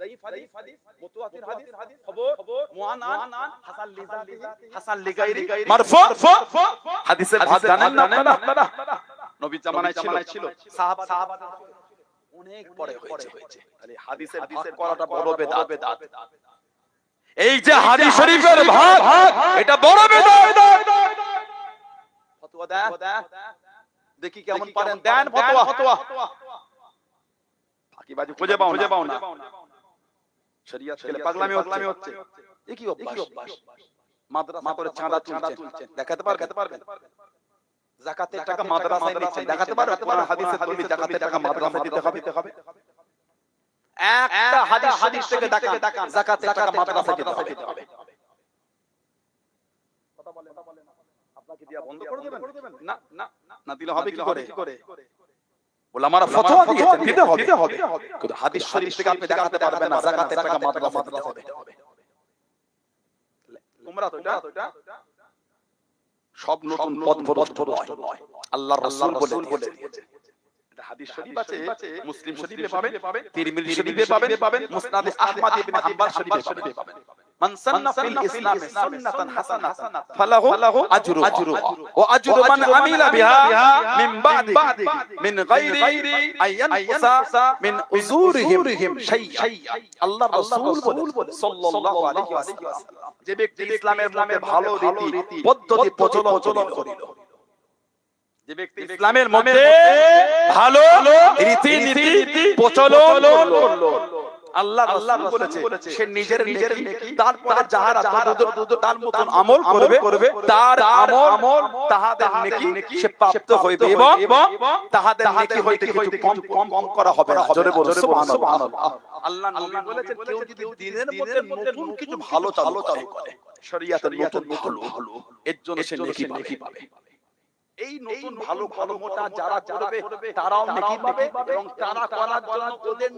যায়িফ হাদিস, মুতওয়াতির হাদিস, খবর, মুআনান, হাসান লিগাইরি, মারফু হাদিসের ভাগ জানেন না আপনারা? নবীর জামানায় ছিল, সাহাবা অনেক পরে হয়েছে। তাহলে হাদিসের ভাগ করাটা বড় বেদাত। এই যে হাদিস শরীফের ভাগ এটা বড় বেদাত। ফতোয়া দেন, দেখি কেমন পারেন, দেন ফতোয়া। ফাঁকিবাজি খুঁজে পাও না। শরীয়ত ছেলে পাগলামি হচ্ছে। এ কি অভ্যাস? মাদ্রাসা করে চাঁদা তুলছেন, দেখাতে পারবেন? যাকাতের টাকা মাদ্রাসায় নিচ্ছেন, দেখাতে পারবেন? কোরআন হাদিসে দলিল যাকাতের টাকা মাদ্রাসায় দিতে হবে। একটা হাদিস থেকে দেখান যাকাতের টাকা মাদ্রাসায় দিতে হবে। কথা বলেন, আপনাকে দিয়া বন্ধ করে দেবেন? না দিলে হবে কি করে? ওলামারা ফতোয়া দিয়েছেন দিতে হবে। কিন্তু হাদিস শরীফ থেকে আপনি দেখাতে পারবেন না যাকাতের টাকা মাদ্রাসায় দিতে হবে। তোমরা তো এটা সব নতুন পথ নয়, আল্লাহর রাসূল বলে দিয়েছে। এটা হাদিস শরীফ আছে, মুসলিম শরীফে পাবেন, তিরমিজি শরীফে পাবেন, মুসনাদ আহমদ ইবনে হাম্বল শরীফে পাবেন। মান সান্না ফিল ইসলামি সুন্নাতান হাসানাতান ফালাহু আজরুহা ওয়া আজরু মান আমিলা বিহা মিন বাদি মিন গায়রি আইয়ানকুসা মিন উজুরিহিম শাইআ। আল্লাহর রাসূল বলে সাল্লাল্লাহু আলাইহি ওয়াসাল্লাম, যে ব্যক্তি ইসলামের মধ্যে ভালো রীতি পদ্ধতি প্রচলন করিল, যে ব্যক্তি ইসলামের মধ্যে ভালো রীতি নীতি প্রচলন করলো, আল্লাহ বলেছে সে নিজের নেকি তারপরে যাহারা তার মতন আমল করবে তার আমল তাহাদের নেকি সে প্রাপ্ত হইবে এবং তাহাদের নেকি হইতে কিছু কম করা হবে না। জোরে বলুন সুবহানাল্লাহ। আল্লাহ নবী বলেছেন কেউ যদি দিনের মধ্যে নতুন কিছু ভালো চালু করে, শরীয়তের নতুন ভালো, এর জন্য সে নেকি পাবে। এই নতুন ভালো মোটা যারা করবে তারাও নেকি পাবে এবং তারা করার জন্য ওদের